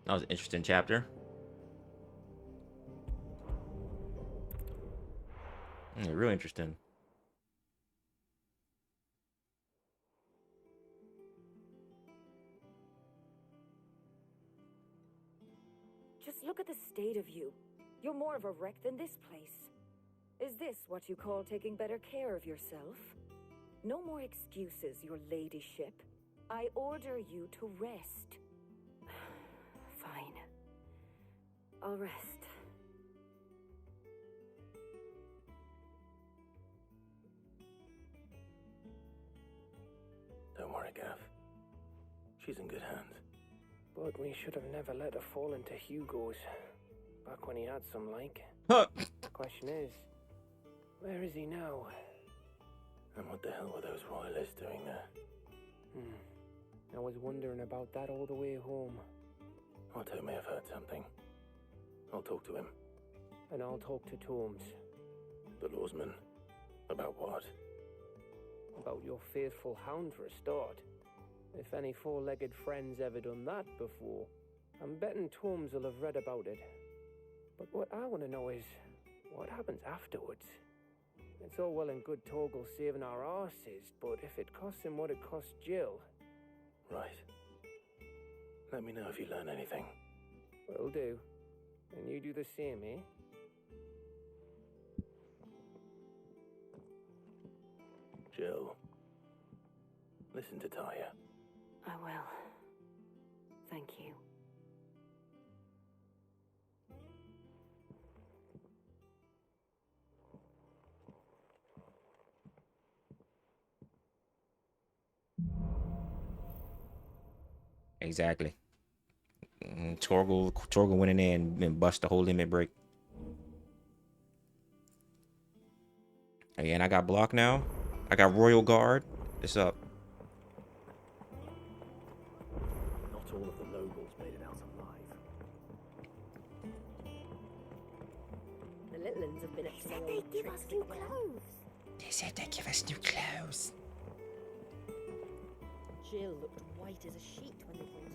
That was an interesting chapter. Yeah, real interesting. Just look at the state of you. You're more of a wreck than this place. Is this what you call taking better care of yourself? No more excuses, your ladyship. I order you to rest. Fine. I'll rest. Don't worry, Gav. She's in good hands. But we should have never let her fall into Hugo's. Back when he had some like. Huh. The question is, where is he now? And what the hell were those royalists doing there? I was wondering about that all the way home. Otto may have heard something. I'll talk to him. And I'll talk to Tomes. The lawsman? About what? About your faithful hound for a start. If any four-legged friend's ever done that before, I'm betting Tomes will have read about it. But what I want to know is, what happens afterwards? It's all well and good Torgal saving our arses, but if it costs him what it cost Jill... Right. Let me know if you learn anything. Will do. And you do the same, eh? Jill. Listen to Taya. I will. Thank you. Exactly. Torgal went in there and bust the whole limit break. And I got block now. I got Royal Guard. It's up. Not all of the nobles made it out alive. The little ones have been They said they'd give us new clothes. They said they'd give us new clothes. Jill looked white as a sheet when they brought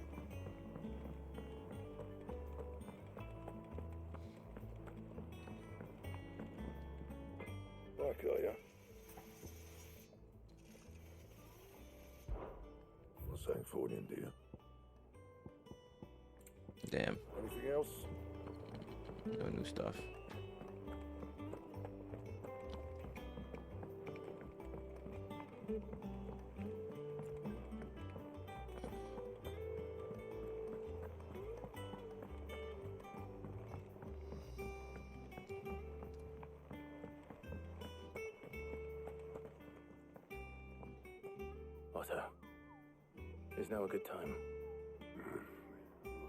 her. Back, are ya? What's that for you, dear? Damn. Anything else? No new stuff. Otto. Is now a good time?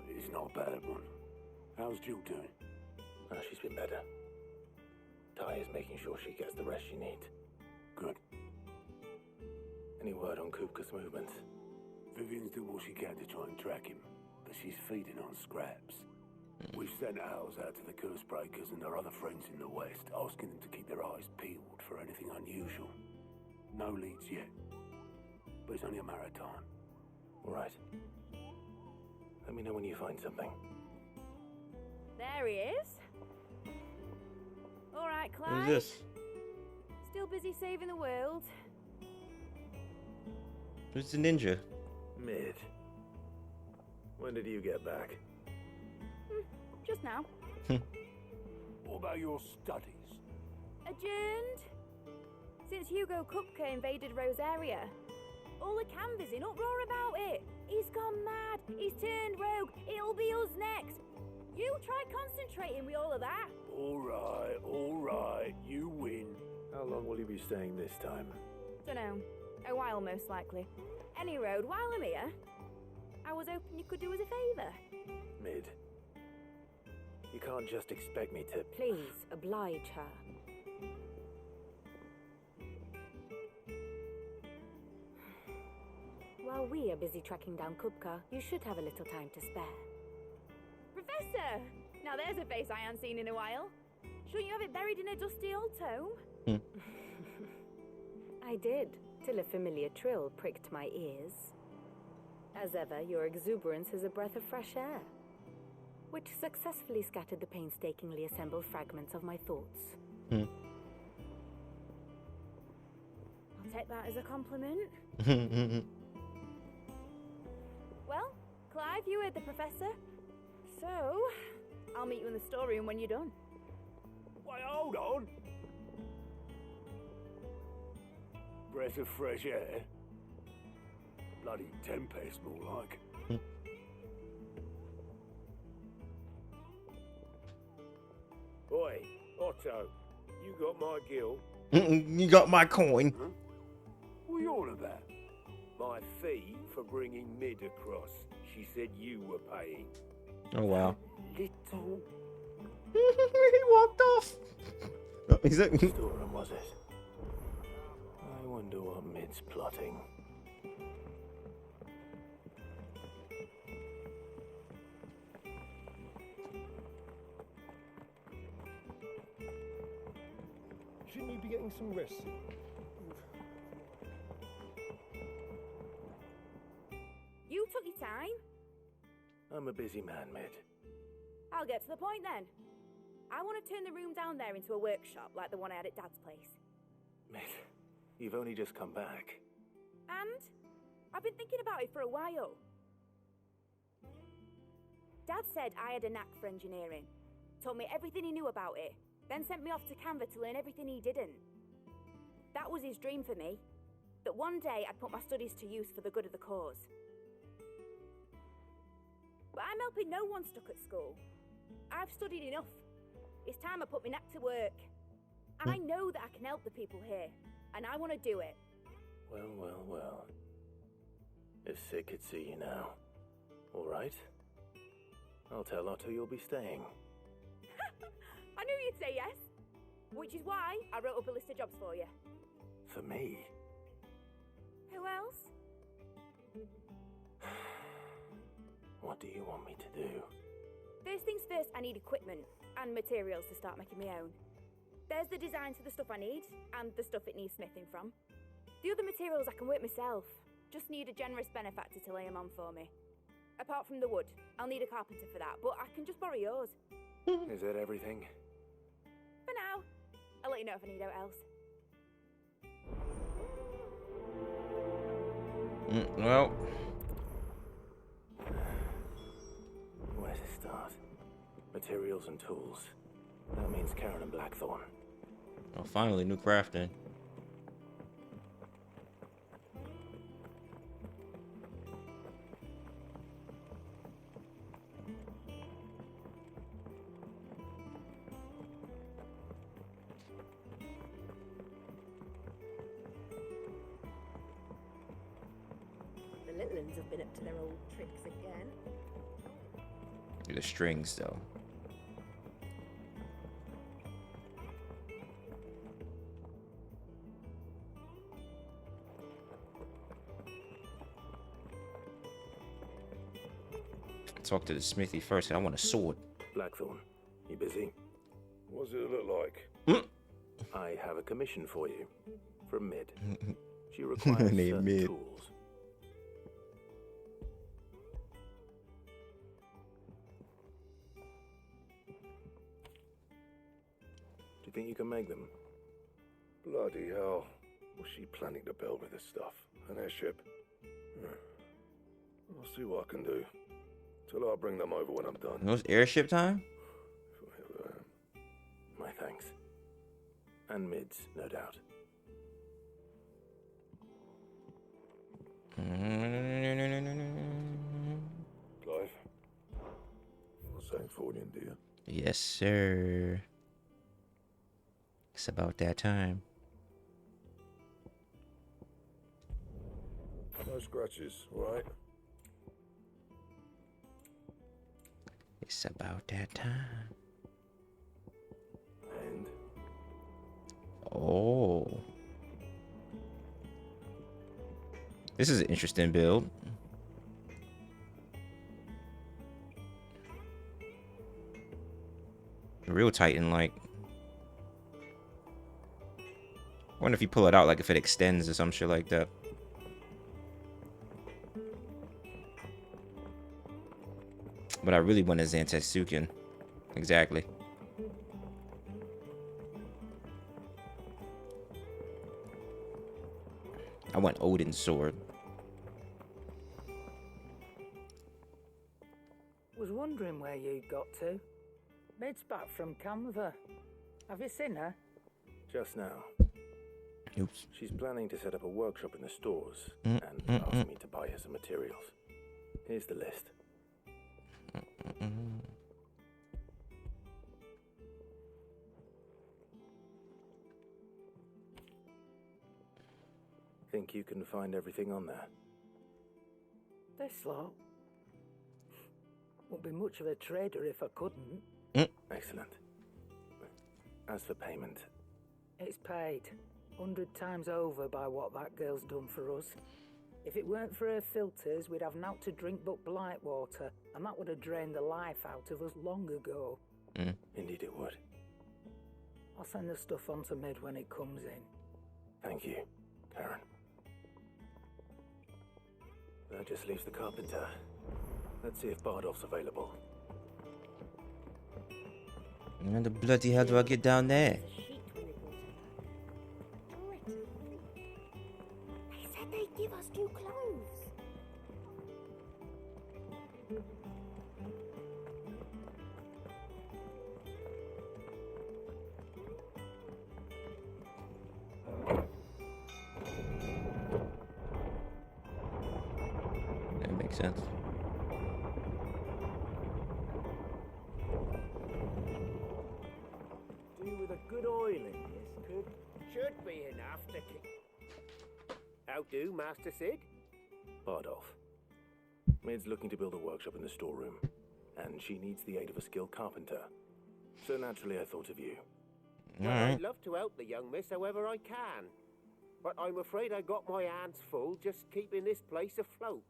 It's not a bad one. How's Jill doing? Oh, she's been better. Taya's making sure she gets the rest she needs. Good. Any word on Kupka's movements? Vivian's doing what she can to try and track him, but she's feeding on scraps. We've sent ours out to the curse breakers and their other friends in the west, asking them to keep their eyes peeled for anything unusual. No leads yet, but it's only a matter of time. All right. Let me know when you find something. There he is. All right, Clyde. Who's this? Still busy saving the world. Who's the ninja? Mid. When did you get back? Just now. What about your studies? Adjourned. Since Hugo Kupka invaded Rosaria. All the canvas in uproar about it. He's gone mad. He's turned rogue. It'll be us next. You try concentrating with all of that. All right, you win. How long will you be staying this time? Dunno. A while, most likely. Any road, while I'm here, I was hoping you could do us a favour. Mid. You can't just expect me to... Please, oblige her. While we are busy tracking down Kupka, you should have a little time to spare. Professor! Now there's a face I haven't seen in a while. Shouldn't you have it buried in a dusty old tome? I did, till a familiar trill pricked my ears. As ever, your exuberance is a breath of fresh air. which successfully scattered the painstakingly assembled fragments of my thoughts. I'll take that as a compliment. Well, Clive, you heard the professor. So, I'll meet you in the storeroom when you're done. Wait, hold on. Breath of fresh air. Bloody tempest, more like. Oi, Otto, you got my gill? You got my coin. Huh? What are you on about? My fee for bringing Mid across. She said you were paying. Oh wow. Little He walked off. Oh, he's like, Storeroom, was it? I wonder what Mid's plotting. Shouldn't you be getting some rest? You took your time. I'm a busy man, Mid. I'll get to the point then. I want to turn the room down there into a workshop like the one I had at Dad's place. Mid, you've only just come back. And I've been thinking about it for a while. Dad said I had a knack for engineering, told me everything he knew about it, then sent me off to Canva to learn everything he didn't. That was his dream for me, that one day I'd put my studies to use for the good of the cause. But I'm helping no one stuck at school. I've studied enough. It's time I put my knack to work. And I know that I can help the people here, and I want to do it. Well, well, well. If Sid could see you now. All right. I'll tell Otto you'll be staying. I knew you'd say yes. Which is why I wrote up a list of jobs for you. For me? Who else? What do you want me to do? First things first, I need equipment and materials to start making my own. There's the designs for the stuff I need, and the stuff it needs smithing from. The other materials I can work myself. Just need a generous benefactor to lay them on for me. Apart from the wood, I'll need a carpenter for that, but I can just borrow yours. Is that everything? For now. I'll let you know if I need out else. Well, Where to start? Materials and tools. That means Karen and Blackthorn. oh, finally, new crafting. The little ones have been up to their old tricks again. The strings, though. Talk to the smithy first. I want a sword. Blackthorn, you busy? What does it look like? I have a commission for you. From Mid. She requires Name certain Mid. tools. Do you think you can make them? Bloody hell. What's she planning to build with this stuff? An airship? I'll see what I can do. Till I bring them over when I'm done. It was airship time? My thanks. And Mid's, no doubt. Clive? What's saying for you, dear? Yes, sir. It's about that time. No scratches, alright? It's about that time. And Oh. This is an interesting build. Real Titan, like. I wonder if you pull it out, like if it extends or some shit like that. What I really want is Antetsuken. Exactly. I want Odin's sword. Was wondering where you got to. Mid's back from Canva. Have you seen her? Just now. Oops. She's planning to set up a workshop in the stores and asked me to buy her some materials. Here's the list. Think you can find everything on there? This lot. Wouldn't be much of a trader if I couldn't. Excellent. As for payment, It's paid 100 times over by what that girl's done for us. If it weren't for her filters, we'd have naught to drink but blight water, and that would have drained the life out of us long ago. indeed it would. I'll send the stuff on to Mid when it comes in. Thank you, Karen. That just leaves the carpenter. Let's see if Bardolph's available. How the bloody hell do I get down there? They said they'd give us new clothes. That makes sense. With a good oil in this should be enough to keep. How do, Master Sid? Bardolph. Mid's looking to build a workshop in the storeroom, and she needs the aid of a skilled carpenter. So naturally I thought of you. Well, Alright. I'd love to help the young miss however I can. But I'm afraid I got my hands full just keeping this place afloat.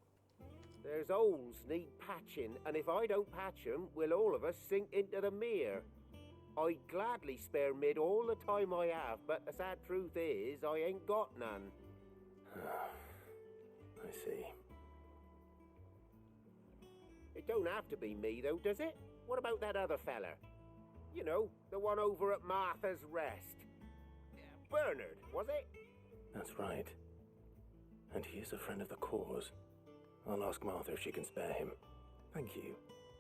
There's holes need patching, and if I don't patch 'em, we'll all of us sink into the mere. I'd gladly spare Mid all the time I have, but the sad truth is, I ain't got none. I see. It don't have to be me, though, does it? What about that other fella? You know, the one over at Martha's Rest. Bernard, was it? That's right. And he is a friend of the cause. I'll ask Martha if she can spare him. Thank you,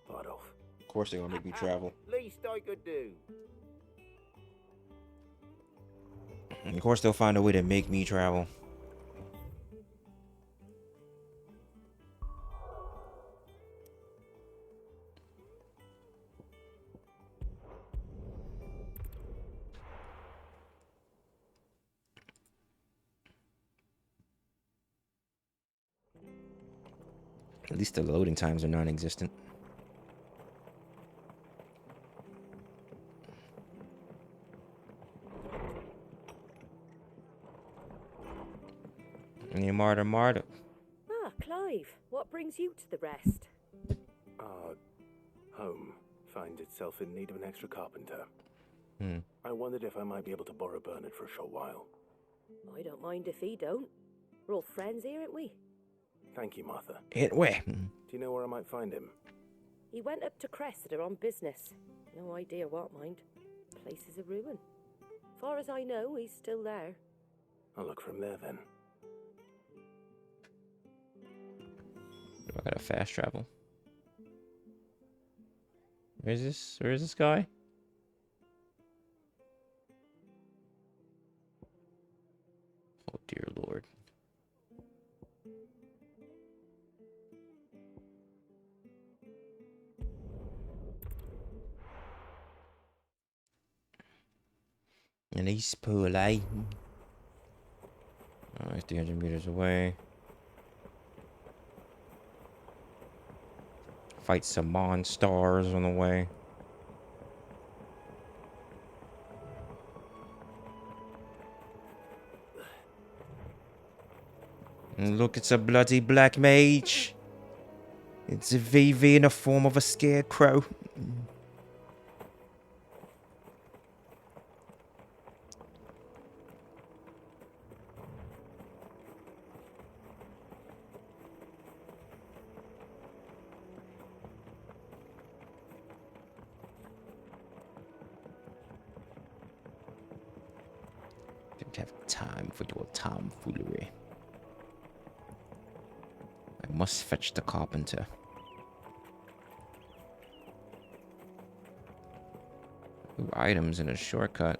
Bardolph. Of course they're gonna make me travel. Least I could do. Of course they'll find a way to make me travel. At least the loading times are non-existent. Any martyr. Ah, Clive, what brings you to the rest? Our home finds itself in need of an extra carpenter. Hmm. I wondered if I might be able to borrow Bernard for a short while. I don't mind if he don't. We're all friends here, ain't we? Thank you, Martha. Hit where? Do you know where I might find him? He went up to Cressida on business. No idea what, mind. Place is a ruin. Far as I know, he's still there. I'll look for him there then. I gotta fast travel. Where is this? Where is this guy? Oh dear Lord. An East Pool, eh? Oh, it's 300 meters away. Fight some monsters on the way. And look, it's a bloody black mage. It's a VV in the form of a scarecrow. Have time for your tomfoolery. I must fetch the carpenter. Ooh, items in a shortcut.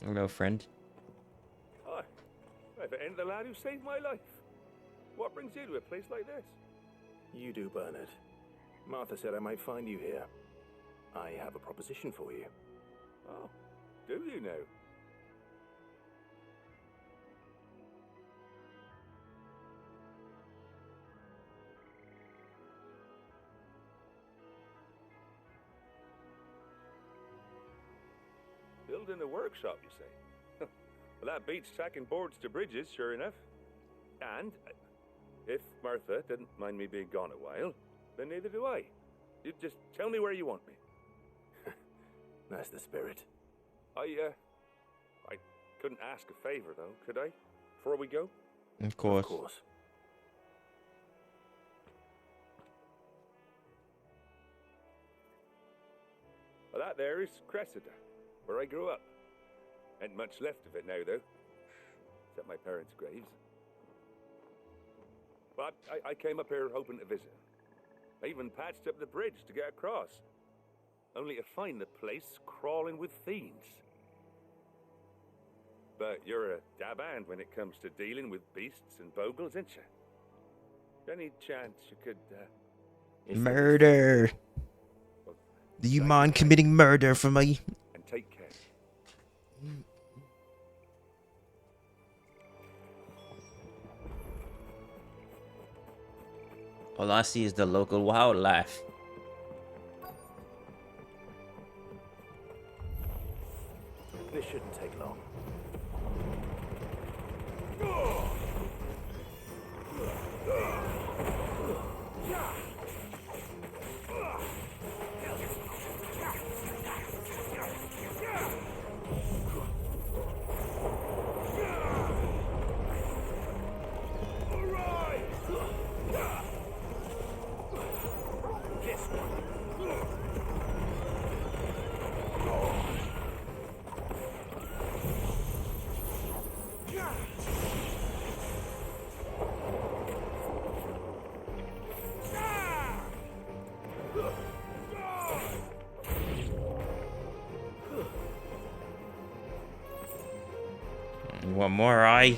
Hello, friend. Hi. I've ended the lad who saved my life. What brings you to a place like this? You do, Bernard. Martha said I might find you here. I have a proposition for you. Oh, do you now? Building a workshop, you say? Well, that beats tacking boards to bridges, sure enough. And if Martha didn't mind me being gone a while, then neither do I. You just tell me where you want me. That's the spirit. I couldn't ask a favor, though, could I? Before we go? Of course. Of course. Well, that there is Cressida, where I grew up. Ain't much left of it now, though. Except my parents' graves. But I came up here hoping to visit. I even patched up the bridge to get across. Only to find the place crawling with fiends. But you're a dab hand when it comes to dealing with beasts and bogles, ain't you? Any chance you could, Murder! well, Do you mind committing murder for me? and take care. All I see is the local wildlife. This shouldn't take long. One more eye.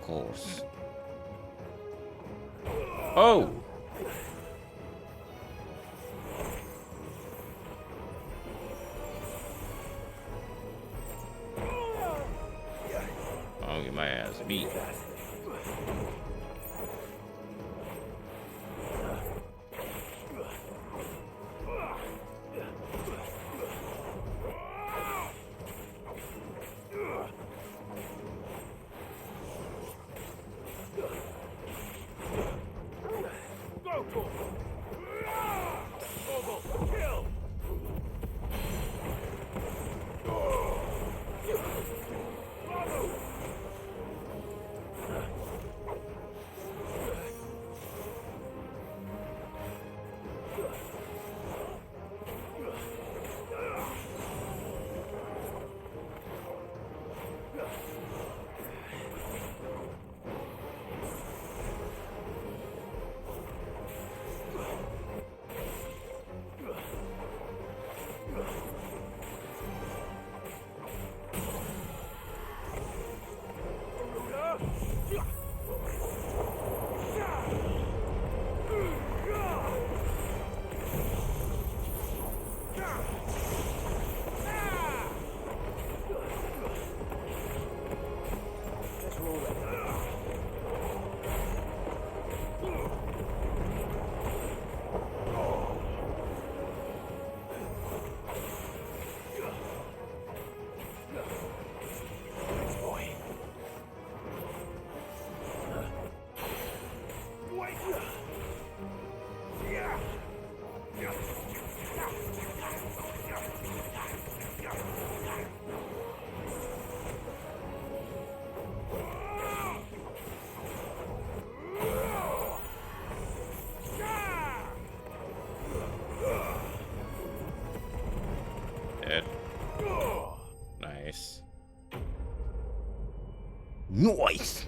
Course. Oh! I'll get my ass beat. Nice. Nice!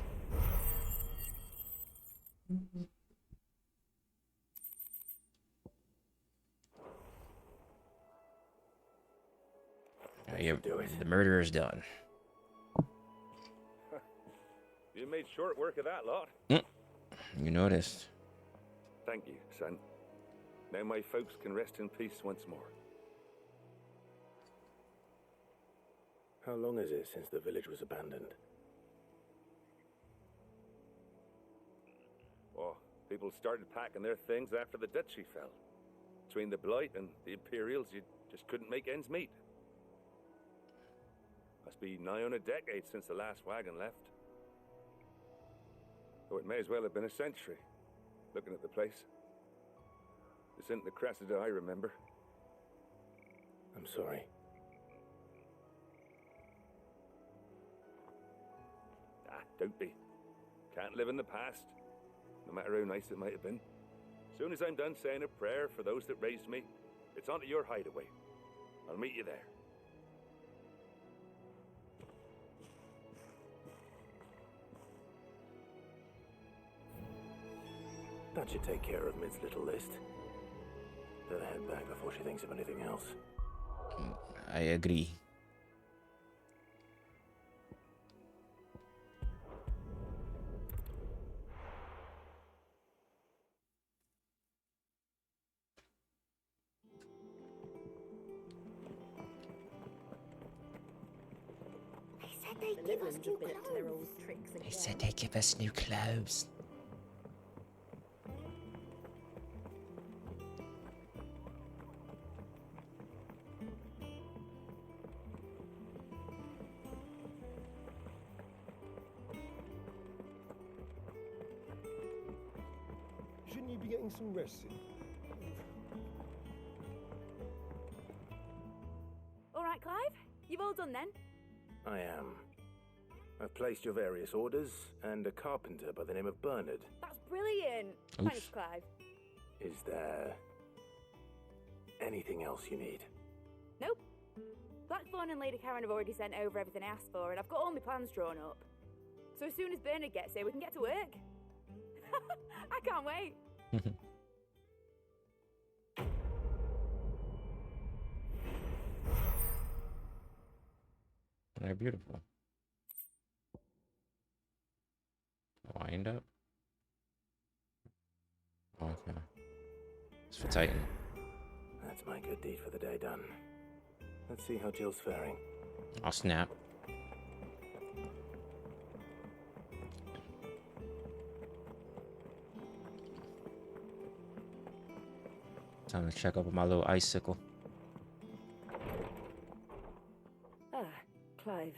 The murder is done. You made short work of that lot. You noticed. Thank you, son. Now my folks can rest in peace once more. How long is it since the village was abandoned? Oh, people started packing their things after the duchy fell. Between the Blight and the Imperials, you just couldn't make ends meet. Must be nigh on a decade since the last wagon left. Though it may as well have been a century, looking at the place. This isn't the Cressida I remember. I'm sorry. Don't be. Can't live in the past, no matter how nice it might have been. As soon as I'm done saying a prayer for those that raised me, it's onto your hideaway. I'll meet you there. That should take care of Mid's little list. Better head back before she thinks of anything else. I agree. They said they'd give us new clothes. Shouldn't you be getting some rest? All right, Clive. You've all done then? I am. I've placed your various orders and a carpenter by the name of Bernard. That's brilliant. Oof. Thanks, Clive. Is there anything else you need? Nope. Blackthorn and Lady Karen have already sent over everything I asked for, and I've got all my plans drawn up. So as soon as Bernard gets here, we can get to work. I can't wait. They're beautiful. Wind up. Okay. It's for Titan. That's my good deed for the day done. Let's see how Jill's faring. I'll snap. Time to check up on my little icicle. Ah, Clive.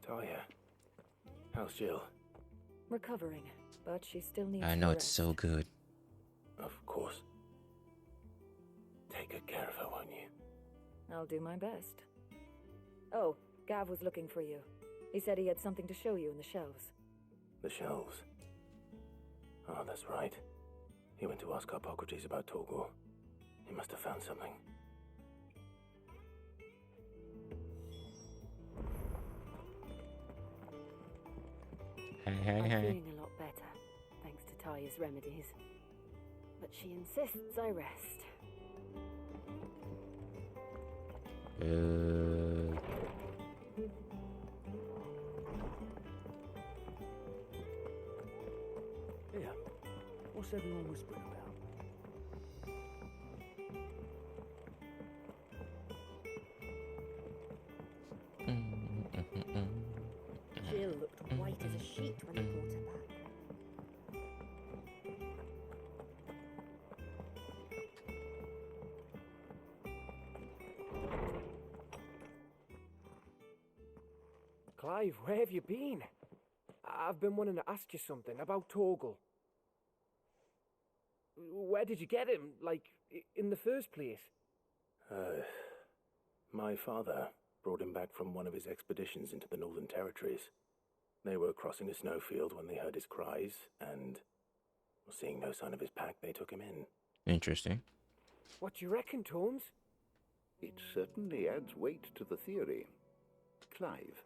Talia, how's Jill? Recovering, but she still needs I know to it's rest. so good. Of course. Take good care of her, won't you? I'll do my best. Oh, Gav was looking for you. He said he had something to show you in the shelves. The shelves. Oh, that's right. He went to ask Hippocrates about Torgor. He must have found something. Hey, I'm hey. feeling a lot better, thanks to Talia's remedies. But she insists I rest. Yeah. What's everyone whispering about? Jill looked white as a sheet when they brought her back. Clive, where have you been? I've been wanting to ask you something about Torgal. Where did you get him, like, in the first place? My father brought him back from one of his expeditions into the Northern Territories. They were crossing a snowfield when they heard his cries, and seeing no sign of his pack, they took him in. Interesting. What do you reckon, Tomes? It certainly adds weight to the theory. Clive,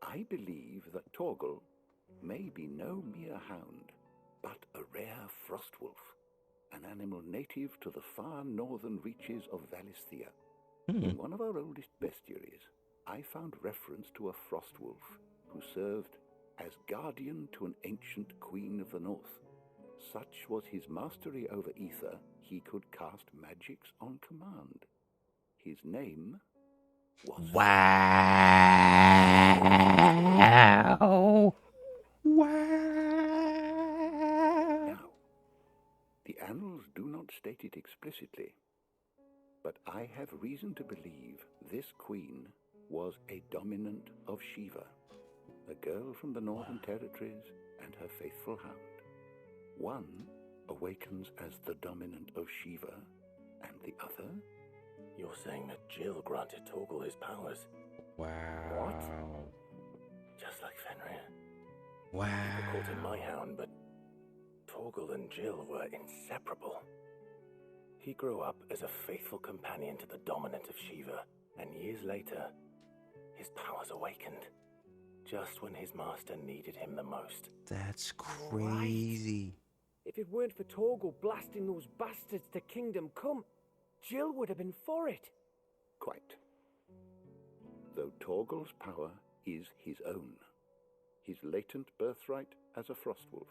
I believe that Torgal may be no mere hound, but a rare frostwolf, an animal native to the far northern reaches of Valisthea. In one of our oldest bestiaries, I found reference to a frostwolf who served as guardian to an ancient queen of the north. Such was his mastery over ether, he could cast magics on command. His name was... Wow! Wow! Now, the annals do not state it explicitly, but I have reason to believe this queen was a dominant of Shiva, a girl from the Northern Territories and her faithful hound. One awakens as the dominant of Shiva, and the other... You're saying that Jill granted Torgal his powers? Wow. What? Just like Fenrir. Wow. People called him my hound, but Torgal and Jill were inseparable. He grew up as a faithful companion to the dominant of Shiva, and years later, his powers awakened, just when his master needed him the most. That's crazy. If it weren't for Torgal blasting those bastards to Kingdom Come, Jill would have been for it. Quite. Though Torgal's power is his own, his latent birthright as a frostwolf,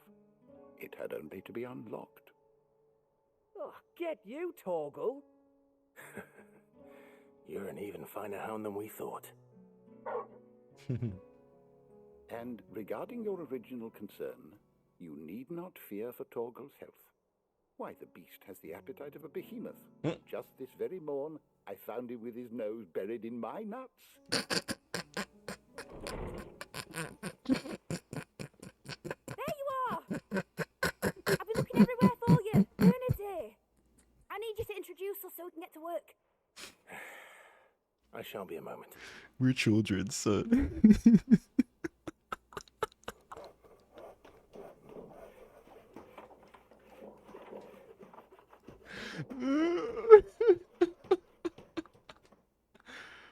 it had only to be unlocked. Oh, get you, Torgal. You're an even finer hound than we thought. And regarding your original concern, you need not fear for Torgal's health. Why, the beast has the appetite of a behemoth. Just this very morn, I found him with his nose buried in my nuts. There you are! I've been looking everywhere for you. Bernard's here. I need you to introduce us so we can get to work. I shall be a moment. We're children, son.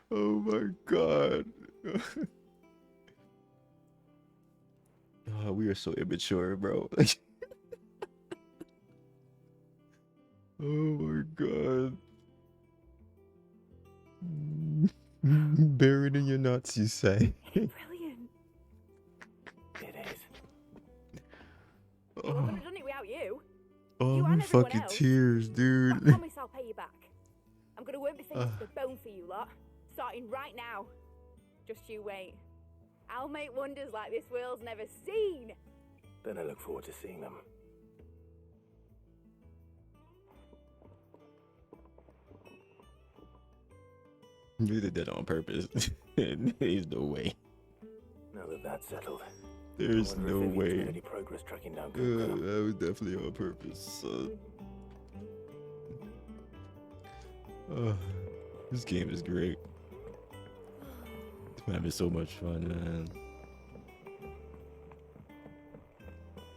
Oh my god. Oh, we are so immature, bro. Oh my god. Buried in your nuts, you say? Brilliant. It is. Well, I would have done it without you. Oh, You my and everyone fucking else. tears, I dude. promise I'll pay you back. I'm gonna work my fingers to the bone for you lot, starting right now. Just you wait. I'll make wonders like this world's never seen. Then I look forward to seeing them. You did that on purpose. There's no way. Now that that's settled, There's I wonder no if Vivian's way. made any progress tracking down Garuda. That was definitely on purpose, son. This game is great. I'm having so much fun, man.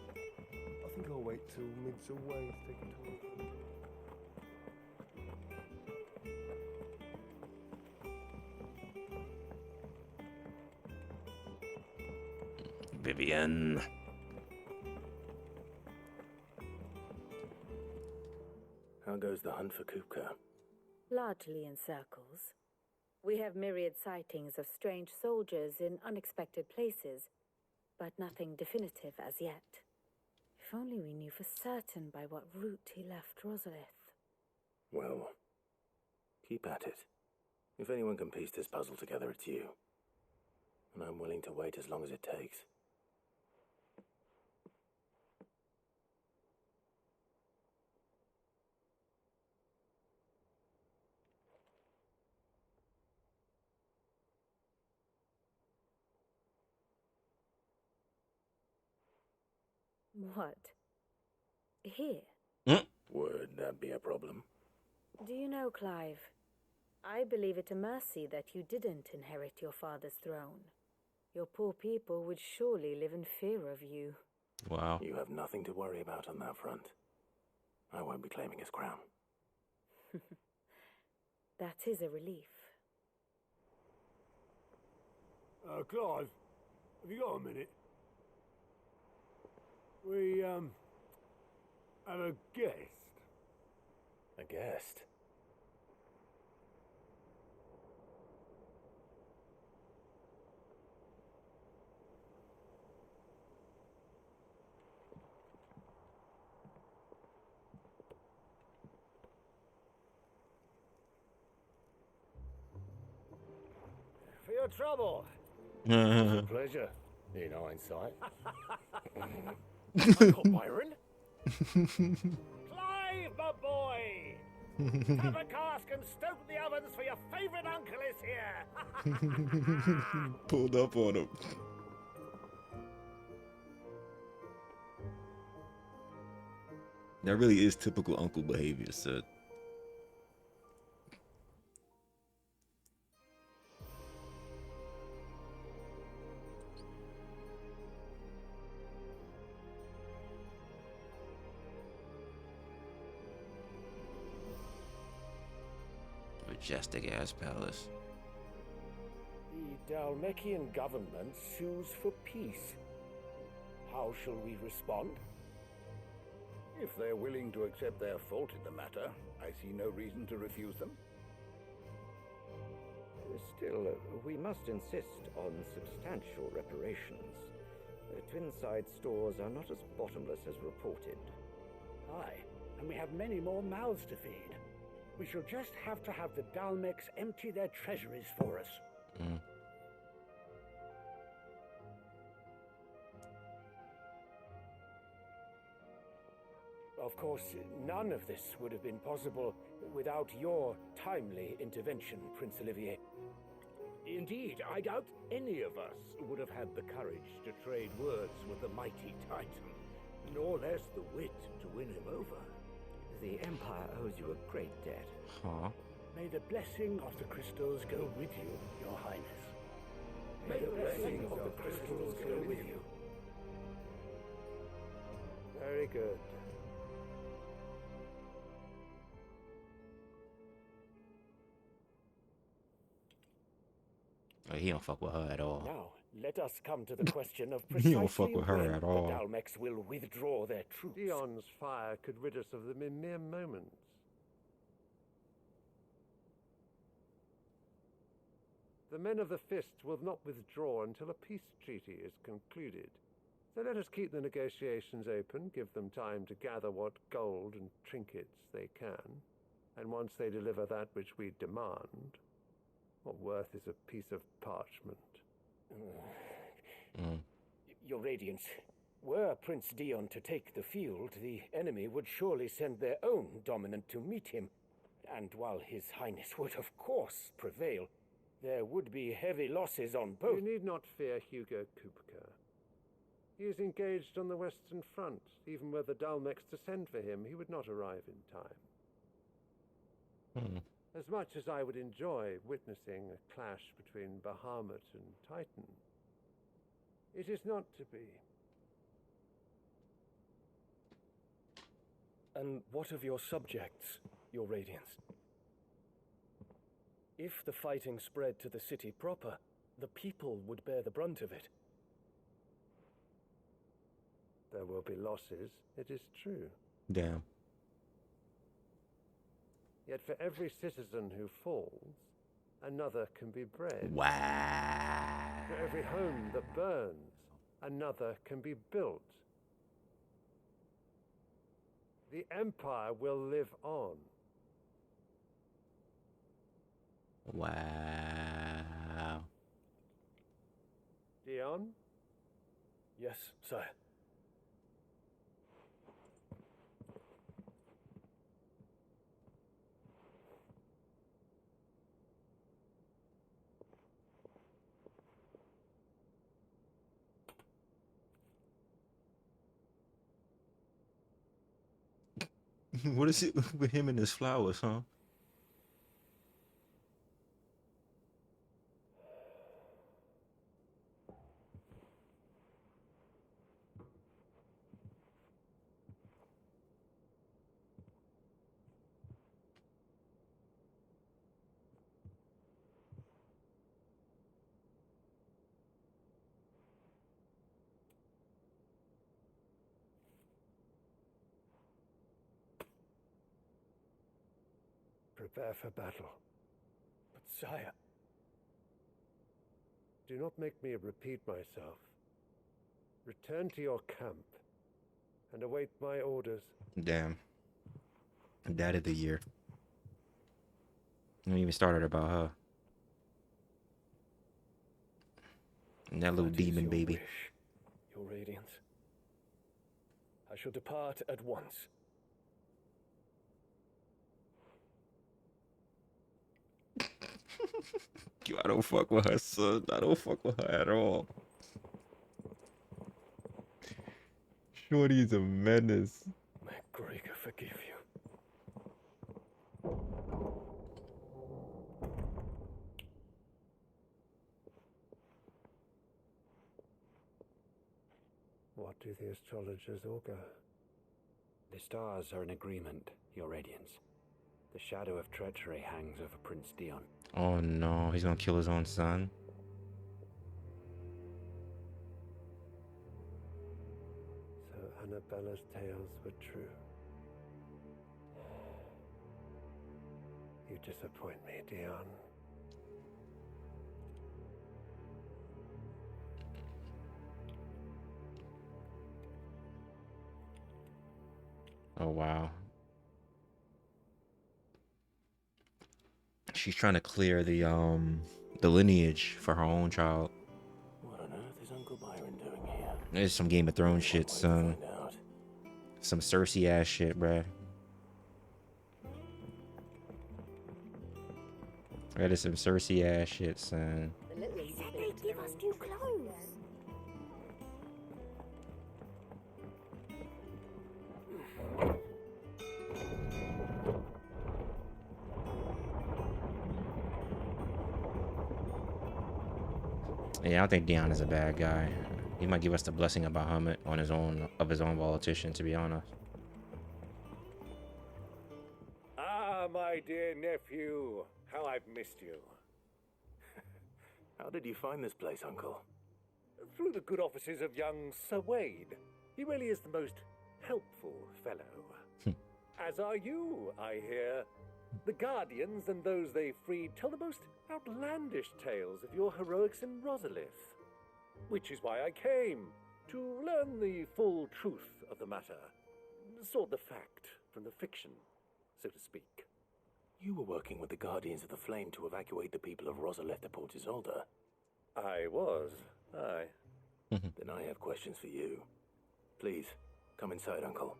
I think I'll wait till mid's away to take a tour. Vivian. How goes the hunt for Kupka? Largely in circles. We have myriad sightings of strange soldiers in unexpected places, but nothing definitive as yet. If only we knew for certain by what route he left Rosalith. Well, keep at it. If anyone can piece this puzzle together, it's you. And I'm willing to wait as long as it takes. What? Here? Would that be a problem? Do you know, Clive? I believe it a mercy that you didn't inherit your father's throne. Your poor people would surely live in fear of you. Wow. You have nothing to worry about on that front. I won't be claiming his crown. That is a relief. Clive, have you got a minute? We, have a guest. A guest? For your trouble. It's a pleasure, in hindsight. I got Byron. Clive, my boy! Have a cask and stoke the ovens for your favourite uncle is here! Pulled up on him. That really is typical uncle behavior, so. Majestic ass palace. The Dalmekian government sues for peace. How shall we respond? If they're willing to accept their fault in the matter, I see no reason to refuse them. Still, we must insist on substantial reparations. Twinside stores are not as bottomless as reported. Aye, and we have many more mouths to feed. We shall just have to have the Dalmeks empty their treasuries for us. Of course, none of this would have been possible without your timely intervention, Prince Olivier. Indeed, I doubt any of us would have had the courage to trade words with the mighty Titan, nor less the wit to win him over. The Empire owes you a great debt. Huh? May the blessing of the crystals go with you, Your Highness. May the blessing of the crystals go with you. Very good. Oh, he don't fuck with her at all. Now, let us come to the question of He precisely don't fuck with her when at all. the Dalmeks will withdraw their troops. Dion's fire could rid us of them in mere moments. The men of the Fist will not withdraw until a peace treaty is concluded. So let us keep the negotiations open, give them time to gather what gold and trinkets they can, and once they deliver that which we demand, what worth is a piece of parchment? Your Radiance, were Prince Dion to take the field, the enemy would surely send their own dominant to meet him. And while His Highness would of course prevail, there would be heavy losses on both. You need not fear Hugo Kupka. He is engaged on the Western Front. Even were the Dalmeks to send for him, he would not arrive in time. As much as I would enjoy witnessing a clash between Bahamut and Titan, it is not to be. And what of your subjects, Your Radiance? If the fighting spread to the city proper, the people would bear the brunt of it. There will be losses, it is true. Damn. Yet for every citizen who falls, another can be bred. Wow. For every home that burns, another can be built. The Empire will live on. Wow. Dion? Yes, sir. What is it with him and his flowers, huh? Prepare for battle. But sire... Do not make me repeat myself. Return to your camp and await my orders. Damn. Dad of the year. I don't even started about her. And that little demon baby. Wish, your radiance. I shall depart at once. I don't fuck with her, son. I don't fuck with her at all. Shorty's a menace. May Gregor forgive you. What do the astrologers augur? The stars are in agreement, Your Radiance. The shadow of treachery hangs over Prince Dion. Oh no, he's gonna kill his own son. So Annabella's tales were true. You disappoint me, Dion. Oh wow. She's trying to clear the lineage for her own child. What on earth is Uncle Byron doing here? There's some Game of Thrones shit, son. Some Cersei ass shit, bruh. That is some Cersei ass shit, son. They said they'd give us new clothes. Yeah, I don't think Dion is a bad guy. He might give us the blessing of Bahamut on his own politician, to be honest. Ah, my dear nephew, how I've missed you. How did you find this place, Uncle? Through the good offices of young Sir Wade. He really is the most helpful fellow. As are you, I hear. The Guardians and those they freed tell the most outlandish tales of your heroics in Rosalith. Which is why I came, to learn the full truth of the matter. Sort the fact from the fiction, so to speak. You were working with the Guardians of the Flame to evacuate the people of Rosalith to Port Isolde. I was, aye. Then I have questions for you. Please, come inside, Uncle.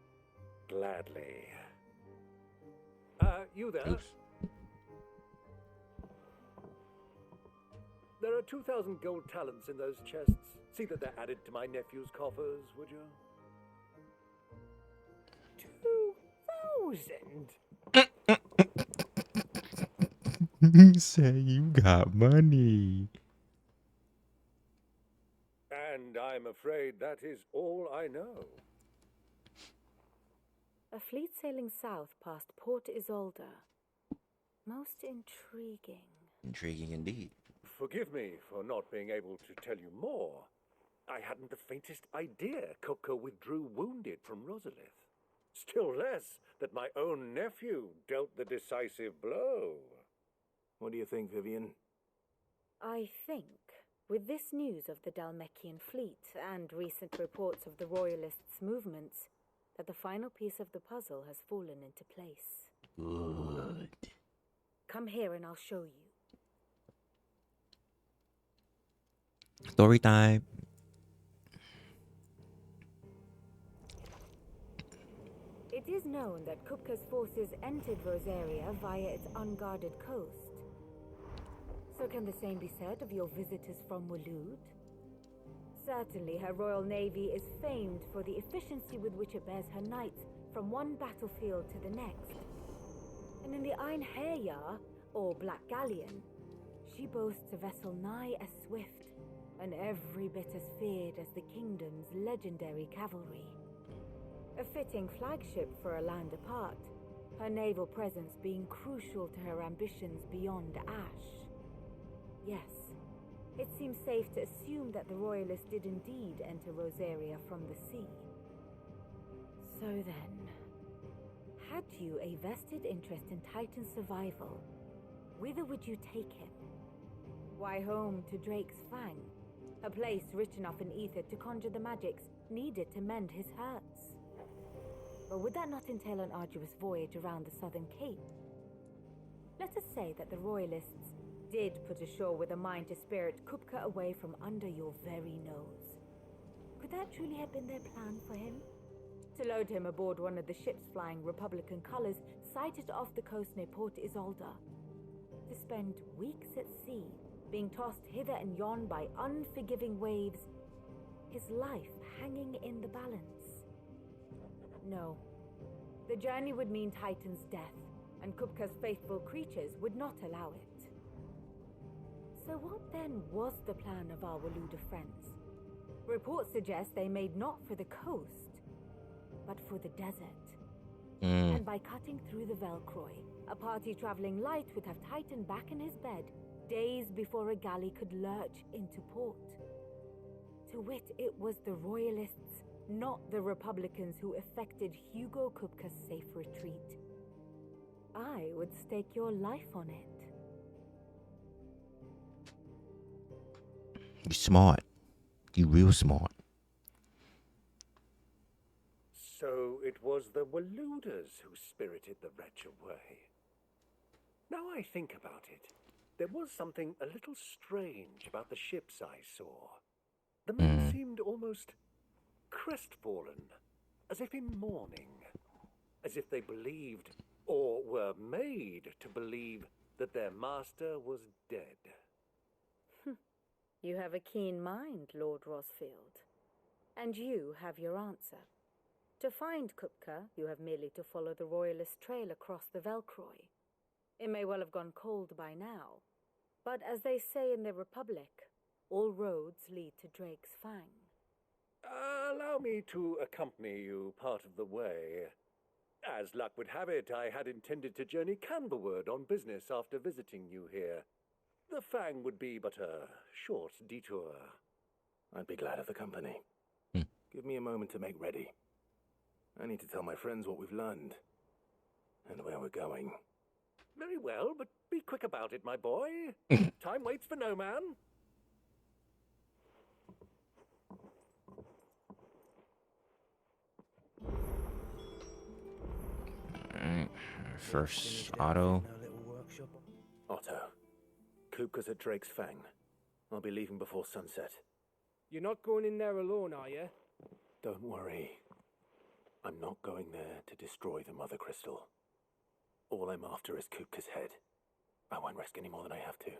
Gladly. You there? Oops. There are 2,000 gold talents in those chests. See that they're added to my nephew's coffers, would you? 2,000? You say you got money. And I'm afraid that is all I know. A fleet sailing south past Port Isolde. Most intriguing. Intriguing indeed. Forgive me for not being able to tell you more. I hadn't the faintest idea Coco withdrew wounded from Rosalith. Still less that my own nephew dealt the decisive blow. What do you think, Vivian? I think, with this news of the Dhalmekian fleet and recent reports of the Royalists' movements, that the final piece of the puzzle has fallen into place. Good. Come here and I'll show you. Story time. It is known that Kupka's forces entered Rosaria via its unguarded coast. So can the same be said of your visitors from Waloed? Certainly her royal navy is famed for the efficiency with which it bears her knights from one battlefield to the next. And in the Ein Herja, or Black Galleon, she boasts a vessel nigh as swift and every bit as feared as the kingdom's legendary cavalry. A fitting flagship for a land apart, her naval presence being crucial to her ambitions beyond Ash. Yes, it seems safe to assume that the Royalists did indeed enter Rosaria from the sea. So then, Had you a vested interest in Titan's survival, whither would you take him? Why, home to Drake's Fang, a place rich enough in ether to conjure the magics needed to mend his hurts. But would that not entail an arduous voyage around the southern cape? Let us say that the royalists did put ashore with a mind to spirit Kupka away from under your very nose. Could that truly have been their plan for him? To load him aboard one of the ships flying Republican colors sighted off the coast near Port Isolde. To spend weeks at sea, being tossed hither and yon by unforgiving waves, his life hanging in the balance. No. The journey would mean Titan's death, and Kupka's faithful creatures would not allow it. So what then was the plan of our Waluda friends? Reports suggest they made not for the coast, but for the desert. And by cutting through the Velcroy, a party traveling light would have Titan back in his bed days before a galley could lurch into port. To wit, it was the royalists, not the Republicans, who effected Hugo Kupka's safe retreat. I would stake your life on it. You smart. You real smart. So it was the Waludas who spirited the wretch away. Now I think about it, there was something a little strange about the ships I saw. The men seemed almost crestfallen, as if in mourning, as if they believed, or were made to believe, that their master was dead. You have a keen mind, Lord Rosfield. And you have your answer. To find Kupka, you have merely to follow the royalist trail across the Velcroy. It may well have gone cold by now, but as they say in the Republic, all roads lead to Drake's Fang. Allow me to accompany you part of the way. As luck would have it, I had intended to journey Canberward on business after visiting you here. The Fang would be but a short detour. I'd be glad of the company. Give me a moment to make ready. I need to tell my friends what we've learned and where we're going. Very well, but be quick about it, my boy. Time waits for no man. Alright, first Otto. Otto, Kupka's at Drake's Fang. I'll be leaving before sunset. You're not going in there alone, are you? Don't worry. I'm not going there to destroy the Mother Crystal. All I'm after is Kupka's head. I won't risk any more than I have to.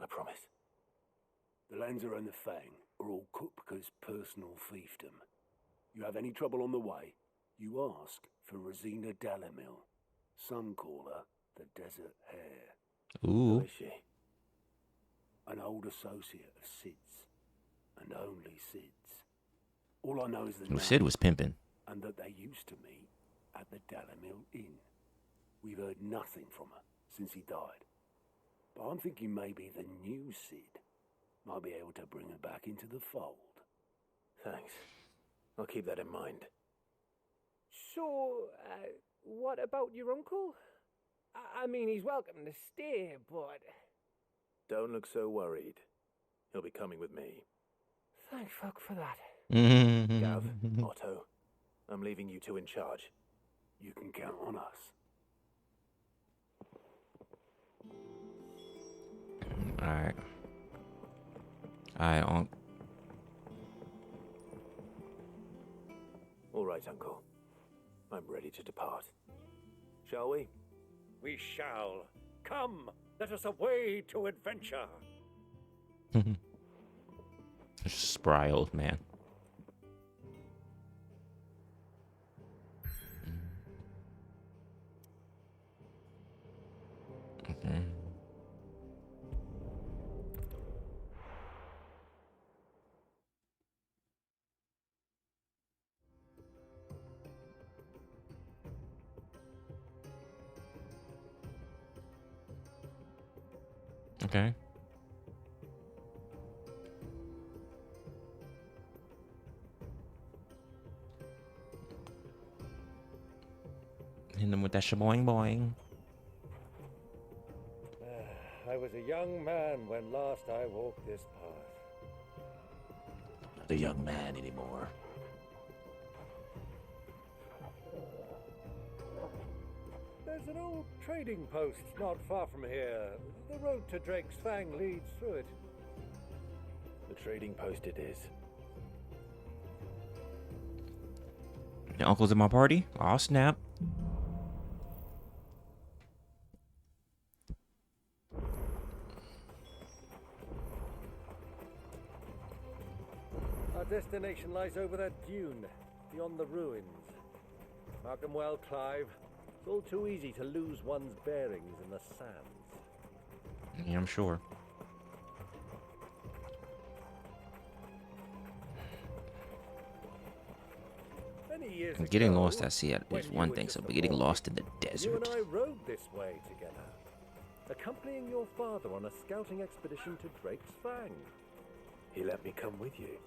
I promise. The Lanza and the Fang are all Kupka's personal fiefdom. You have any trouble on the way, you ask for Rosina Dalamil. Some call her the Desert Hare. Ooh. Who is she? An old associate of Sid's, and only Sid's. All I know is the Well, Sid name, was pimping. and that they used to meet at the Dalamil Inn. We've heard nothing from her since he died. But I'm thinking maybe the new Sid might be able to bring her back into the fold. Thanks. I'll keep that in mind. So, what about your uncle? I mean, he's welcome to stay, but... Don't look so worried. He'll be coming with me. Thank fuck for that. Gav, Otto, I'm leaving you two in charge. You can count on us. Alright. Alright, Unc. All right, Uncle. I'm ready to depart. Shall we? We shall. Come, let us away to adventure. Spry old man. Okay. Okay. Hit them with that shaboing boing. I was a young man when last I walked this path. Not a young man anymore. There's an old trading post not far from here. The road to Drake's Fang leads through it. The trading post it is. Your uncle's at my party? Aw, snap. Our destination lies over that dune, beyond the ruins. Mark 'em well, Clive. It's all too easy to lose one's bearings in the sands. Yeah, I'm sure. Many years Getting ago, lost at sea is one thing, so getting lost in the you desert. and I rode this way together, accompanying your father on a scouting expedition to Drake's Fang. He let me come with you.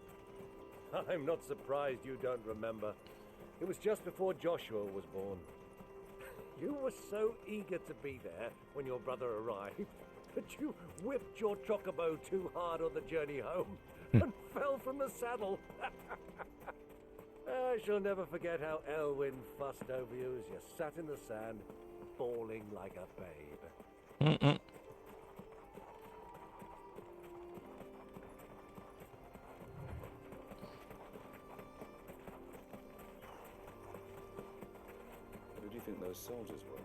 I'm not surprised you don't remember. It was just before Joshua was born. You were so eager to be there when your brother arrived that you whipped your chocobo too hard on the journey home and fell from the saddle. I shall never forget how Elwyn fussed over you as you sat in the sand, bawling like a babe. Who do you think those soldiers were?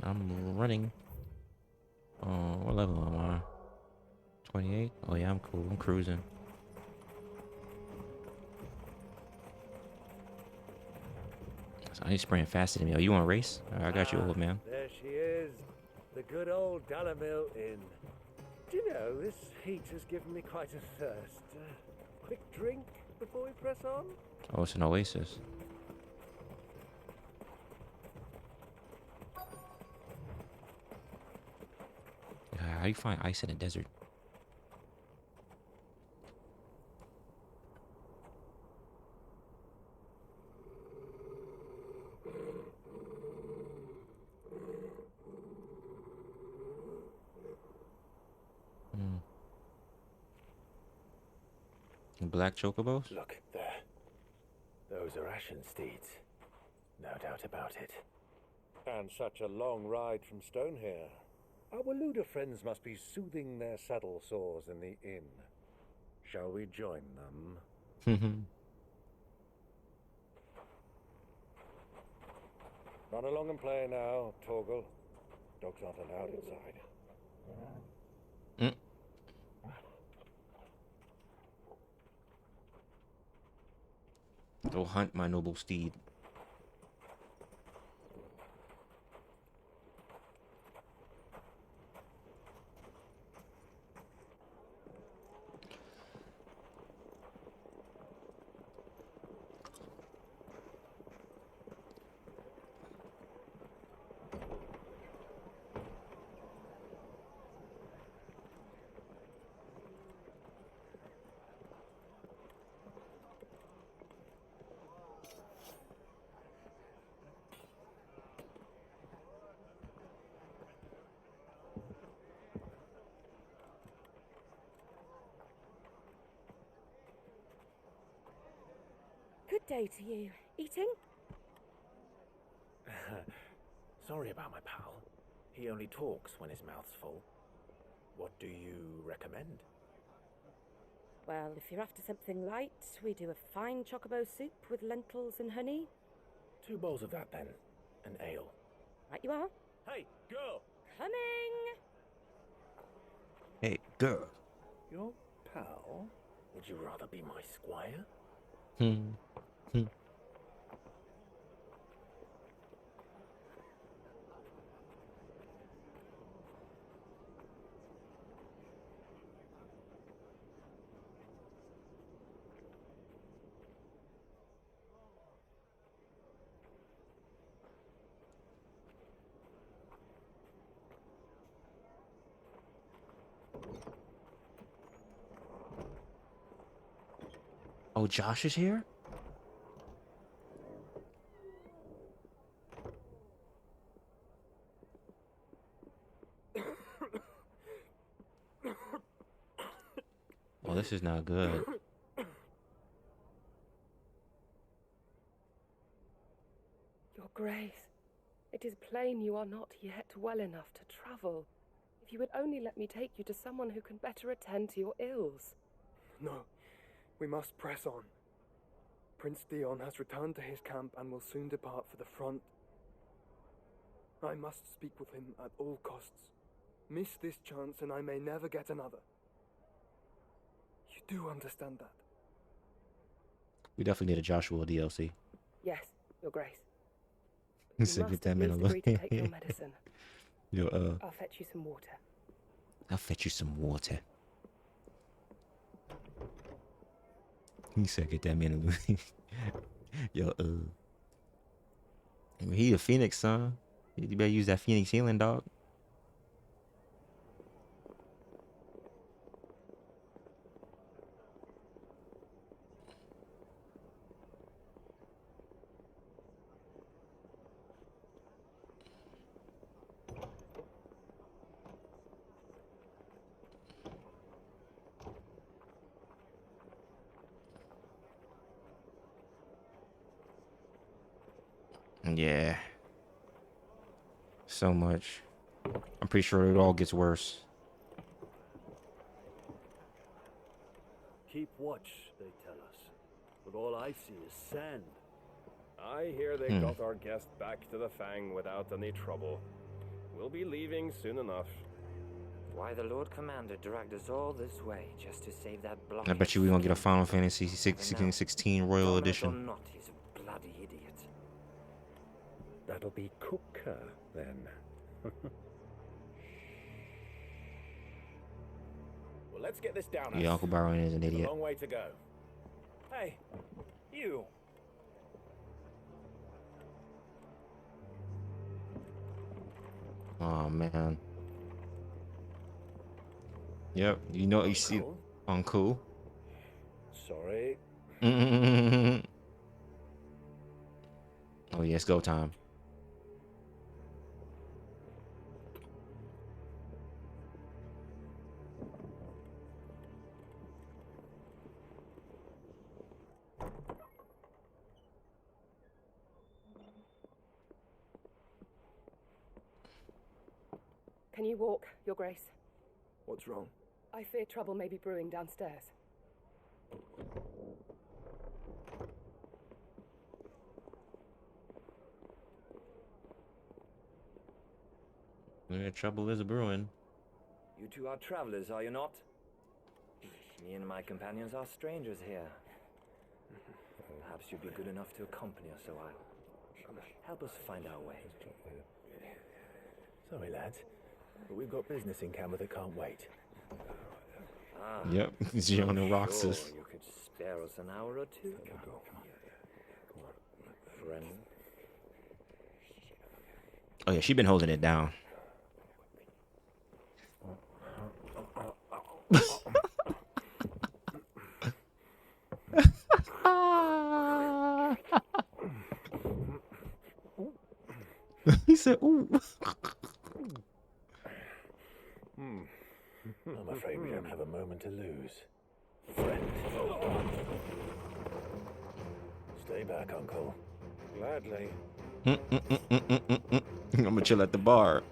I'm running. Oh, what level am I? 28? Oh yeah, I'm cool. I'm cruising. So he's spraying faster than me. Oh, you want to race? I got you, old man. There she is, the good old Dalamil Inn. Do you know, this heat has given me quite a thirst. Quick drink before we press on? Oh, it's an oasis. How do you find ice in a desert? Black chocobos? Look, there. Those are ashen steeds. No doubt about it. And such a long ride from Stonehair. Our Luda friends must be soothing their saddle sores in the inn. Shall we join them? Run along and play now, Torgal. Dogs aren't allowed inside. Go hunt my noble steed. Good day to you. Eating? Sorry about my pal. He only talks when his mouth's full. What do you recommend? Well, if you're after something light, we do a fine chocobo soup with lentils and honey. 2 bowls of that then. An ale. Right you are. Hey, girl! Coming! Hey, girl. Your pal? Would you rather be my squire? Oh, Josh is here? Oh, this is not good. Your Grace, it is plain you are not yet well enough to travel. If you would only let me take you to someone who can better attend to your ills. No, we must press on. Prince Dion has returned to his camp and will soon depart for the front. I must speak with him at all costs. Miss this chance and I may never get another. You do understand that? We definitely need a Joshua DLC. Yes, Your Grace. He said, "Get that man a look." Agree to take your medicine. Yo, I'll fetch you some water. I'll fetch you some water. He said, "Get that man a look." Yo, he a Phoenix, son. You better use that Phoenix healing, dog. Yeah. So much. I'm pretty sure it all gets worse. Keep watch, they tell us. But all I see is sand. I hear they got our guest back to the Fang without any trouble. We'll be leaving soon enough. Why the Lord Commander dragged us all this way just to save that block. I bet you we're gonna get a Final Fantasy 16 Royal Edition. Not, he's a bloody idiot. That'll be Cooker, then. Well, let's get this down. Yeah, Uncle Byron is an A idiot. long way to go. Hey, you. Oh man. Yep, you know you see Uncle. Sorry. Oh yeah, it's go time. Can you walk, Your Grace? What's wrong? I fear trouble may be brewing downstairs. Yeah, trouble is brewing. You two are travelers, are you not? Me and my companions are strangers here. Perhaps you'd be good enough to accompany us a while. Help us find our way. Sorry, lads, but we've got business in camera that can't wait. Yep, Gion and Roxas. Sure, you could spare us an hour or two. Friend. Oh yeah, she been holding it down. He said, "Ooh." I'm afraid we don't have a moment to lose. Friend. Stay back, Uncle. Gladly. I'm gonna chill at the bar.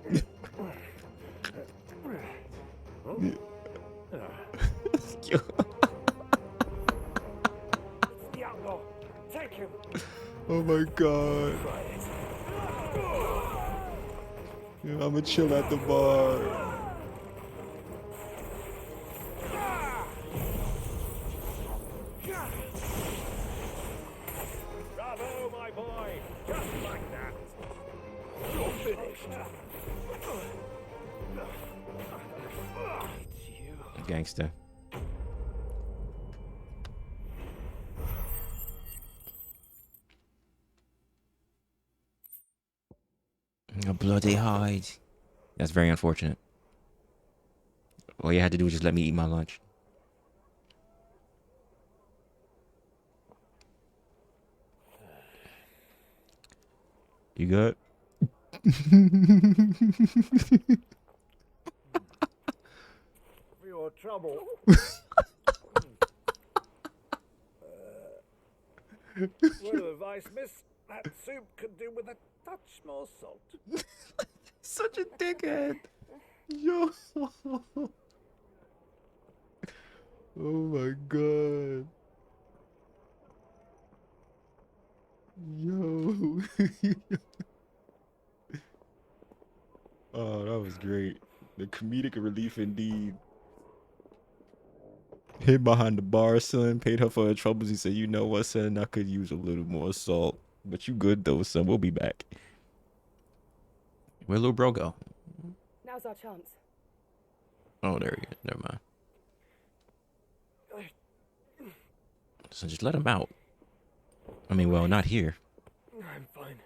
The outlaw. Take him. Oh my god. Yeah, I'm gonna chill at the bar. Bravo, my boy. Just like that. You're finished. Gangster. A bloody hide. That's very unfortunate. All you had to do was just let me eat my lunch. You good? For your trouble. Word of advice, miss. That soup could do with a touch more salt. Such a dickhead. Yo. Oh my god. Yo. Oh, that was great. The comedic relief indeed. Hid behind the bar, son. Paid her for her troubles. He said, you know what, son? I could use a little more salt. But you good, though, son. We'll be back. Where'd little bro go? Now's our chance. Oh, there he is. Never mind. So just let him out. I mean, well, not here. I'm fine.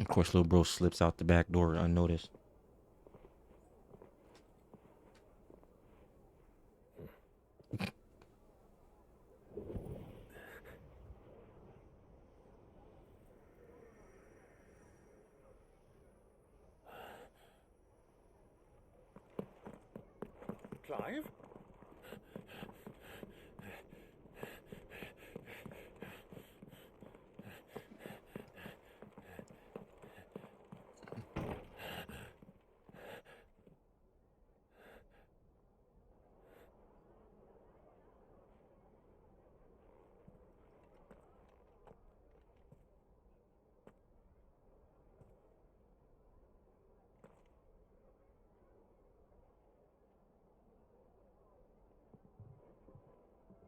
Of course, little bro slips out the back door unnoticed. Clive?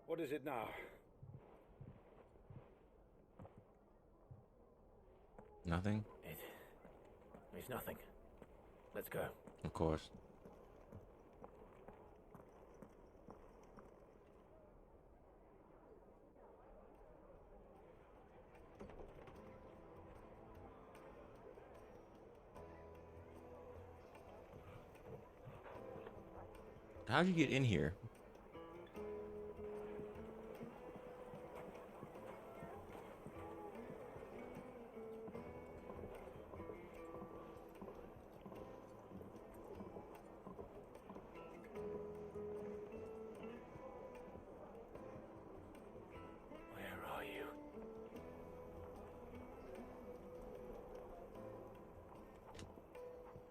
What is it now? Nothing? It's nothing. Let's go. Of course. How'd you get in here?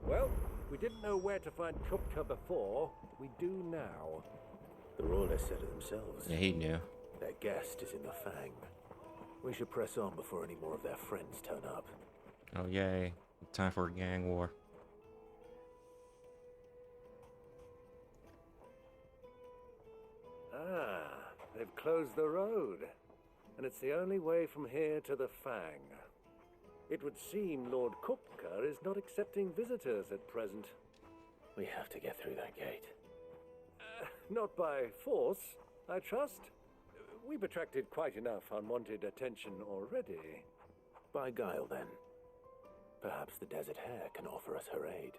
Well, we didn't know where to find Kupka before. We do now. The Royalists said it themselves. Yeah, he knew. Their guest is in the Fang. We should press on before any more of their friends turn up. Oh, yay. Time for a gang war. Ah, they've closed the road. And it's the only way from here to the Fang. It would seem Lord Kupka is not accepting visitors at present. We have to get through that gate. Not by force, I trust. We've attracted quite enough unwanted attention already. By guile, then. Perhaps the Desert Hare can offer us her aid.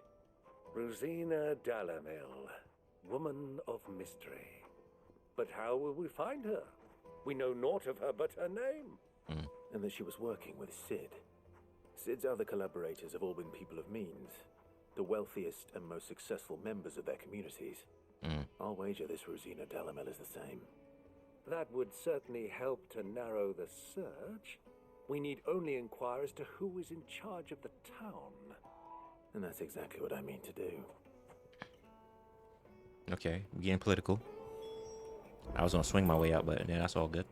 Rosina Dalamil, woman of mystery. But how will we find her? We know naught of her but her name. And that she was working with Sid. Sid's other collaborators have all been people of means. The wealthiest and most successful members of their communities. I'll wager this Rosina Dalamil is the same. That would certainly help to narrow the search. We need only inquire as to who is in charge of the town. And that's exactly what I mean to do. Okay, we're getting political. I was gonna swing my way out, but yeah, that's all good.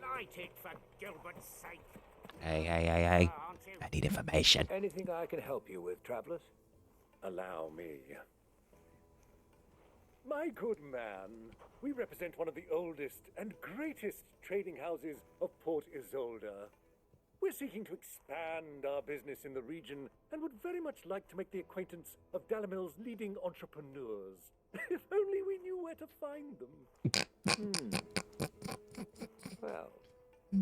Light it for Gilbert's sake. Hey. I need information. Anything I can help you with, travelers? Allow me. My good man, we represent one of the oldest and greatest trading houses of Port Isolde. We're seeking to expand our business in the region and would very much like to make the acquaintance of Dalamil's leading entrepreneurs. If only we knew where to find them. Well,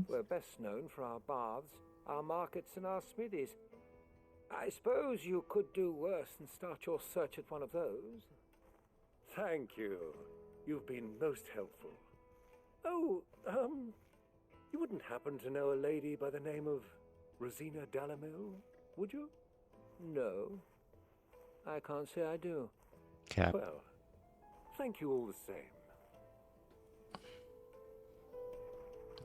we're best known for our baths, our markets, and our smithies. I suppose you could do worse than start your search at one of those. Thank you. You've been most helpful. Oh, you wouldn't happen to know a lady by the name of Rosina Dalamil, would you? No, I can't say I do. Cap. Well, thank you all the same.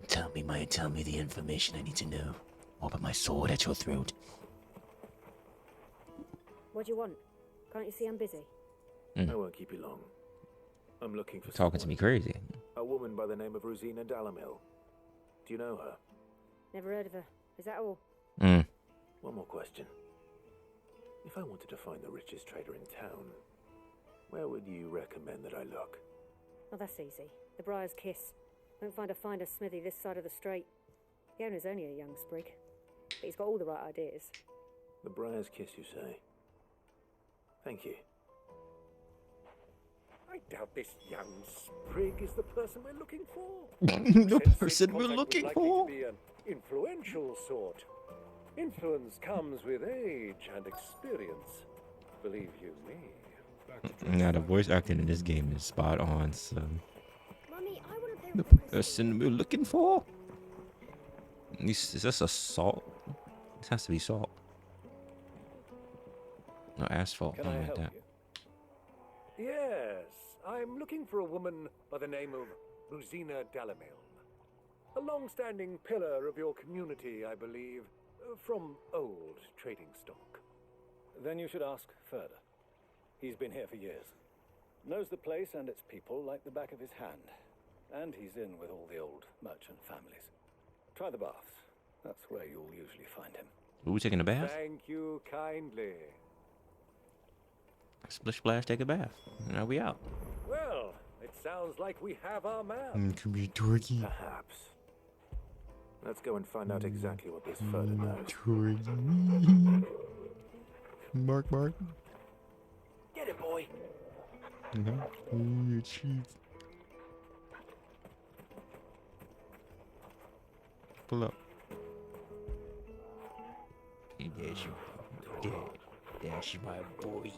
Tell me the information I need to know. I'll put my sword at your throat. What do you want? Can't you see I'm busy? I won't keep you long. I'm looking for Talking to me crazy. a woman by the name of Rosina Dalamil. Do you know her? Never heard of her. Is that all? One more question. If I wanted to find the richest trader in town, where would you recommend that I look? Oh, that's easy. The Briar's Kiss. Won't find a finer smithy this side of the strait. The owner's only a young sprig, but he's got all the right ideas. The Briar's Kiss, you say? Thank you. I doubt this young sprig is the person we're looking for. The Said person we're contact was looking likely for? to be an influential sort. Influence comes with age and experience. Believe you me. Now the voice acting in this game is spot on. So Mummy, I want to the person we're looking for. Is this a salt? This has to be salt. No, asphalt. Can Something I like help that. you? Yes, I'm looking for a woman by the name of Rosina Dalamil. A long-standing pillar of your community, I believe, from old trading stock. Then you should ask further. He's been here for years. Knows the place and its people like the back of his hand. And he's in with all the old merchant families. Try the baths. That's where you'll usually find him. Are we taking a bath? Thank you kindly. Splish splash, take a bath. Now we out. Well, it sounds like we have our man. Can be dorky. Perhaps. Let's go and find out exactly what this further knows. Mark. Get it, boy. Oh, chief. Pull up. There's you. There's my boy.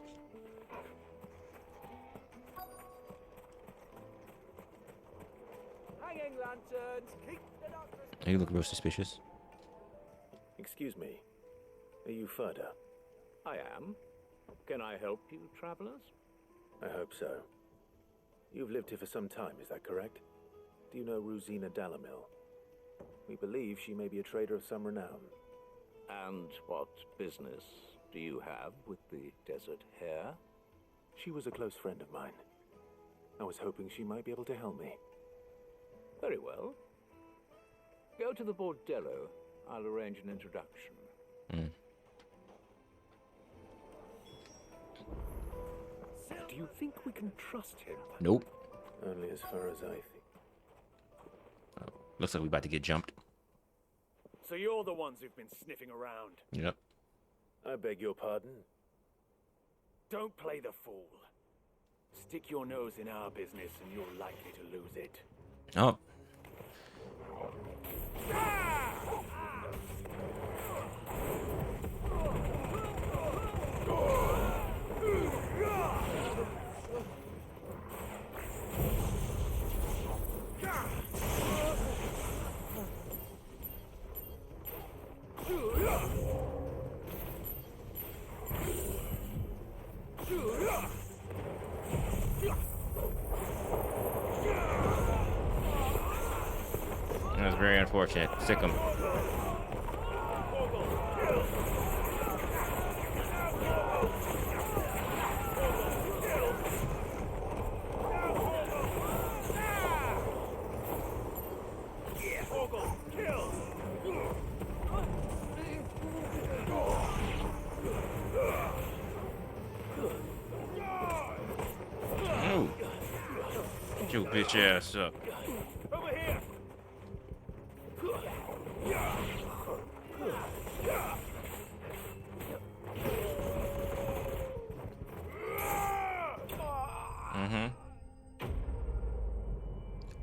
Hanging lanterns. Keep the doctors. You look real suspicious. Excuse me. Are you further? I am. Can I help you, travelers? I hope so. You've lived here for some time, is that correct? Do you know Rosina Dalamil? We believe she may be a trader of some renown. And what business do you have with the desert hare? She was a close friend of mine. I was hoping she might be able to help me. Very well. Go to the bordello. I'll arrange an introduction. Do you think we can trust him? Nope. Only as far as I think. Looks like we about to get jumped. So you're the ones who've been sniffing around. Yep. I beg your pardon? Don't play the fool. Stick your nose in our business and you're likely to lose it. Oh. That's very unfortunate. Sick him. Get your bitch ass up. Over here.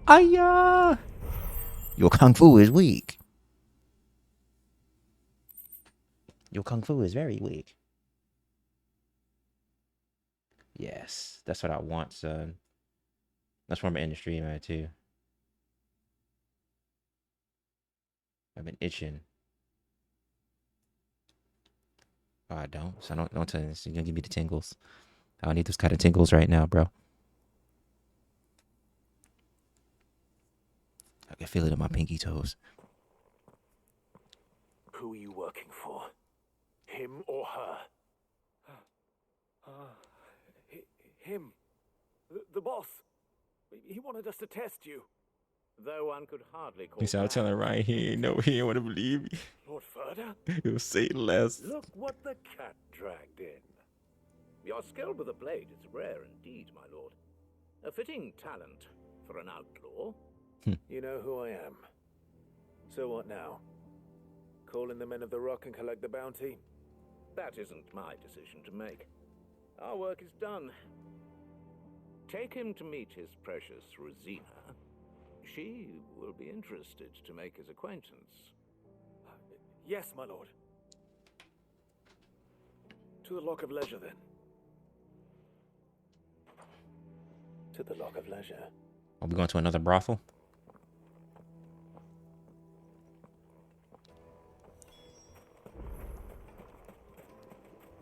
Aya! Your kung fu is weak. Your kung fu is very weak. Yes, that's what I want, son. That's where I'm in the stream at too. I've been itching. Oh, I don't. So don't tell this. You're gonna give me the tingles. I need those kind of tingles right now, bro. I can feel it in my pinky toes. Who are you working for? Him or her? Him. The boss. He wanted us to test you. Though one could hardly call He said, "I'm telling Ryan he ain't want to believe me. Lord Further? He'll say less." Look what the cat dragged in. Your skill with the blade is rare indeed, my lord. A fitting talent for an outlaw. You know who I am. So what now? Call in the men of the rock and collect the bounty? That isn't my decision to make. Our work is done. Take him to meet his precious Rosina. She will be interested to make his acquaintance. Yes, my lord. To the Lock of Leisure, then. To the Lock of Leisure. Are we going to another brothel?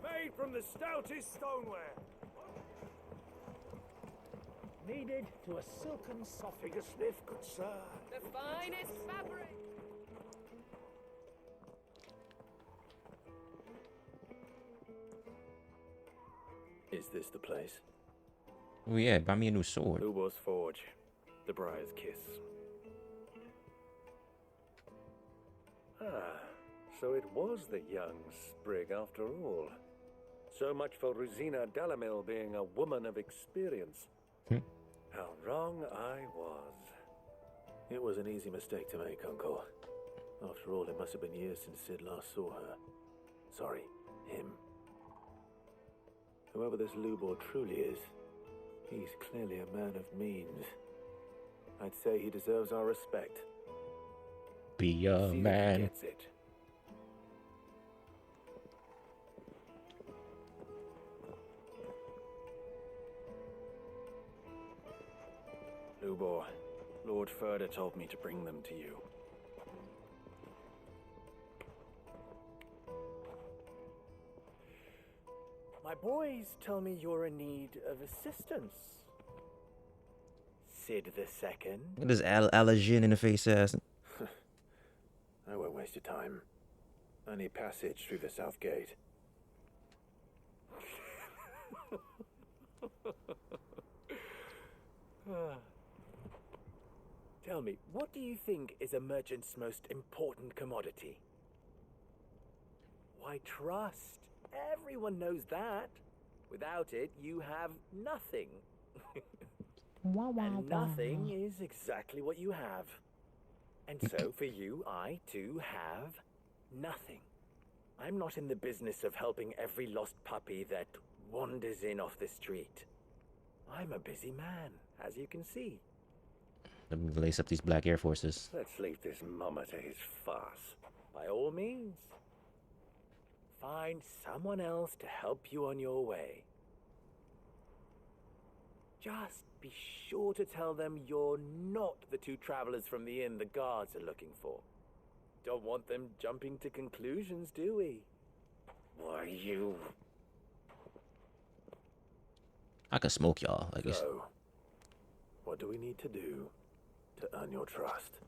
Made from the stoutest stoneware. Needed to a silken soft. Take a sniff, good sir. The finest fabric. Is this the place? Oh yeah, buy me a new sword. Lubos Forge. The Briar's Kiss. So it was the young sprig after all. So much for Rosina Dalamil being a woman of experience. How wrong I was. It was an easy mistake to make, Uncle. After all, it must have been years since Sid last saw her. Sorry, him. Whoever this Lubor truly is, he's clearly a man of means. I'd say he deserves our respect. Be a man. Gets it. Lubor, Lord Furder told me to bring them to you. My boys tell me you're in need of assistance. Sid the Second. Look at this allergen in the face ass. I won't waste your time. I need passage through the south gate. Tell me, what do you think is a merchant's most important commodity? Why, trust. Everyone knows that. Without it, you have nothing. And nothing is exactly what you have. And so, for you, I, too, have nothing. I'm not in the business of helping every lost puppy that wanders in off the street. I'm a busy man, as you can see. Let me lace up these black Air Forces. Let's leave this mummer to his farce. By all means. Find someone else to help you on your way. Just be sure to tell them you're not the two travelers from the inn the guards are looking for. Don't want them jumping to conclusions, do we? Why, you... I can smoke y'all, I guess. So, what do we need to do to earn your trust?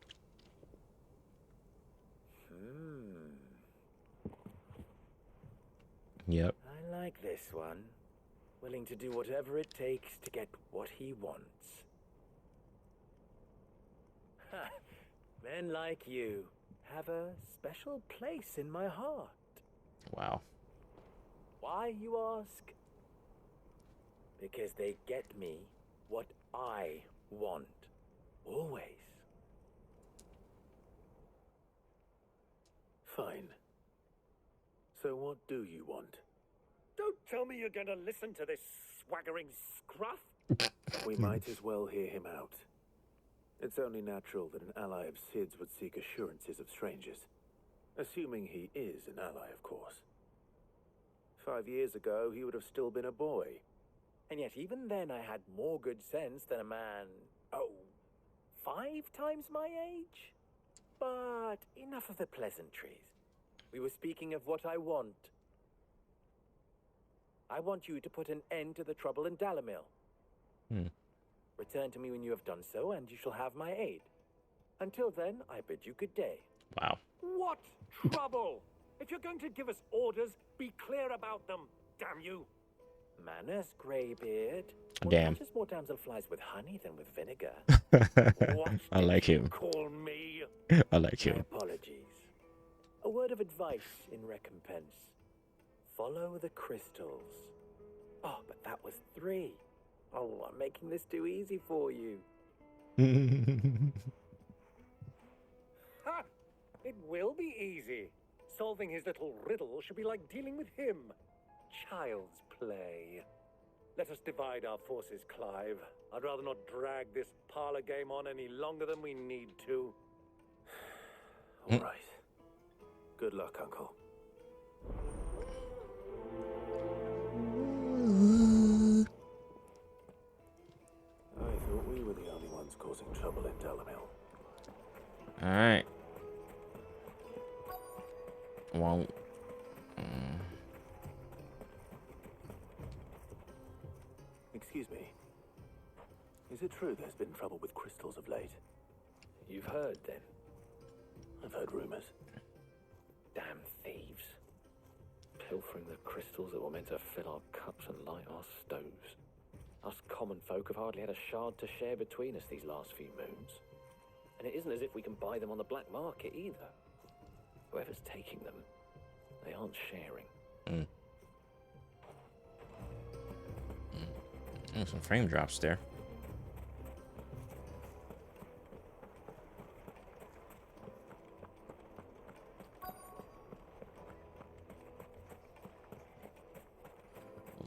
Yep. I like this one. Willing to do whatever it takes to get what he wants. Ha! Men like you have a special place in my heart. Wow. Why, you ask? Because they get me what I want. Always. Fine. So what do you want? Don't tell me you're going to listen to this swaggering scruff. We might as well hear him out. It's only natural that an ally of Sid's would seek assurances of strangers. Assuming he is an ally, of course. 5 years ago, he would have still been a boy. And yet even then I had more good sense than a man, 5 times my age? But enough of the pleasantries. We were speaking of what I want. I want you to put an end to the trouble in Dalamil. Return to me when you have done so, and you shall have my aid. Until then, I bid you good day. Wow. What trouble? If you're going to give us orders, be clear about them, damn you. Manners, Greybeard. Damn. Just more damselflies with honey than with vinegar. I like him. Call me. I like him. My apologies. A word of advice in recompense. Follow the crystals. Oh, but that was 3. Oh, I'm making this too easy for you. Ha! It will be easy. Solving his little riddle should be like dealing with him. Child's play. Let us divide our forces, Clive. I'd rather not drag this parlor game on any longer than we need to. All right. Good luck, Uncle. I thought we were the only ones causing trouble in Dalamil. Alright. Well. Excuse me. Is it true there's been trouble with crystals of late? You've heard, then? I've heard rumors. Damn thieves. Pilfering the crystals that were meant to fill our cups and light our stoves. Us common folk have hardly had a shard to share between us these last few moons. And it isn't as if we can buy them on the black market either. Whoever's taking them, they aren't sharing. Some frame drops there.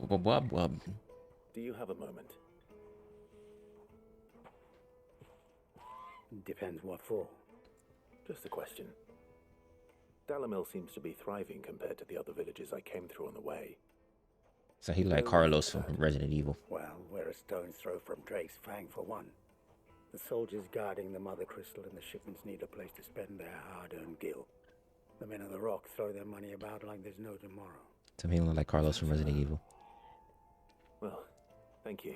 Wub. Do you have a moment? Depends what for. Just a question. Dalamil seems to be thriving compared to the other villages I came through on the way. So he like Carlos from Resident Evil. Well, we're a stone's throw from Drake's Fang for one. The soldiers guarding the Mother Crystal and the shipments need a place to spend their hard-earned gil. The men of the Rock throw their money about like there's no tomorrow. To me, he look like Carlos from Resident Evil. Well, thank you.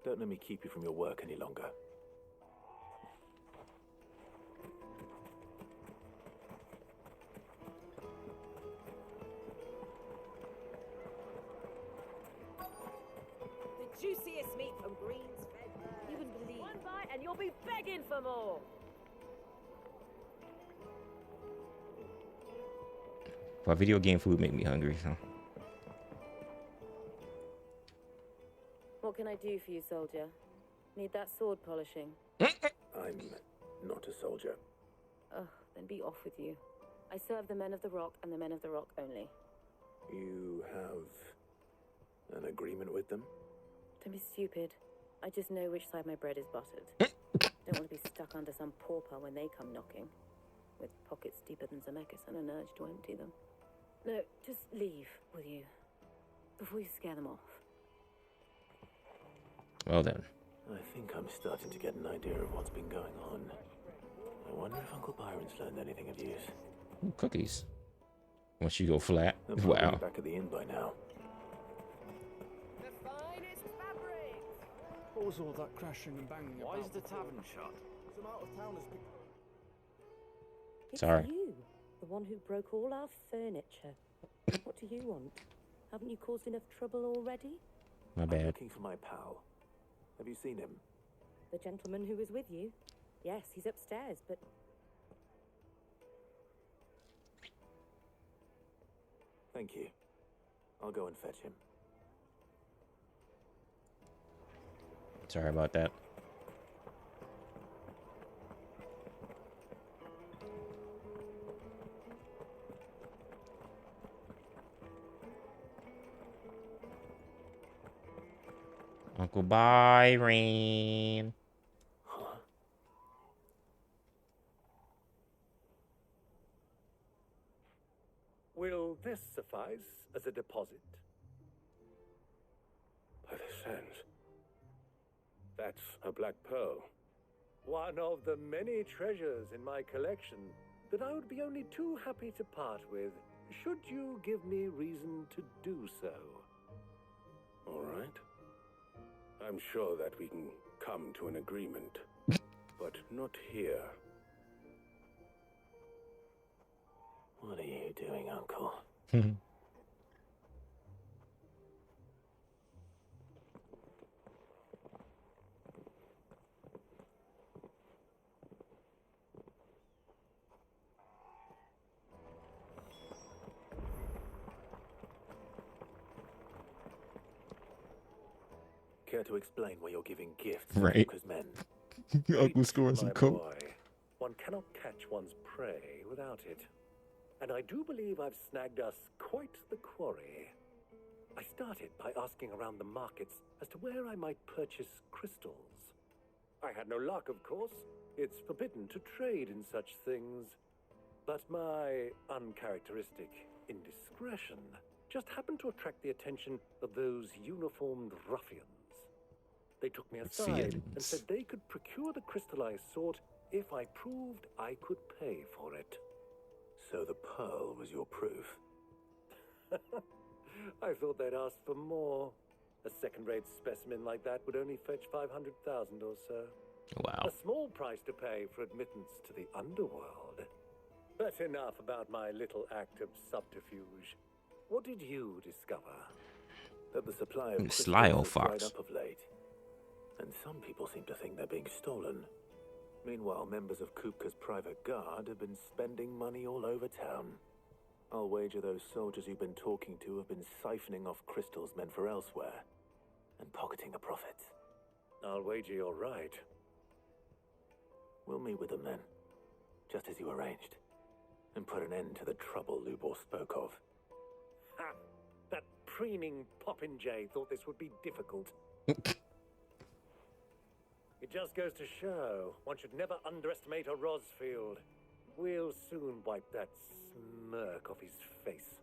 Don't let me keep you from your work any longer. The juiciest meat from Green's fed bird. You wouldn't believe. One bite and you'll be begging for more. Well, video game food make me hungry, so. What can I do for you, soldier? Need that sword polishing? I'm not a soldier. Ugh, then be off with you. I serve the men of the Rock and the men of the Rock only. You have an agreement with them? Don't be stupid. I just know which side my bread is buttered. Don't want to be stuck under some pauper when they come knocking, with pockets deeper than Zemeckis and an urge to empty them. No, just leave, will you? Before you scare them off. Well then. I think I'm starting to get an idea of what's been going on. I wonder if Uncle Byron's learned anything of use. Ooh, cookies. Once you go flat. They'll probably Wow. be back at the inn by now. The finest fabrics! What was all that crashing and banging Why about is the before? tavern shut? Some out-of-towners picked... It's Sorry. you, the one who broke all our furniture. What do you want? Haven't you caused enough trouble already? My I'm bad. looking for my pal. Have you seen him? The gentleman who was with you? Yes, he's upstairs, but... Thank you. I'll go and fetch him. Sorry about that. Goodbye, Rain. Will this suffice as a deposit? By the sands. That's a black pearl. One of the many treasures in my collection that I would be only too happy to part with, should you give me reason to do so. All right. I'm sure that we can come to an agreement, but not here. What are you doing, Uncle? Care to explain why you're giving gifts Right. to Kuka's men? Uncle's scoring some My coke. boy, one cannot catch one's prey without it. And I do believe I've snagged us quite the quarry. I started by asking around the markets as to where I might purchase crystals. I had no luck, of course. It's forbidden to trade in such things. But my uncharacteristic indiscretion just happened to attract the attention of those uniformed ruffians. They took me aside and said they could procure the crystal I sought if I proved I could pay for it. So the pearl was your proof? I thought they'd asked for more. A second-rate specimen like that would only fetch 500,000 or so. Wow. A small price to pay for admittance to the underworld. But enough about my little act of subterfuge. What did you discover? That the supply of crystals Sly old has dried fox. up of late. And some people seem to think they're being stolen. Meanwhile, members of Kupka's private guard have been spending money all over town. I'll wager those soldiers you've been talking to have been siphoning off crystals meant for elsewhere and pocketing the profits. I'll wager you're right. We'll meet with them then, just as you arranged, and put an end to the trouble Lubor spoke of. Ha! That preening popinjay thought this would be difficult. It just goes to show one should never underestimate a Rosfield. We'll soon wipe that smirk off his face.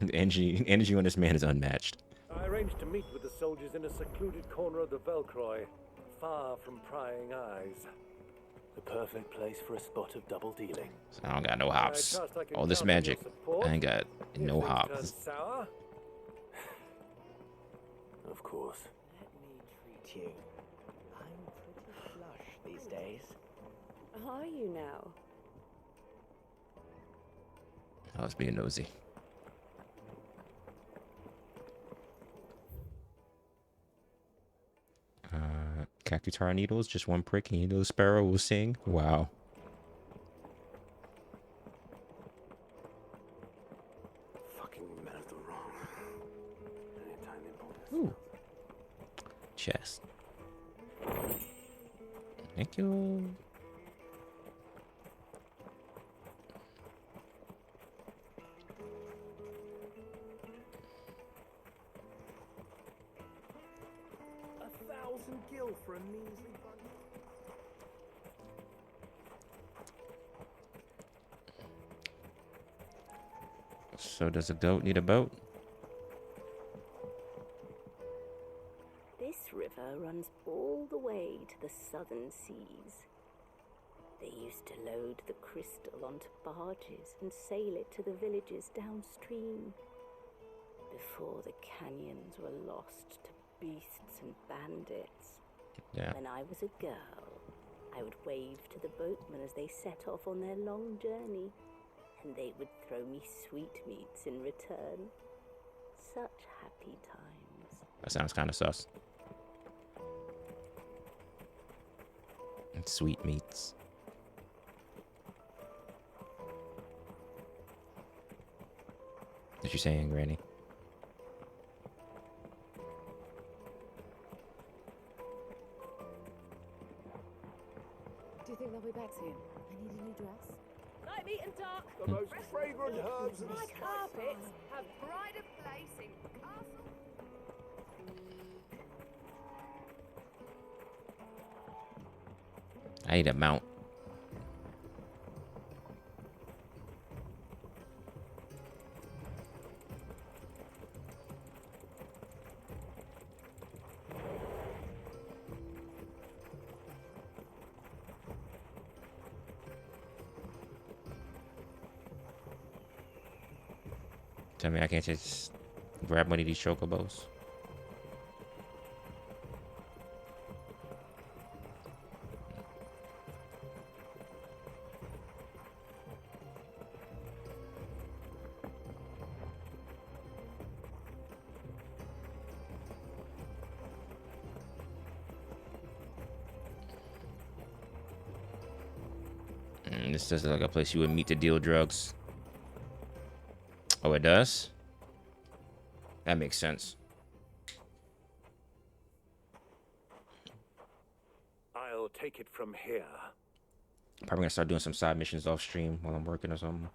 The energy on this man is unmatched. I arranged to meet with the soldiers in a secluded corner of the Velcroy, far from prying eyes. The perfect place for a spot of double dealing. So I don't got no hops. All this magic. I ain't got no hops. Sour? Of course. Let me treat you. I'm pretty flush these days. Are you now? I was being nosy. Cactutar needles, just one prick, and you know the sparrow will sing. Wow. Fucking men of the wrong. Anytime they pull this. Ooh. Chest. Thank you. Gil for a measly bundle. So does a goat need a boat? This river runs all the way to the southern seas. They used to load the crystal onto barges and sail it to the villages downstream. Before the canyons were lost to beasts and bandits. Yeah. When I was a girl, I would wave to the boatmen as they set off on their long journey, and they would throw me sweetmeats in return. Such happy times. That sounds kind of sus. And sweetmeats. What you saying, Granny? Do you think they'll be back soon? I need a new dress. Night meat and dark. The most fragrant herbs in My the carpets have pride of place in castle. I need a mount. Tell me I can't just grab one of these chocobos. This doesn't look like a place you would meet to deal drugs. Oh, it does? That makes sense. I'll take it from here. Probably gonna start doing some side missions off stream while I'm working or something.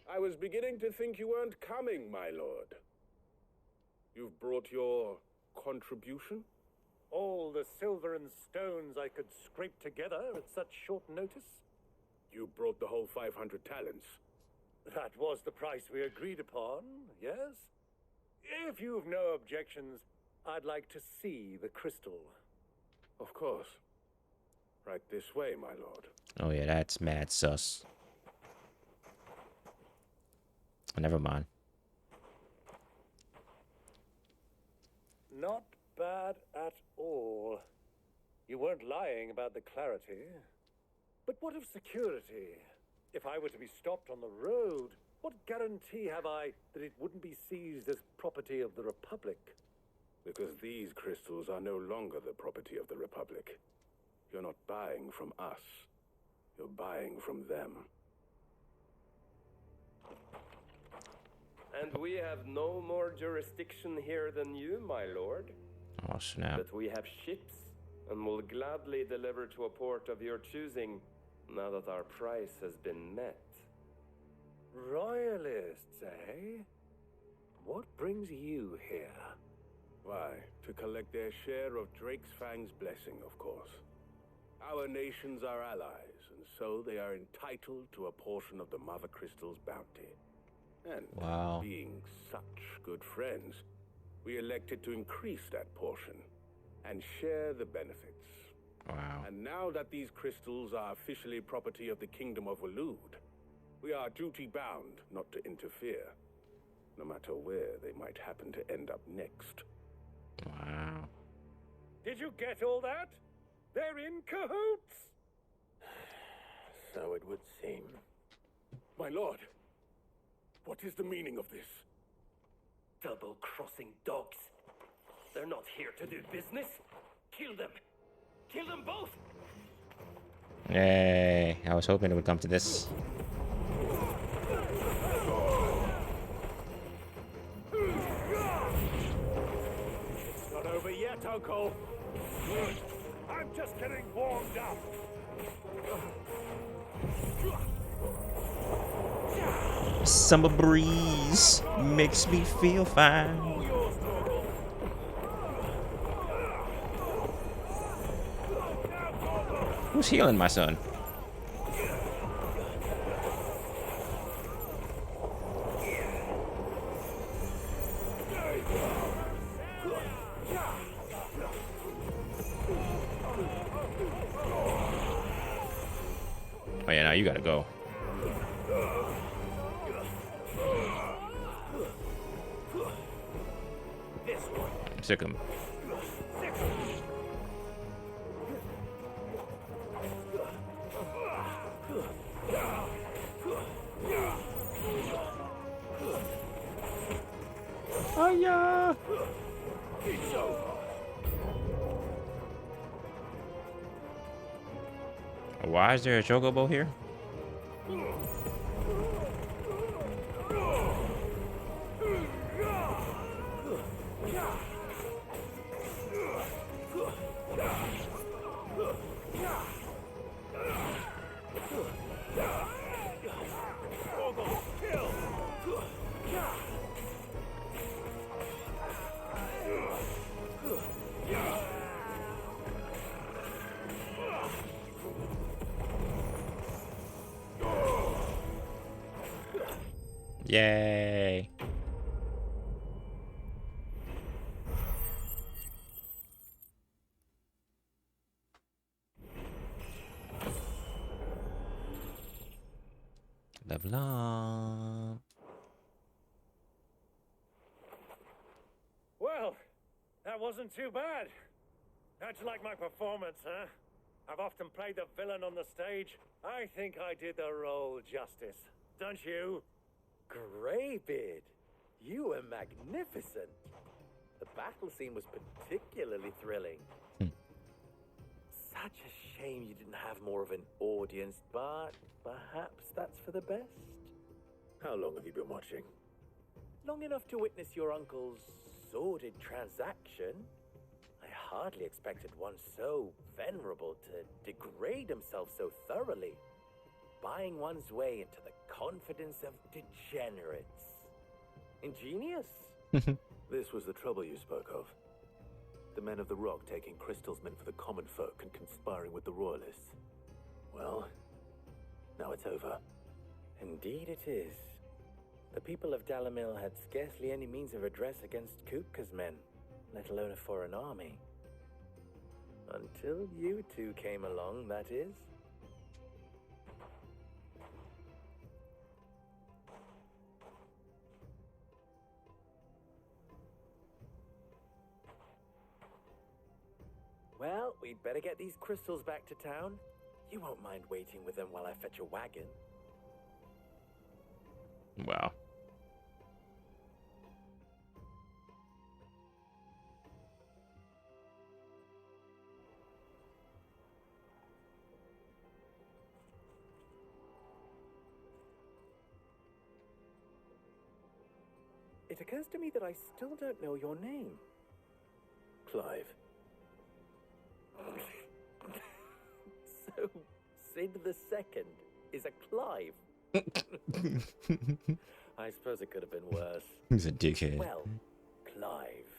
I was beginning to think you weren't coming, my lord. You've brought your contribution? All the silver and stones I could scrape together at such short notice? You brought the whole 500 talents. That was the price we agreed upon, yes? If you've no objections, I'd like to see the crystal. Of course. Right this way, my lord. Oh yeah, that's mad sus. Never mind. Not bad at all. You weren't lying about the clarity. But what of security? If I were to be stopped on the road, what guarantee have I that it wouldn't be seized as property of the Republic? Because these crystals are no longer the property of the Republic. You're not buying from us. You're buying from them. And we have no more jurisdiction here than you, my lord. Oh, snap. But we have ships, and will gladly deliver to a port of your choosing, now that our price has been met. Royalists, eh? What brings you here? Why, to collect their share of Drake's Fang's blessing, of course. Our nations are allies, and so they are entitled to a portion of the Mother Crystal's bounty. And being such good friends, we elected to increase that portion and share the benefits. Wow. And now that these crystals are officially property of the Kingdom of Waloed, we are duty-bound not to interfere, no matter where they might happen to end up next. Wow. Did you get all that? They're in cahoots! So it would seem. My lord! What is the meaning of this? Double-crossing dogs. They're not here to do business. Kill them. Kill them both. Yay. I was hoping it would come to this. It's not over yet, Uncle. I'm just getting warmed up. Summer breeze makes me feel fine. Who's healing my son? Oh yeah, now you gotta go. Sick him. Oh yeah. Why is there a chocobo here? Yay. Level up. Well, that wasn't too bad. How'd you like my performance, huh? I've often played the villain on the stage. I think I did the role justice. Don't you? Greybeard, you were magnificent. The battle scene was particularly thrilling. Such a shame you didn't have more of an audience, but perhaps that's for the best. How long have you been watching? Long enough to witness your uncle's sordid transaction. I hardly expected one so venerable to degrade himself so thoroughly, buying one's way into the confidence of degenerates. Ingenious. This was the trouble you spoke of. The men of the Rock taking crystals meant for the common folk and conspiring with the royalists. Well, now it's over. Indeed it is. The people of Dalamil had scarcely any means of redress against Kupka's men, let alone a foreign army. Until you two came along, that is. Well, we'd better get these crystals back to town. You won't mind waiting with them while I fetch a wagon. Wow. It occurs to me that I still don't know your name. Clive. So, Sid the Second is a Clive. I suppose it could have been worse. He's a dickhead. Well, Clive,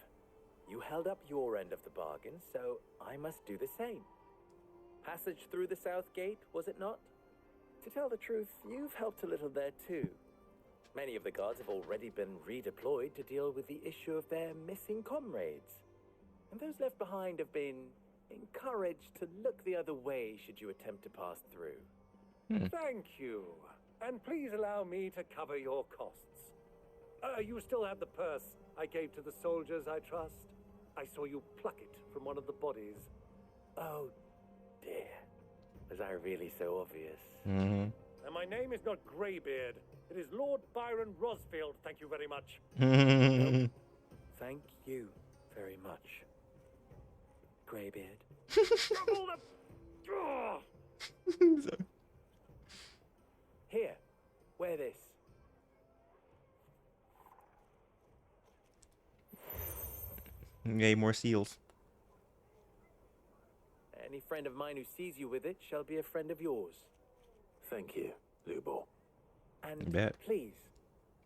you held up your end of the bargain, so I must do the same. Passage through the South Gate, was it not? To tell the truth, you've helped a little there too. Many of the guards have already been redeployed to deal with the issue of their missing comrades. And those left behind have been encouraged to look the other way should you attempt to pass through. Thank you. And please allow me to cover your costs. You still have the purse I gave to the soldiers, I trust? I saw you pluck it from one of the bodies. Oh, dear. Was I really so obvious? And my name is not Greybeard. It is Lord Byron Rosfield, thank you very much. Thank you very much, Greybeard. Here, wear this. Yay, more seals. Any friend of mine who sees you with it shall be a friend of yours. Thank you, Lubor. And Bet. please,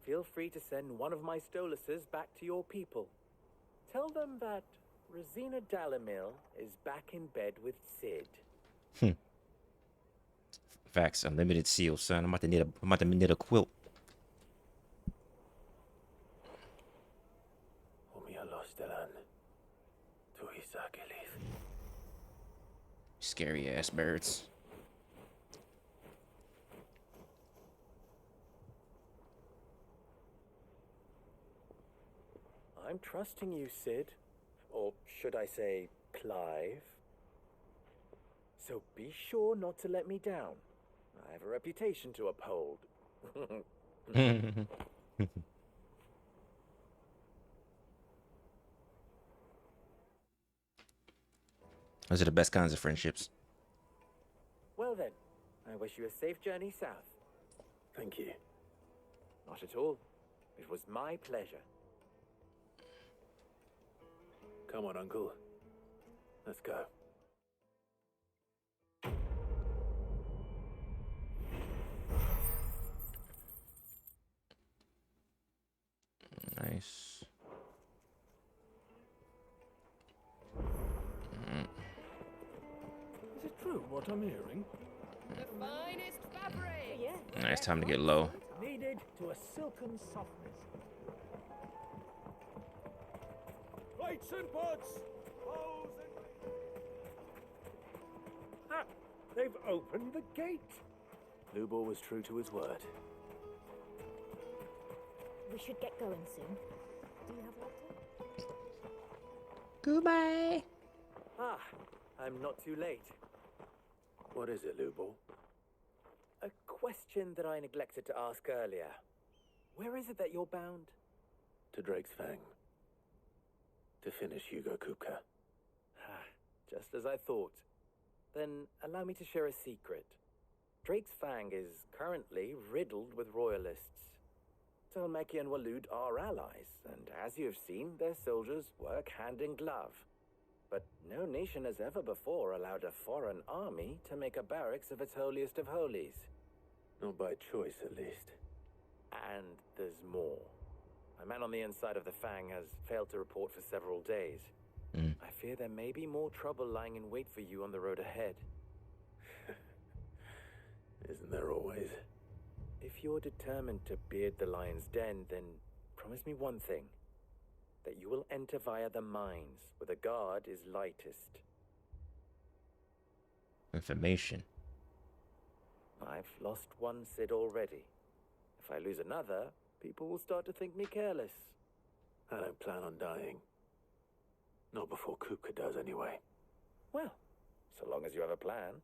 feel free to send one of my Stoluses back to your people. Tell them that Rosina Dalamil is back in bed with Sid. Facts. Unlimited seals, son. I'm about to knit a quilt. Scary ass birds. I'm trusting you, Sid. Or should I say, Clive. So be sure not to let me down. I have a reputation to uphold. Those are the best kinds of friendships. Well then, I wish you a safe journey south. Thank you. Not at all. It was my pleasure. Come on, Uncle. Let's go. Nice. Is it true what I'm hearing? The finest fabric. Nice time to get low. Need faded to a silken softness. Lights and pods! Bows and... Ah! They've opened the gate! Lubor was true to his word. We should get going soon. Do you have water? Goodbye. Ah, I'm not too late. What is it, Lubor? A question that I neglected to ask earlier. Where is it that you're bound? To Drake's Fang. To finish Hugo Kupka. Just as I thought. Then allow me to share a secret. Drake's Fang is currently riddled with royalists. Tolmeki and Walud are allies, and as you have seen, their soldiers work hand in glove. But no nation has ever before allowed a foreign army to make a barracks of its holiest of holies. Not by choice, at least. And there's more. A man on the inside of the Fang has failed to report for several days. I fear there may be more trouble lying in wait for you on the road ahead. Isn't there always? If you're determined to beard the lion's den, then promise me one thing. That you will enter via the mines, where the guard is lightest. Information. I've lost one Cid already. If I lose another, people will start to think me careless. I don't plan on dying. Not before Kupka does, anyway. Well, so long as you have a plan.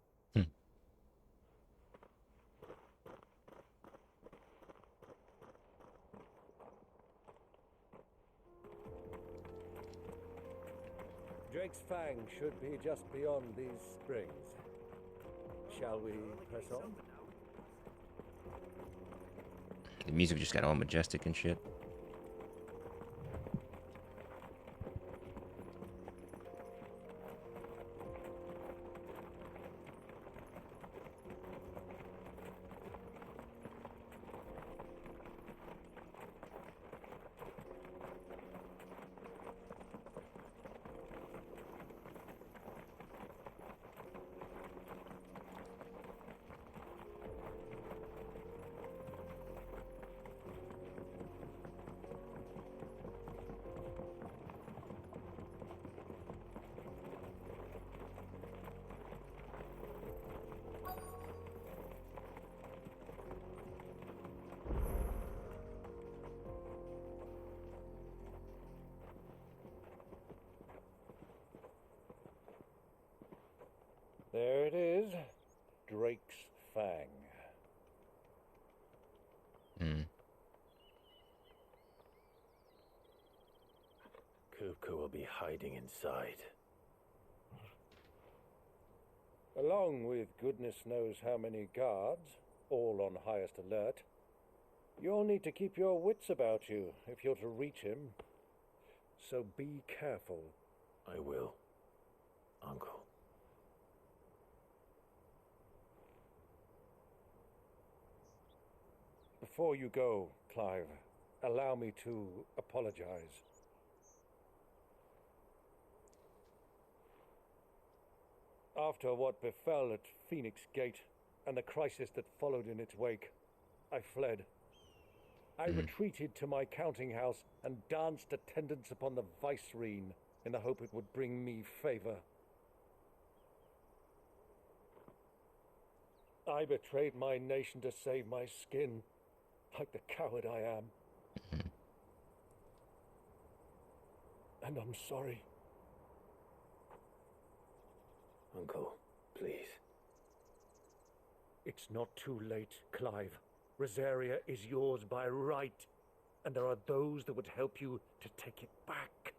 Drake's Fang should be just beyond these springs. Shall we press on? The music just got all majestic and shit. There it is. Drake's Fang. Kupka will be hiding inside. Along with goodness knows how many guards, all on highest alert, you'll need to keep your wits about you if you're to reach him. So be careful. I will, Uncle. Before you go, Clive, allow me to apologize. After what befell at Phoenix Gate and the crisis that followed in its wake, I fled. I retreated to my counting house and danced attendance upon the vicereine in the hope it would bring me favor. I betrayed my nation to save my skin, like the coward I am. And I'm sorry. Uncle, please. It's not too late, Clive. Rosaria is yours by right, and there are those that would help you to take it back.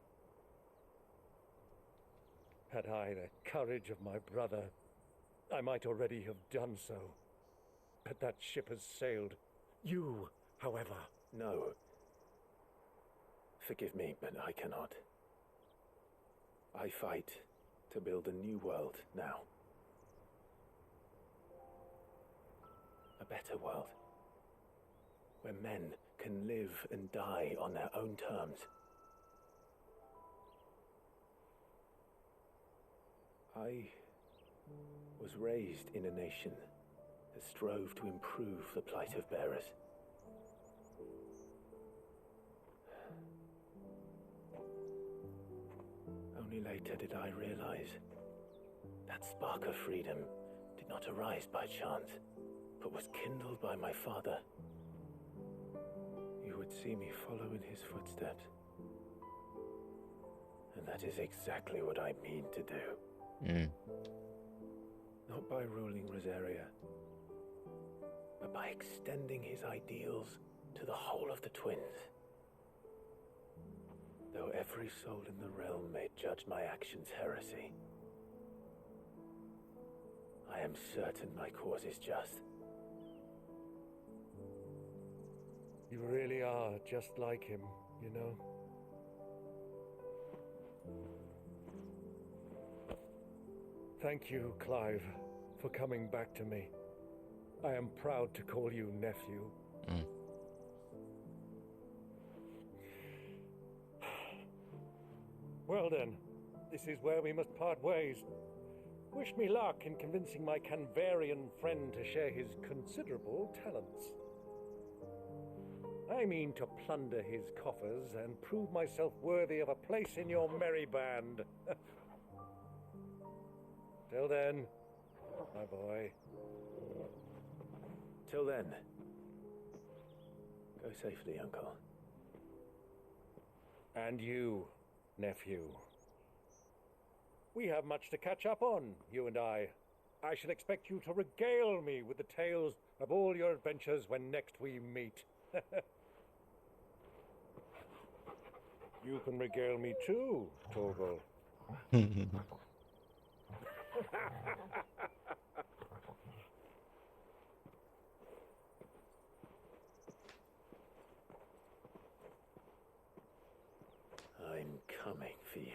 Had I the courage of my brother, I might already have done so. But that ship has sailed. You, however... No. Forgive me, but I cannot. I fight to build a new world now. A better world. Where men can live and die on their own terms. I was raised in a nation that strove to improve the plight of bearers. Only later did I realize that spark of freedom did not arise by chance, but was kindled by my father. You would see me follow in his footsteps. And that is exactly what I mean to do. Not by ruling Rosaria, but by extending his ideals to the whole of the twins. Though every soul in the realm may judge my actions heresy, I am certain my cause is just. You really are just like him, you know? Thank you, Clive, for coming back to me. I am proud to call you nephew. Well then, this is where we must part ways. Wish me luck in convincing my Canvarian friend to share his considerable talents. I mean to plunder his coffers and prove myself worthy of a place in your merry band. Till then, my boy. Till then, go safely, Uncle. And you, nephew. We have much to catch up on, you and I. I shall expect you to regale me with the tales of all your adventures when next we meet. You can regale me too, Torgal. I'm coming for you.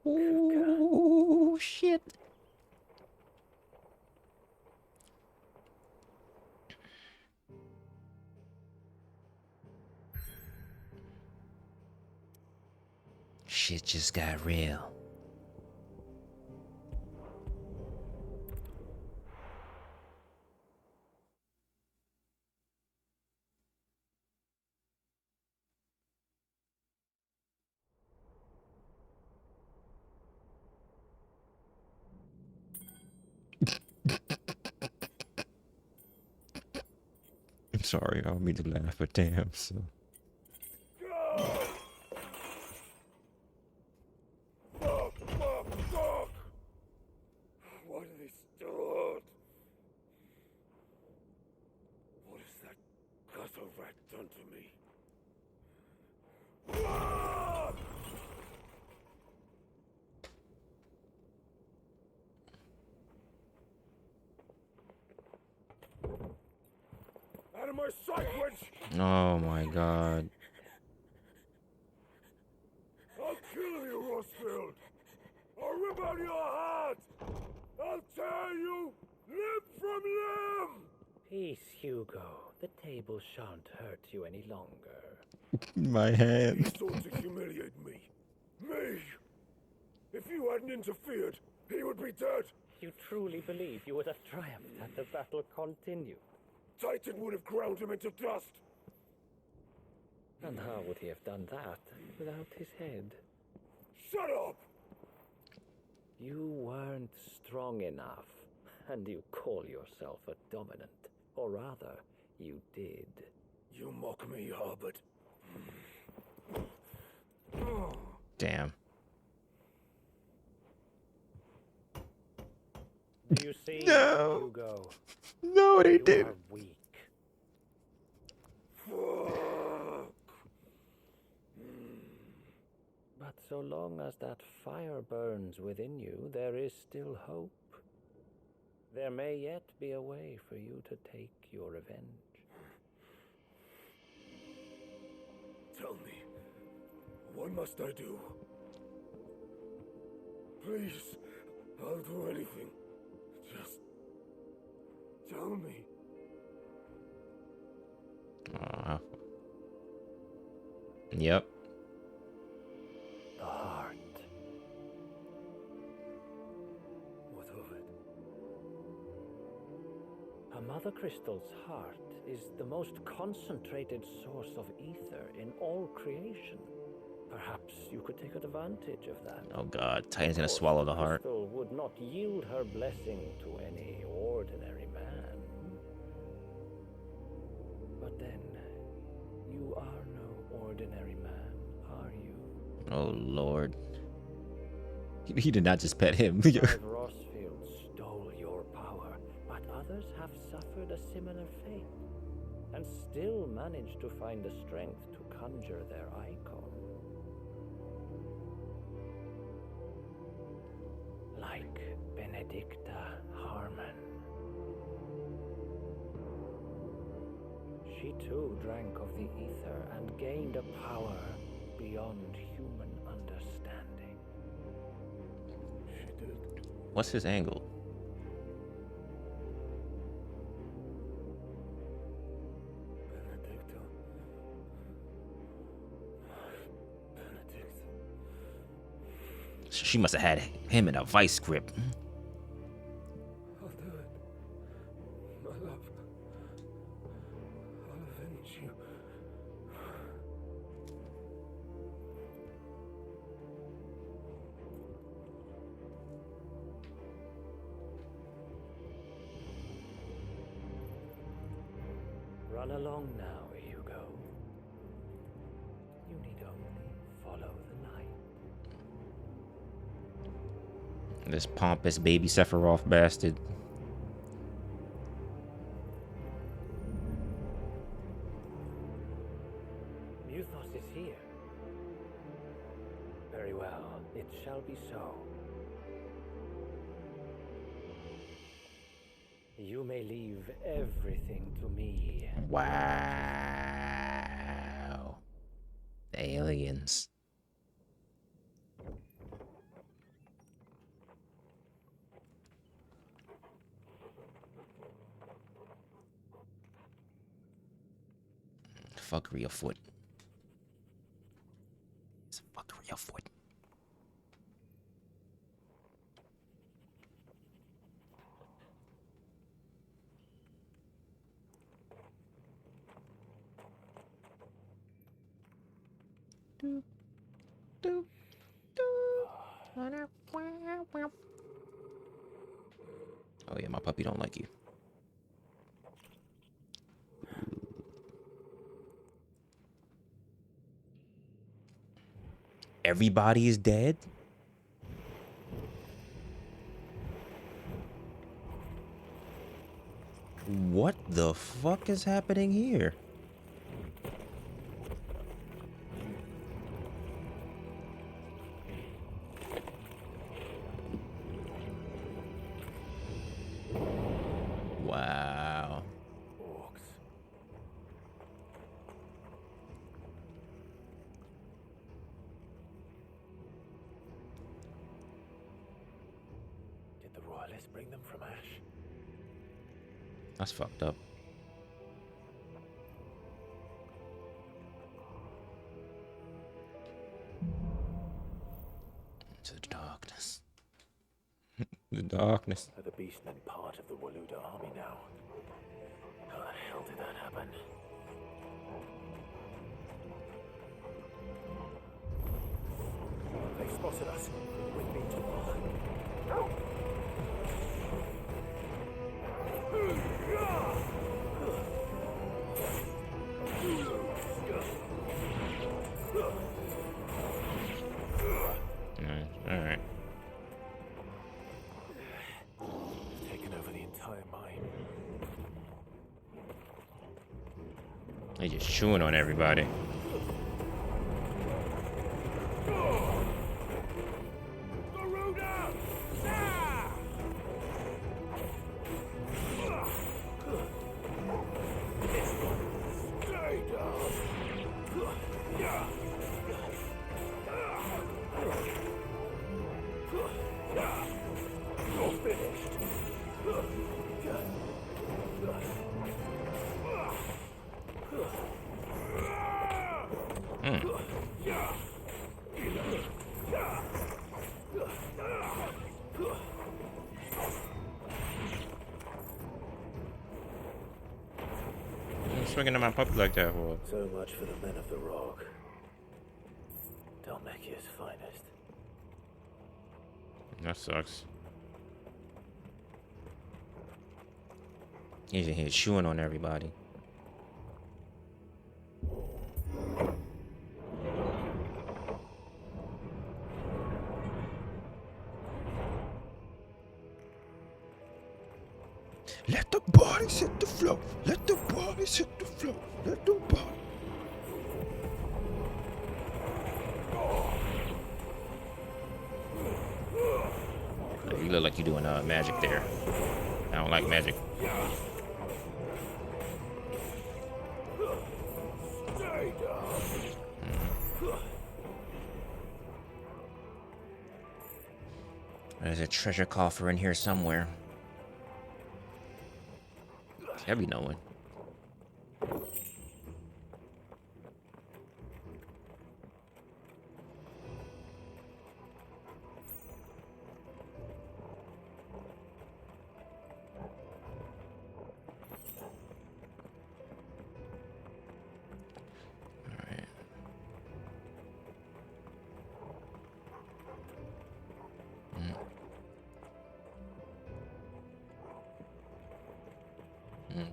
Oh, shit. Shit just got real. I'm sorry, I don't mean to laugh, but damn, so. Fuck! Why do they start? What has that gutter rat done to me? Out of my sight, wench! Oh my god. I'll kill you, Rosfield! I'll rip out your heart! I'll tear you limb from limb! Peace, Hugo. The table shan't hurt you any longer. My He hand. sought to humiliate me. Me! If you hadn't interfered, he would be dead! You truly believe you would have triumphed had the battle continued? Titan would have ground him into dust! And how would he have done that without his head? Shut up! You weren't strong enough, and you call yourself a dominant. Or rather, you did. You mock me, Harbert. Damn. Do you see, No. Hugo? No, they You did. are weak. But so long as that fire burns within you, there is still hope. There may yet be a way for you to take your revenge. Tell me, what must I do? Please, I'll do anything. Just tell me. Yep. The heart. What of it? A mother crystal's heart is the most concentrated source of ether in all creation. Perhaps you could take advantage of that. Oh God, Titan's gonna swallow the heart. Crystal would not yield her blessing to any ordinary man. But then, you are no ordinary man, are you? Oh Lord. He did not just pet him. Rosfield stole your power, but others have suffered a similar fate, and still managed to find the strength to conjure their Eikon. Like Benedicta Harmon. She too drank of the ether and gained a power beyond human understanding. She did. What's his angle? She must have had him in a vice grip. I'll do it. My love. I'll avenge you. Run along now, Hugo. You need only follow the light. This pompous baby Sephiroth bastard. Muthos is here. Very well, it shall be so. You may leave everything to me. Wow. The aliens. Fuckery afoot. It's fuckery afoot. Do, do, do. Oh yeah, my puppy don't like you. Everybody is dead? What the fuck is happening here? Wow. Did the royalists bring them from Ash? That's fucked up. Into the darkness. The darkness. Are the beastmen part of the Waluda army now? How the hell did that happen? They spotted us. Bring me to the Alright. taken over the entire mine. They just chewing on everybody. Garuda! Stay down! You're finished. I'm swinging at my puppy like that for. So much for the men of the rock. Dalmekia's finest. That sucks. He's in here chewing on everybody. Let the bodies hit the floor. Let the bodies hit the floor. Let the bodies. You look like you're doing magic there. I don't like magic. There's a treasure coffer in here somewhere. There'll be no one.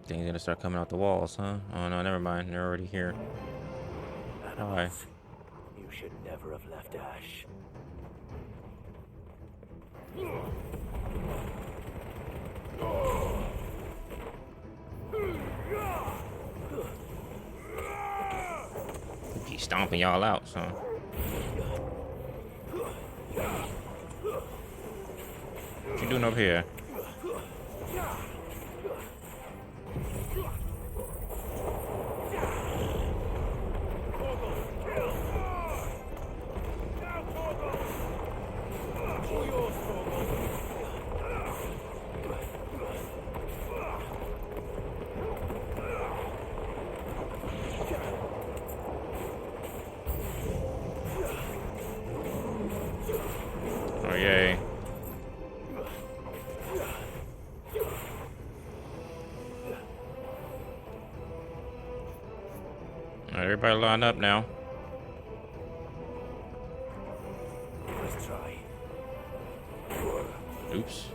Things gonna start coming out the walls, huh? Oh no, never mind. They're already here. Hi. You should never have left Ash. He's stomping y'all out, so. What you doing up here? Oh, yay. All right, everybody line up now. Let's try. Oops.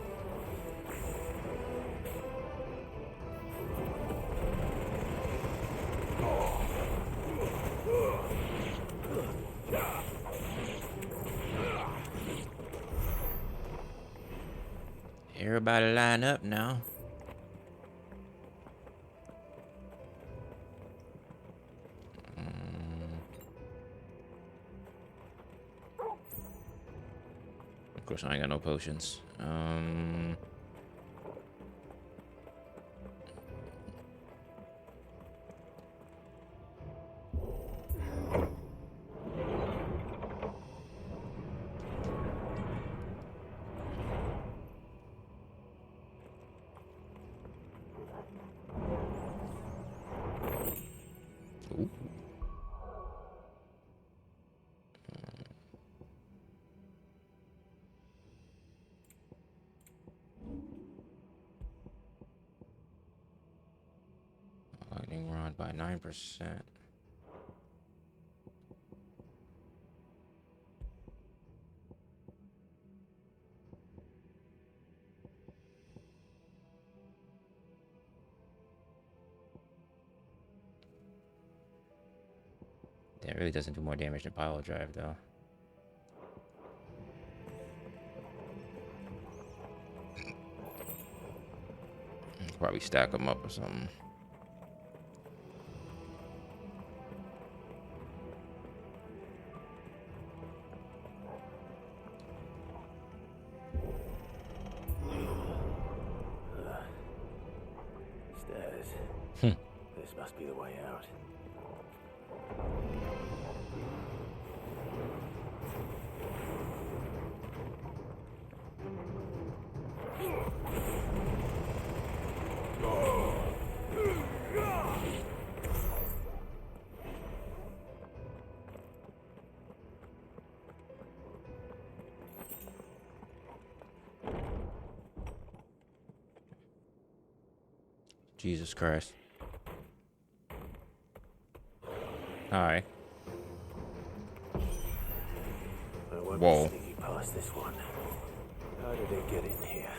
Everybody line up now. Of course, I ain't got no potions. Ooh. Lightning rod by 9%. That really doesn't do more damage than pile drive, though. Probably stack them up or something. Stairs. This must be the way out. Jesus Christ. Hi. won't Whoa. be sneaking past this one. How did it get in here?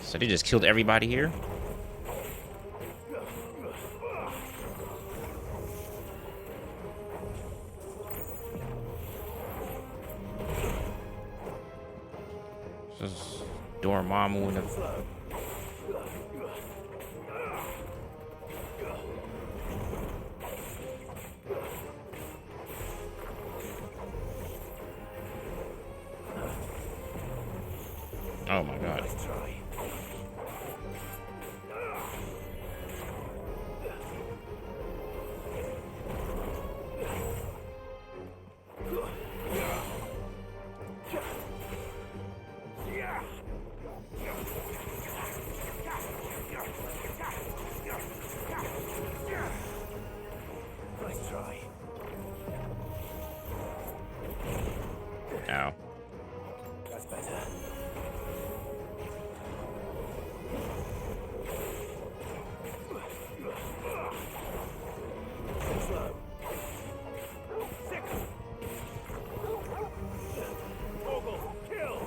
So they just killed everybody here? This is Dormammu and the... Oh my god. Nice try. Ow. That's better. Slow. 6. Torgal, kill.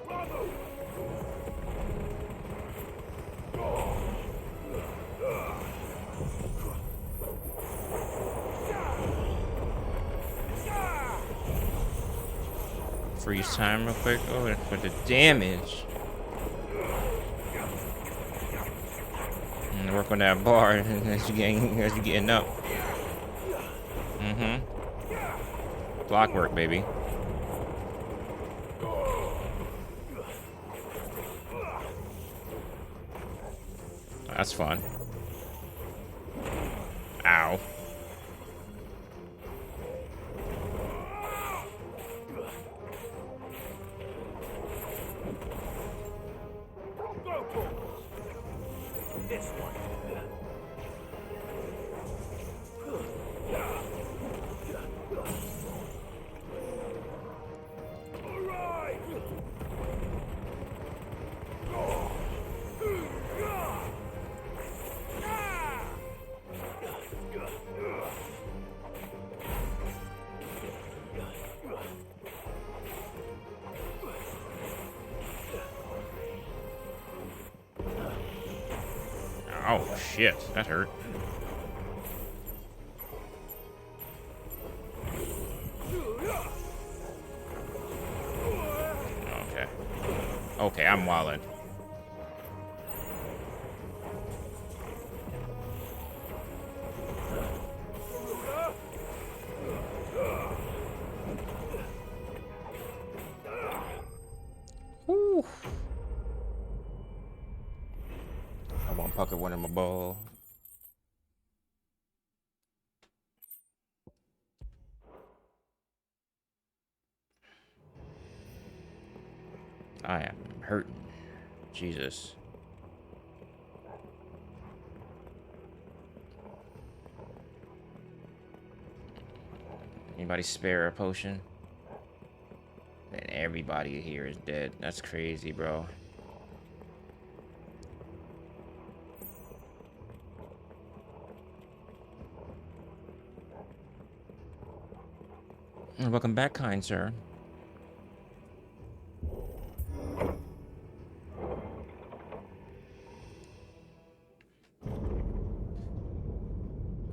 Ramuh. Freeze time real quick. Oh, and for the damage. And work on that bar as you getting up. Clockwork, baby. That's fun. Ow. This one. Oh shit, that hurt. Okay. Okay, I'm wildin'. Whew. I won't pucker one in my ball. I am hurting. Jesus. Anybody spare a potion? And everybody here is dead. That's crazy, bro. Welcome back, kind sir.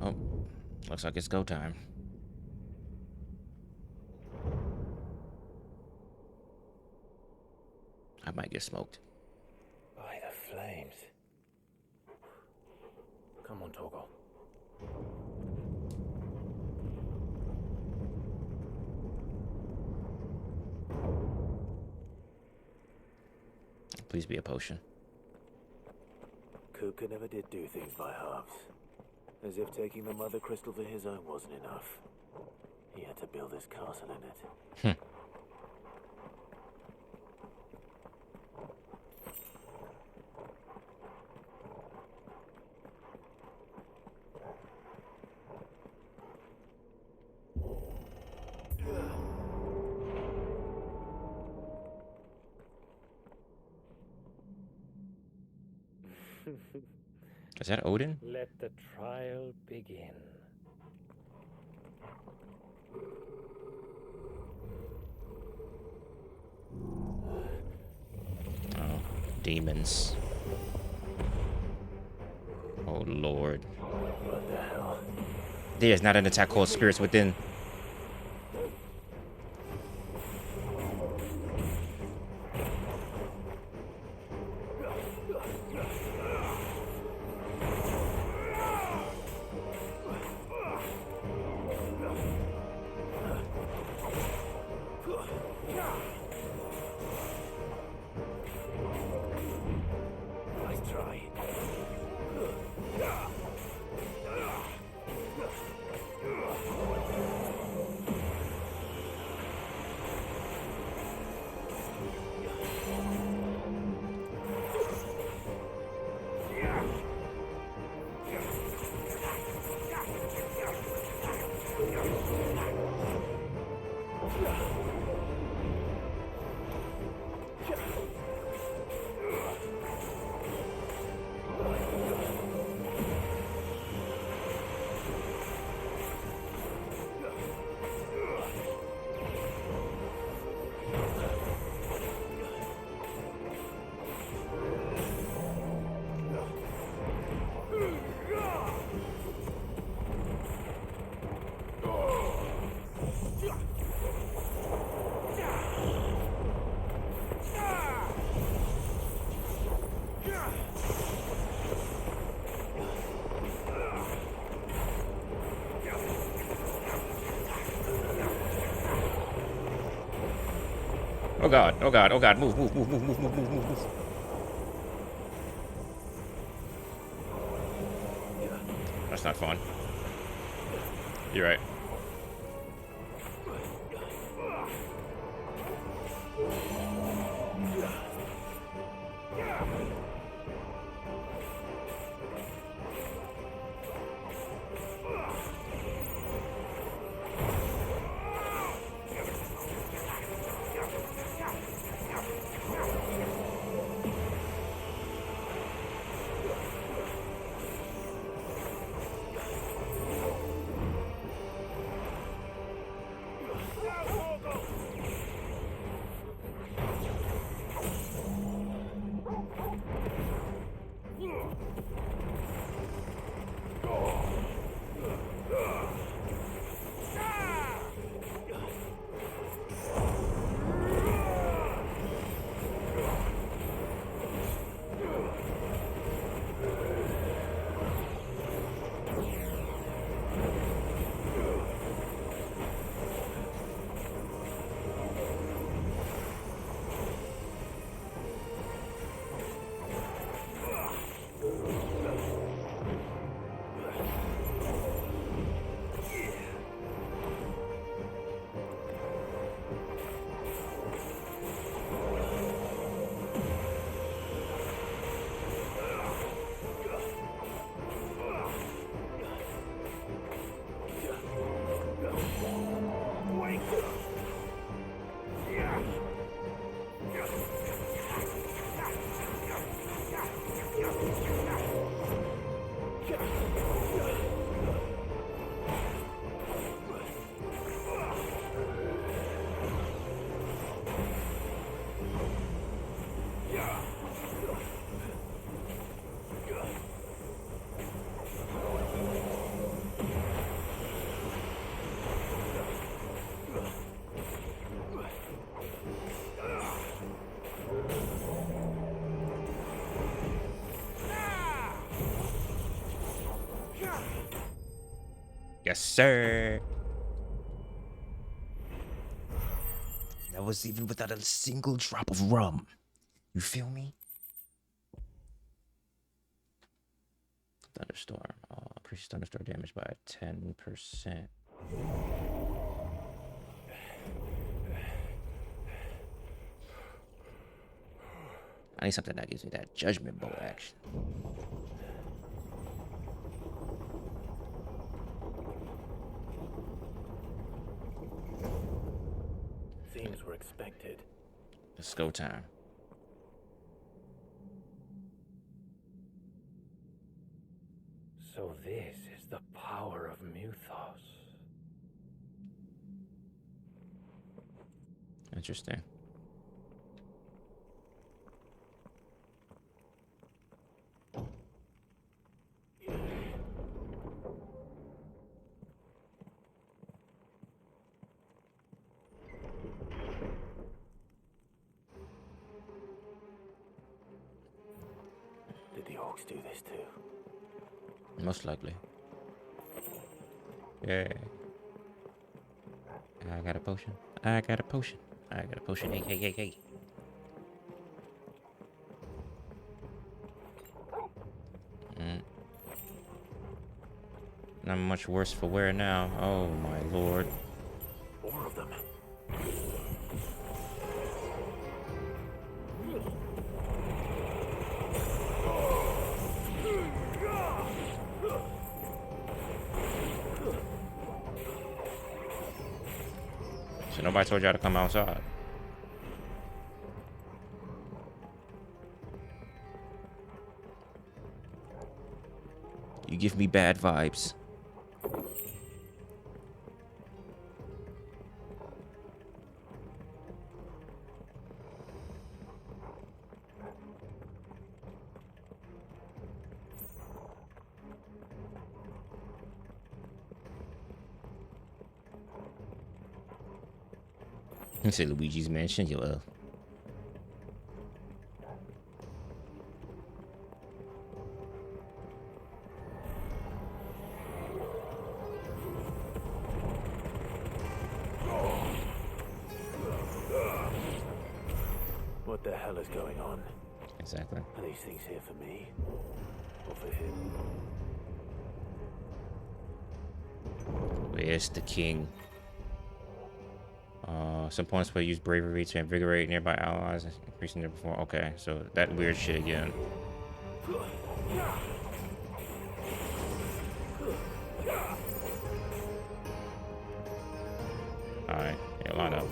Oh, looks like it's go time. I might get smoked. By the flames. Come on, Torgal. Please be a potion. Kuka never did do things by halves. As if taking the mother crystal for his own wasn't enough. He had to build his castle in it. Is that Odin? Let the trial begin. Oh, demons. Oh Lord. What the hell? There is not an attack called Spirits Within. Nice try. Oh god, oh god, oh god, move, move, move, move, move, move, move, move, move. That's not fun. You're right. Yes, sir. That was even without a single drop of rum. You feel me? Thunderstorm. Increases thunderstorm damage by 10%. I need something that gives me that judgment bow action. Seems we're expected. It's go time. So this is the power of Muthos. Interesting. Did the orcs do this too? Most likely. Yeah. I got a potion. I got a potion. I got a potion. Hey, hey, hey, hey. Not much worse for wear now. Oh my lord. More of them. So nobody told y'all to come outside. You give me bad vibes. You say Luigi's Mansion, you will. What the hell is going on? Exactly. Are these things here for me? Or for him? Where's the king? Some points will use bravery to invigorate nearby allies, increasing their performance. Okay, so that weird shit again. Alright, yeah, line up.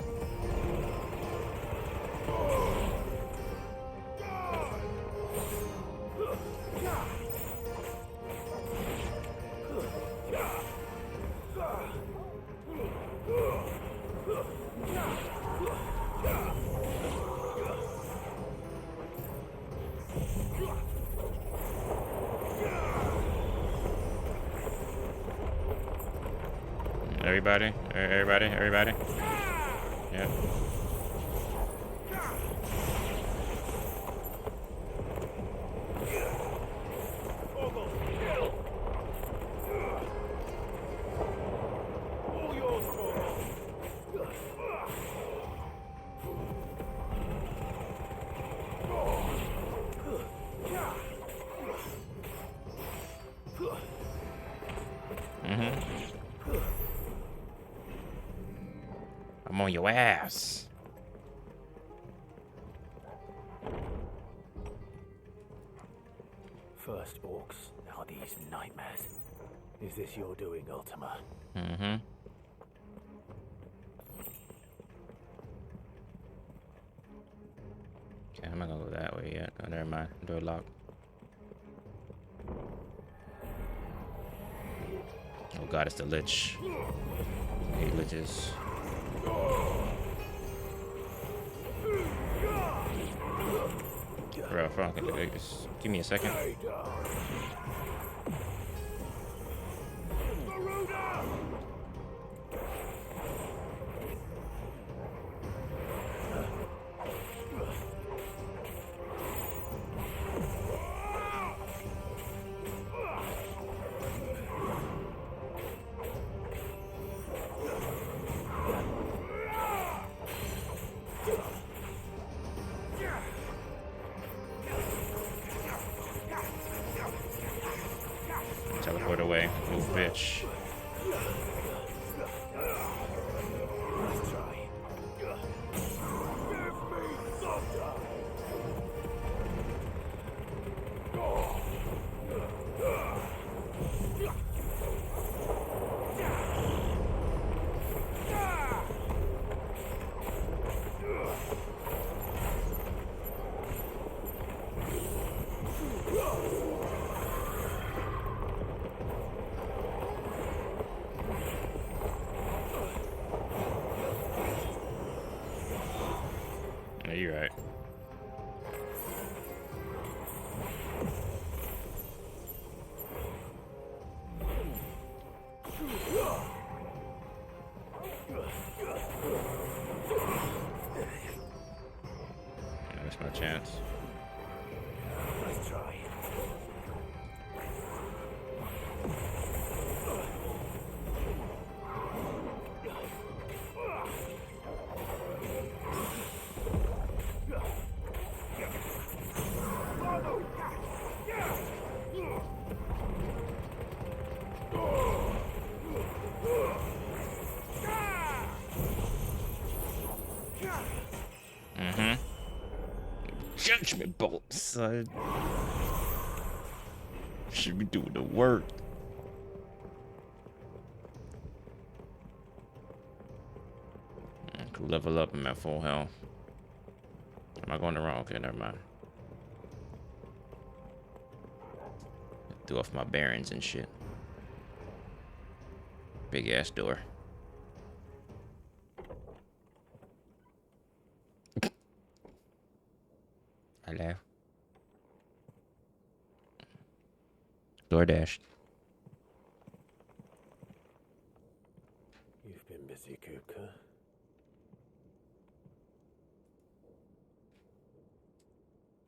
Everybody. Yeah. I'm on your ass. First orcs, now these nightmares. Is this your doing, Ultima? Mm-hmm. Okay, I'm not gonna go that way yet. Oh, never mind. Door locked. Oh god, it's the lich. I hate liches. Bro, fuck, just give me a second. you're right. That's my chance. Let's try. Judgment bolt, son. Should be doing the work. I could level up. I'm at full health. Am I going the wrong? Okay, never mind. Threw off my bearings and shit. Big ass door. Hello. DoorDash. You've been busy, Kuka.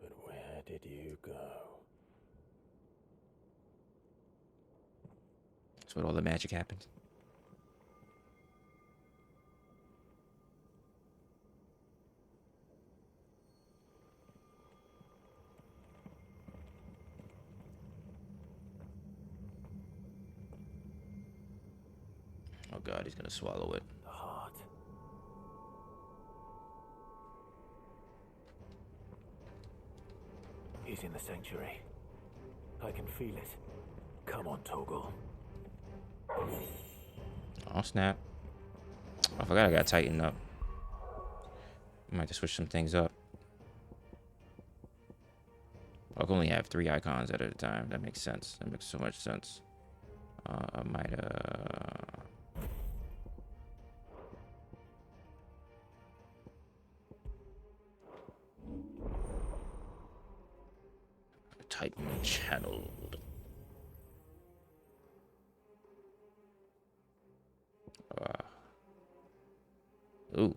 But where did you go? That's what all the magic happens. Oh god, he's gonna swallow it. The heart. He's in the sanctuary. I can feel it. Come on, Toggle. Oh snap. I forgot I gotta tighten up. I might have to switch some things up. I can only have 3 icons at a time. That makes sense. That makes so much sense. I might Titan channeled. Ooh.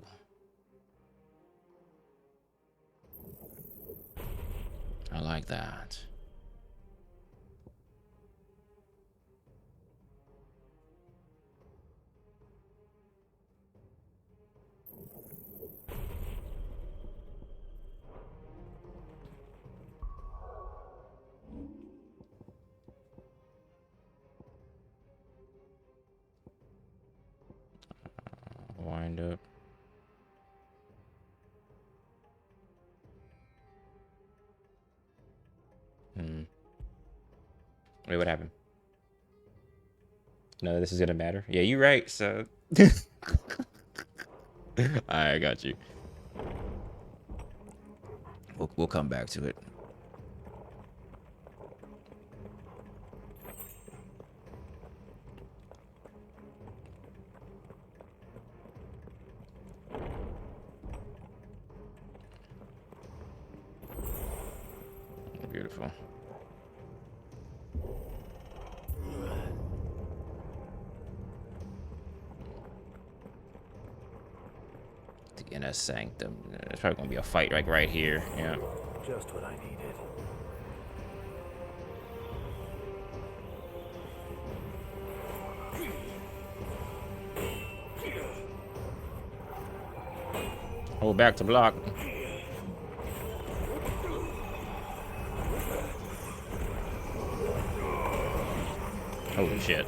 I like that. Wind up. Wait, what happened? No, this is gonna matter. Yeah, you're right, so. I got you. We'll come back to it. Beautiful. The inner sanctum. There's probably gonna be a fight like right here. Yeah. Just what I needed. Hold back to block. Holy shit.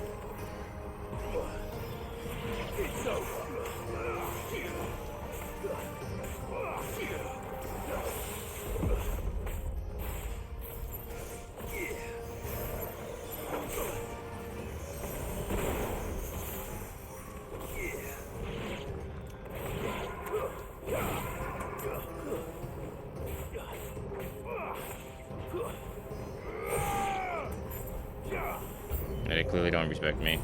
They clearly don't respect me.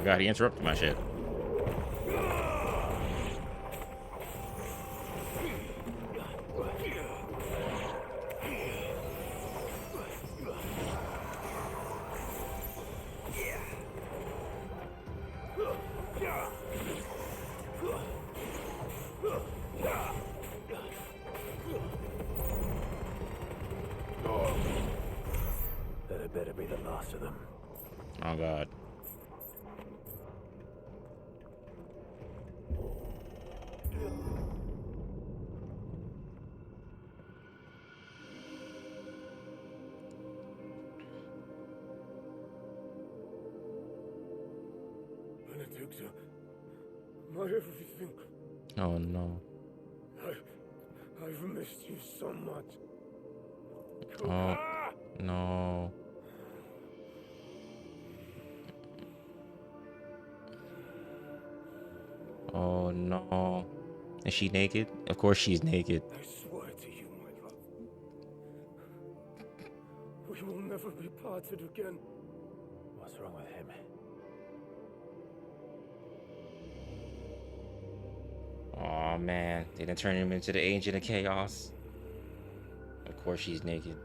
God, he interrupted my shit. That had better be the last of them. Oh God. Benedicta, my everything. Oh no. I've missed you so much. Oh no. Oh no. Is she naked? Of course she's naked. I swear to you, my love. We will never be parted again. What's wrong with him? Oh man, they done turn him into the Agent of Chaos. Of course she's naked.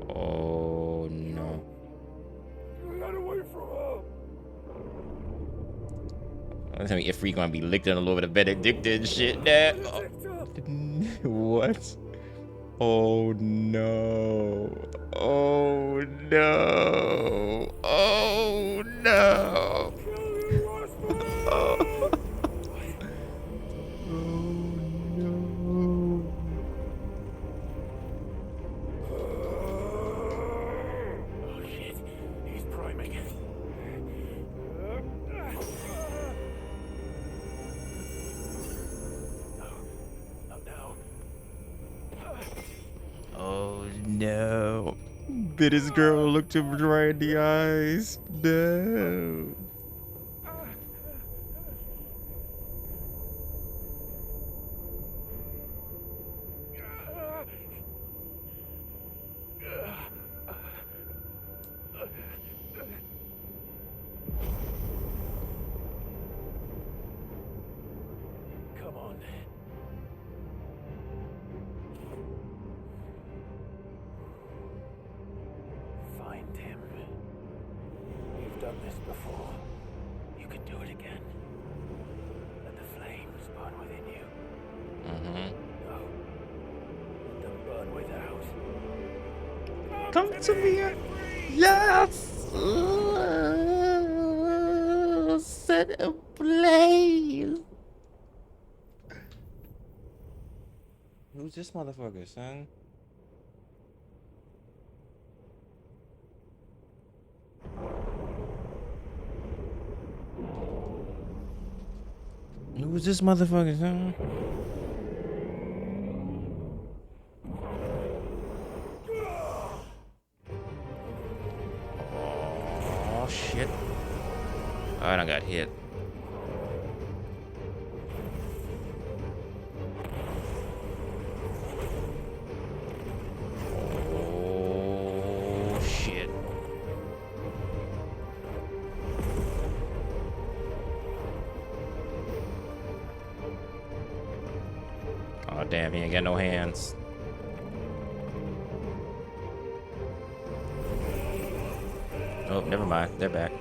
Oh no. Get away from her! Don't tell me Ifrit gonna be licked in a little bit of Benedicta and shit. Nah. What? Oh no. Oh no. Oh no. Oh no. Oh shit, he's priming. Oh no. Bit his girl, looked him right in the eyes. No. Come on. Find him. You've done this before. You can do it again. Let the flames burn within you. No. Let them burn without. Come to me. Yes. Set ablaze. Who's this motherfucker, son? Who's this motherfucker, son? Oh shit. I done got hit. Oh shit. Oh damn, he ain't got no hands. Oh, never mind. They're back.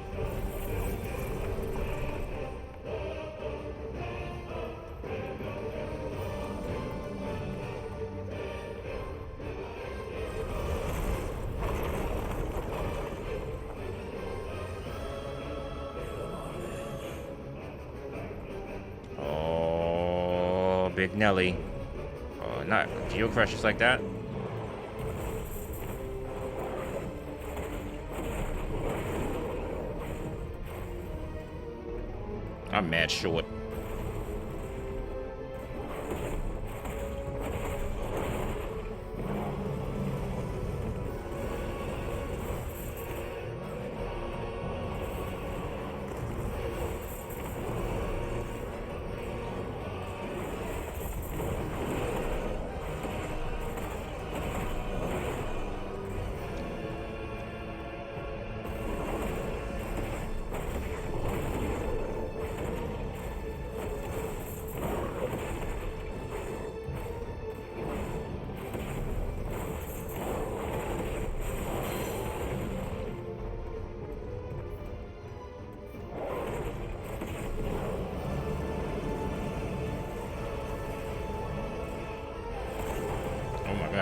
Oh, Big Nelly. Oh, not Geo Crushers like that. I'm mad short.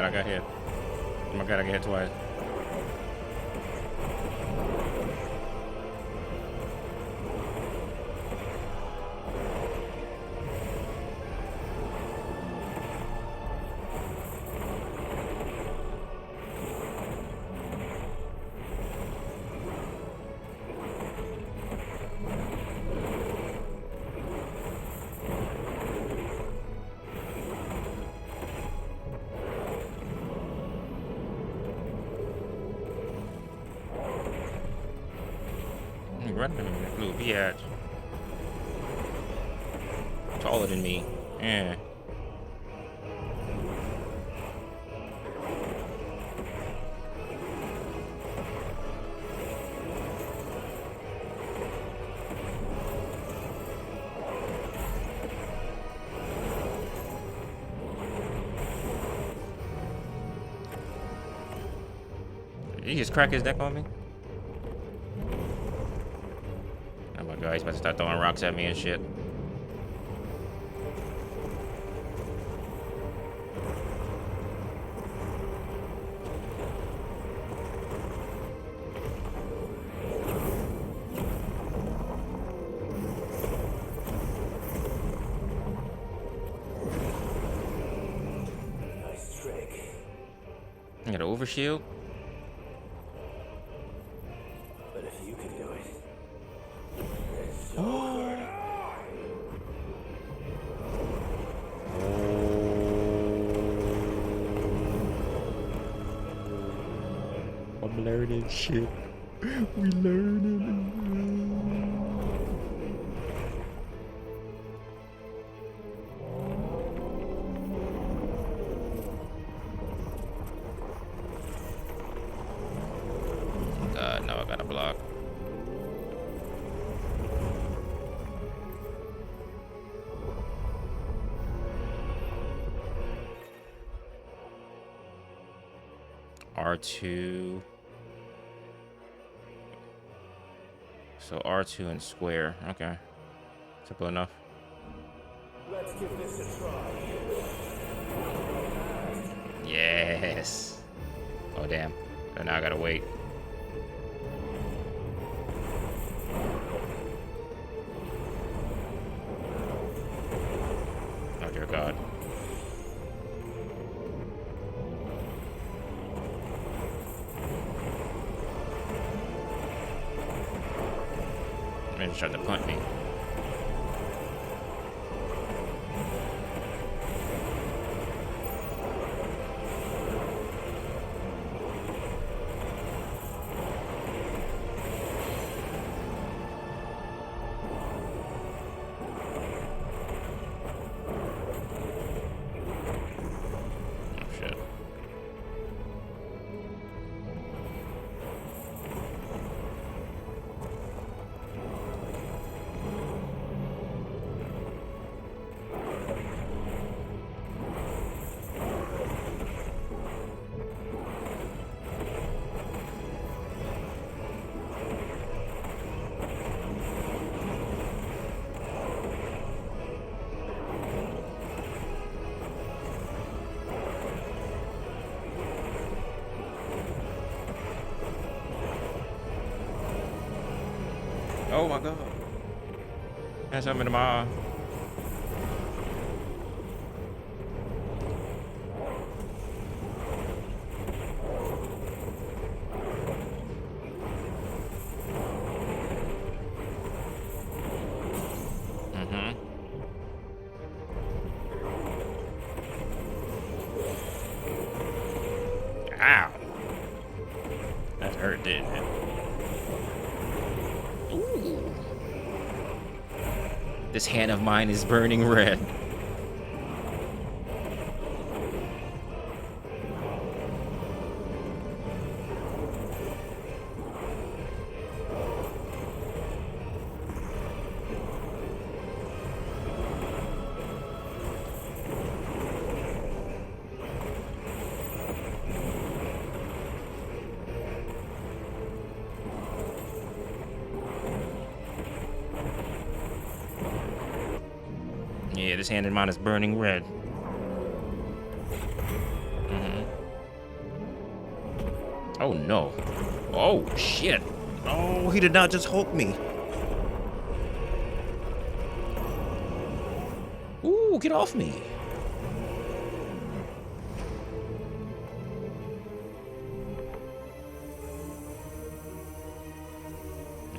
god, I got hit. Oh my god, I got hit twice. Running blue biatch. Taller than me. Yeah. Did he just crack his deck on me? Oh my god, he's about to start throwing rocks at me and shit. Nice trick. I got an overshield. But if you can do it, I'm learning shit. We learning. God, now I gotta block. R2. So R2 and square. Okay. Simple enough. let's give this a try. Yes. Oh, damn. So now I gotta wait. Oh, dear God. Man, just tried to punt me. Oh my God. That's something to my eye. Ow. That hurt, didn't it? This hand of mine is burning red. Yeah, this hand in mine is burning red. Mm-hmm. Oh no. Oh shit. Oh, he did not just Hulk me. Ooh, get off me.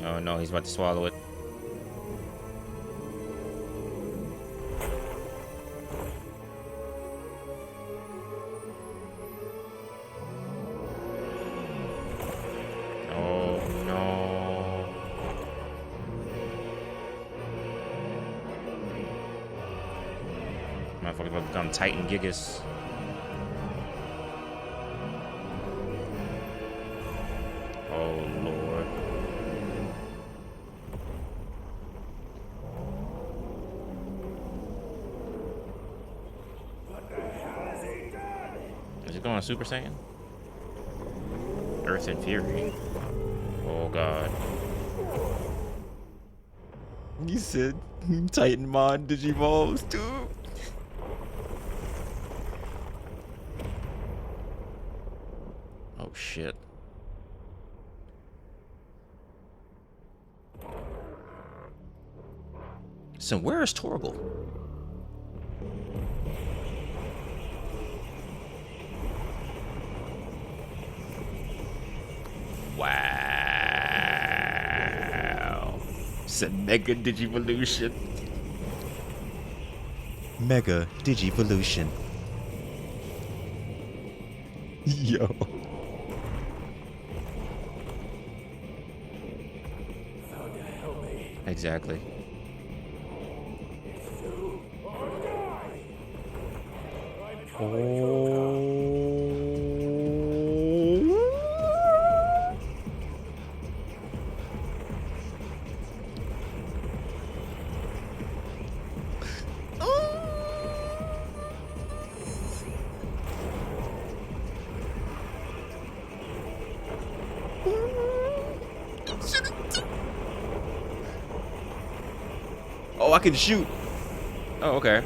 Oh no, he's about to swallow it. Oh no. Motherfucker's about to become Titan Gigas. Oh Lord. Is it going Super Saiyan? Earth and Fury. Oh God. You said Titanmon Digivolves too. Oh shit. So where is Torgal? Wow. It's a Mega Digivolution. Mega Digivolution. Yo. Exactly. Oh, I can shoot. Oh, okay.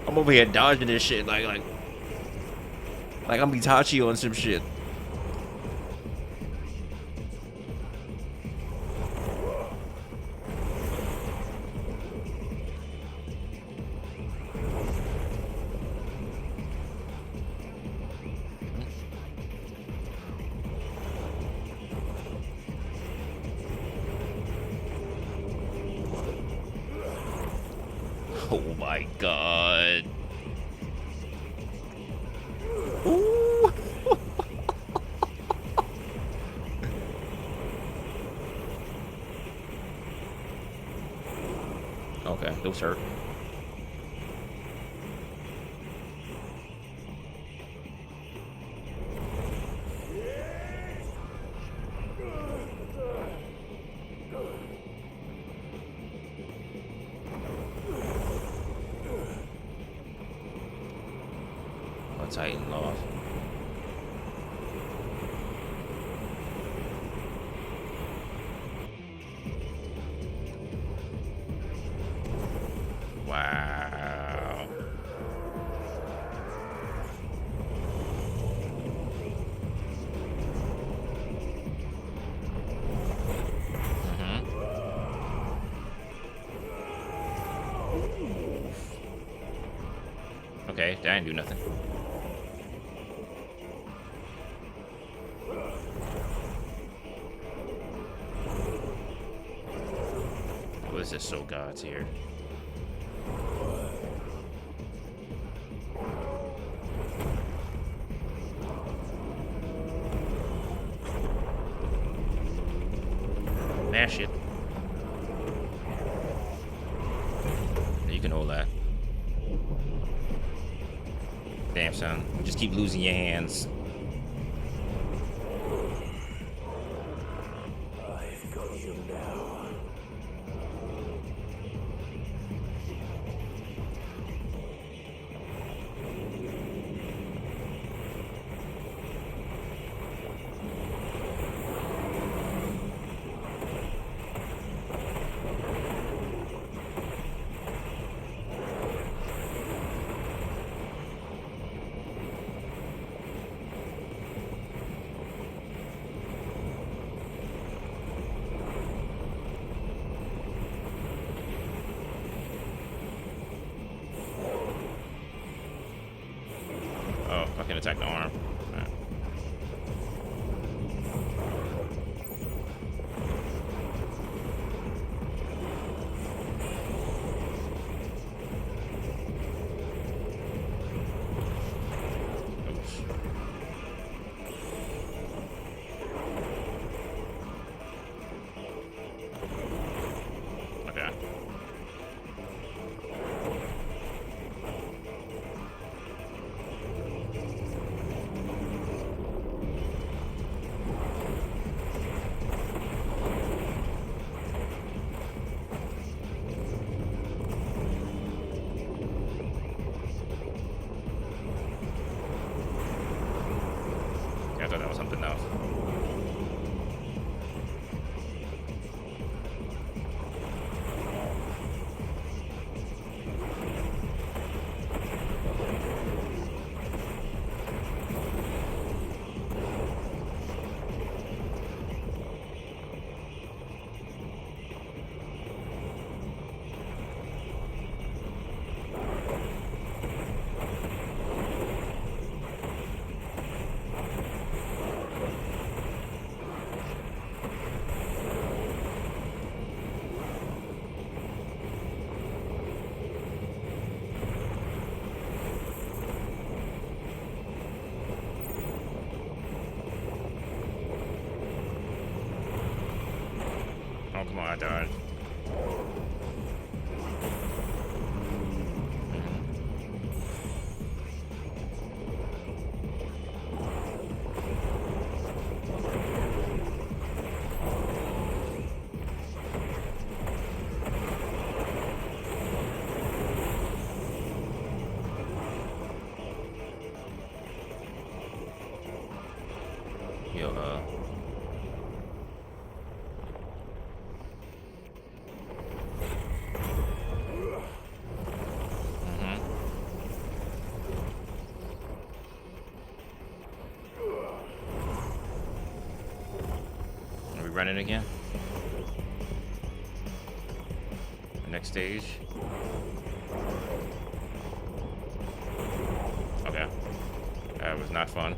I'm over here dodging this shit like I'm Itachi on some shit. Oh my God. Ooh. Okay, those hurt. Titan lost. Wow. Okay, that didn't do nothing. What is this Soul Gods here? Mash it. You can hold that. Damn, son. You just keep losing your hands. I've got you now. can't attack the arm. Right. Okay. Yeah, I thought that was something else. Oh, come on, I died. Yo, Are we running again? Next stage. Okay. That was not fun.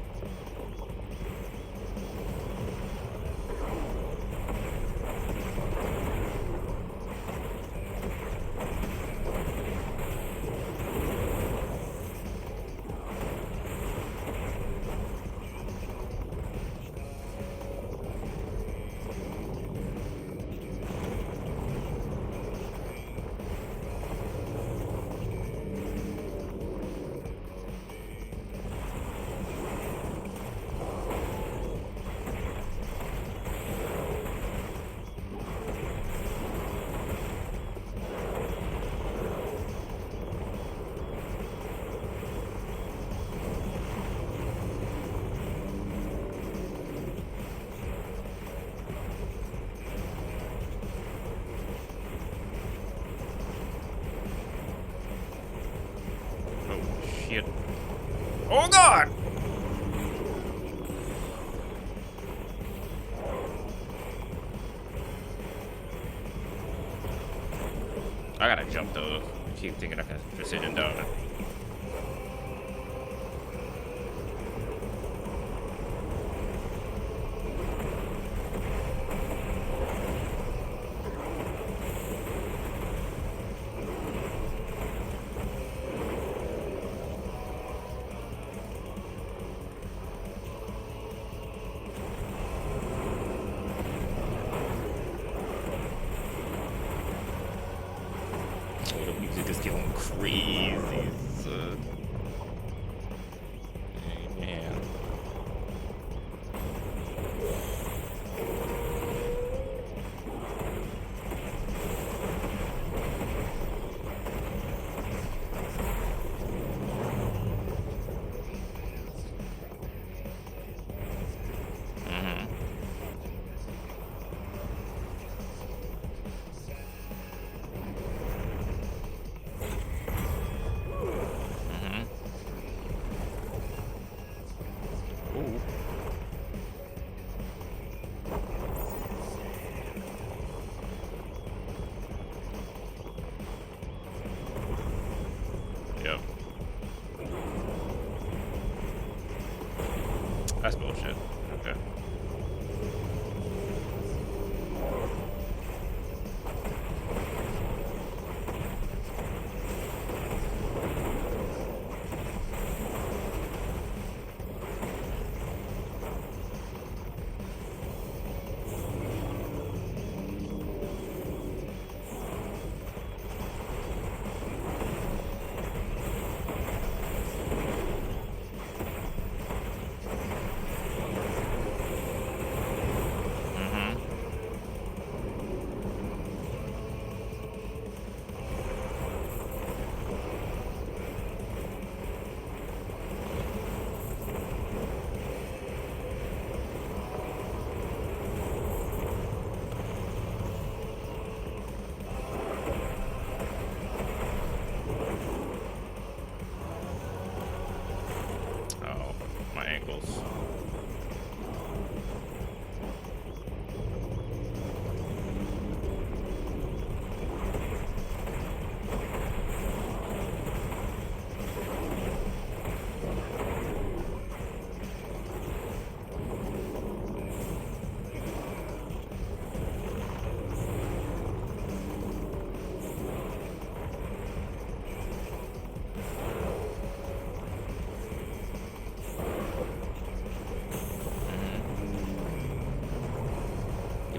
Shit. Oh god! I gotta jump though. I keep thinking I can precision down. Just going crazy. Man.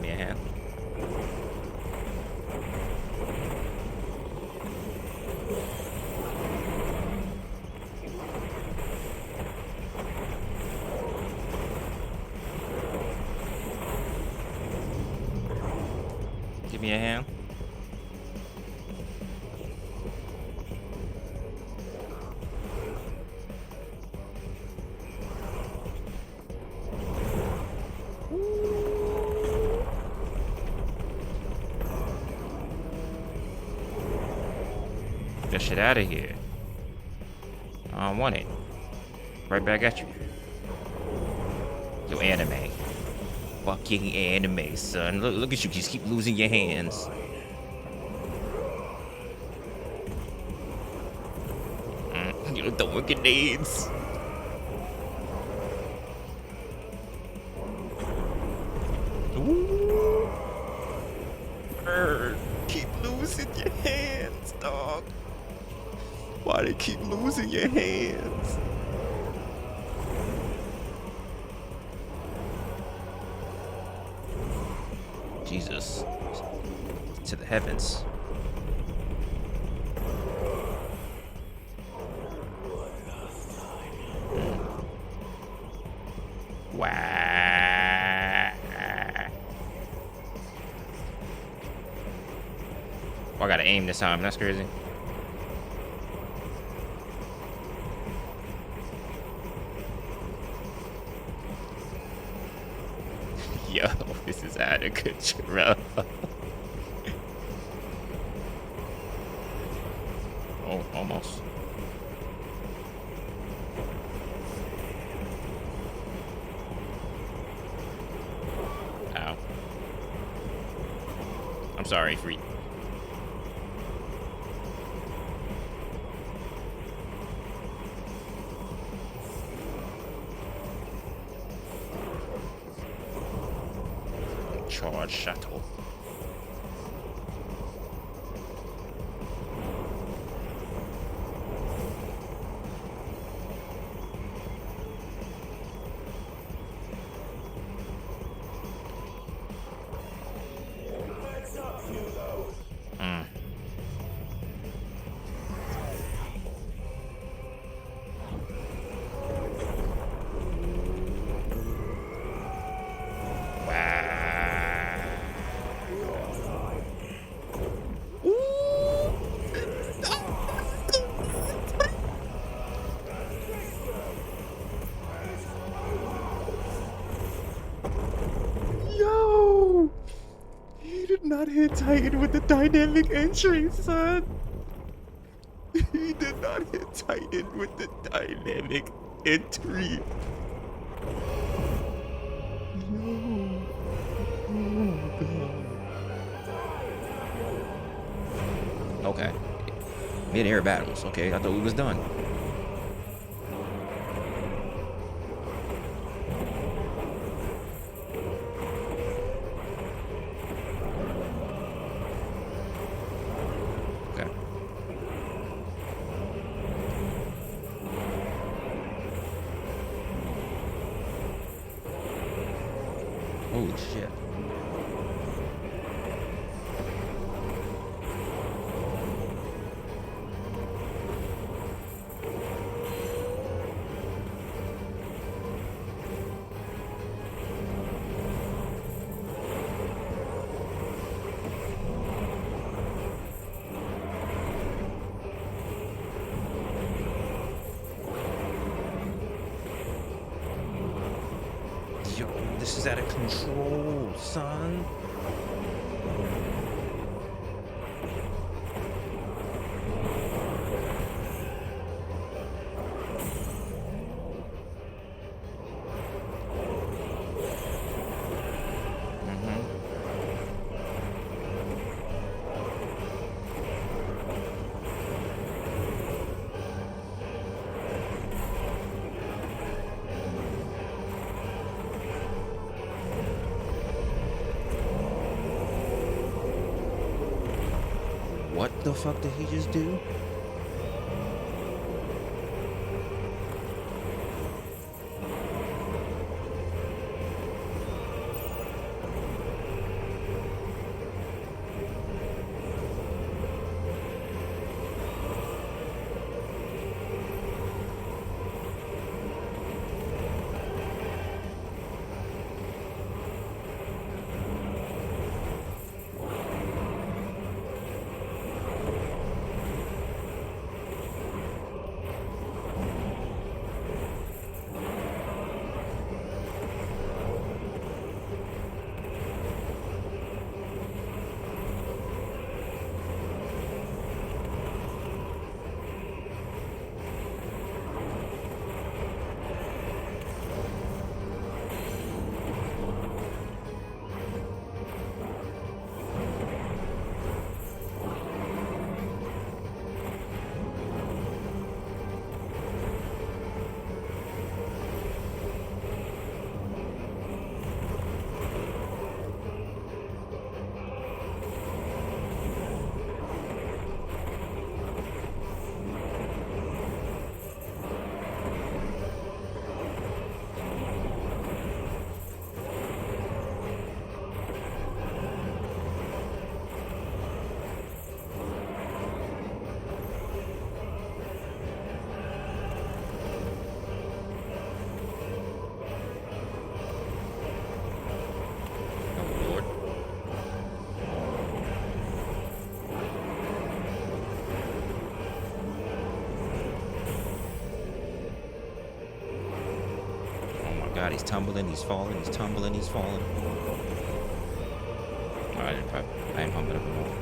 Give me a hand. Give me a hand. Get that shit out of here. I don't want it. Right back at you. Yo, anime. Fucking anime, son. Look at you. Just keep losing your hands. You're throwing grenades. Ooh. Keep losing your hands, dog. Why they keep losing your hands? Jesus. To the heavens. Wow. Oh, I gotta aim this time. That's crazy. Yo, this is out of control. Oh, almost. Ow. I'm sorry, Ifrit. Charge shuttle. Not hit Titan with the dynamic entry, son. He did not hit Titan with the dynamic entry. No. Oh, God. Okay. Mid-air battles. Okay, I thought we was done. Holy shit. This is out of control, son. What the fuck did he just do? God, he's tumbling, he's falling, he's tumbling, he's falling. Oh, I didn't pump it up enough.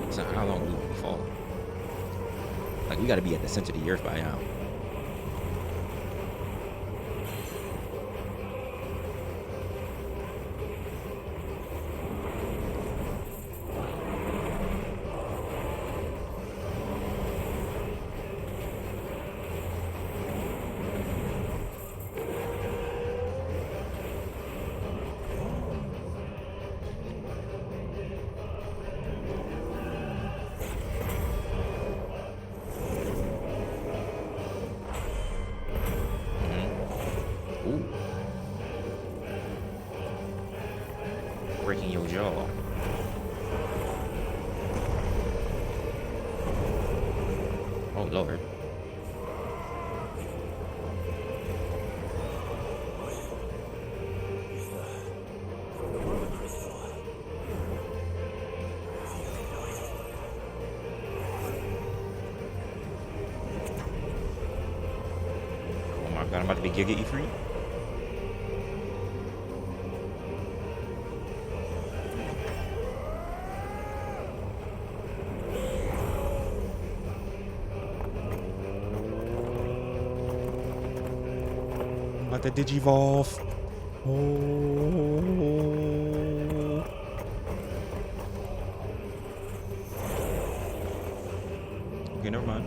So how long will we fall? Like, we gotta be at the center of the earth by now. Breaking your jaw. Oh Lord. Oh my God, I'm about to be Giga Ifrit. About to digivolve. Oh. Okay, never mind.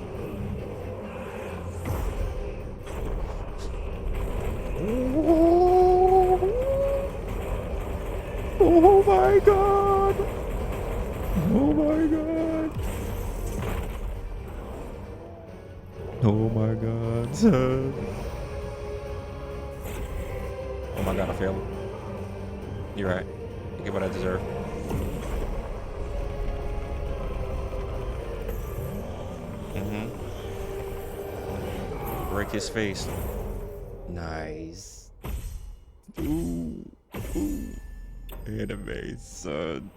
Oh my God. Oh my God. Oh my God, son. Oh my God, I failed. You're right. I get what I deserve. Break his face. Nice. Ooh. Ooh. Anime, son.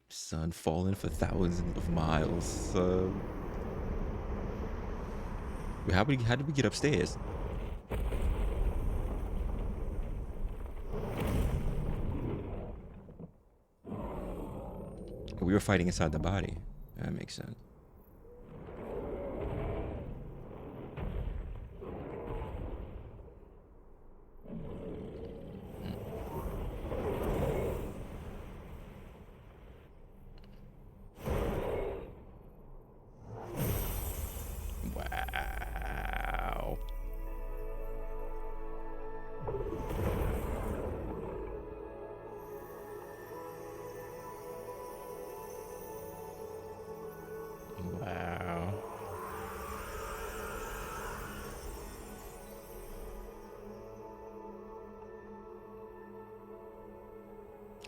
Son falling for thousands of miles, son. Wait, how did we get upstairs? We were fighting inside the body. That makes sense. Wow. Wow.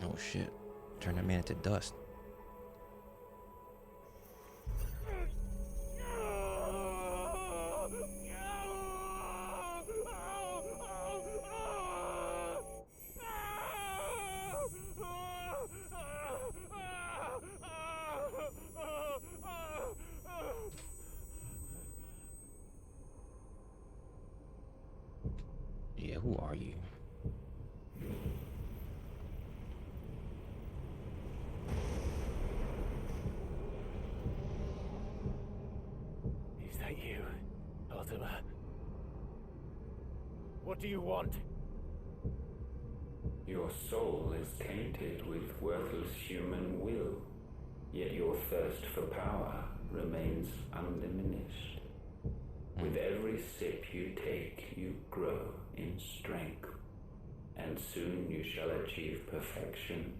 Oh shit. Turn that man into dust. Yeah, who are you? Ultima. What do you want? Your soul is tainted with worthless human will, yet your thirst for power remains undiminished. With every sip you take, you grow in strength, and soon you shall achieve perfection.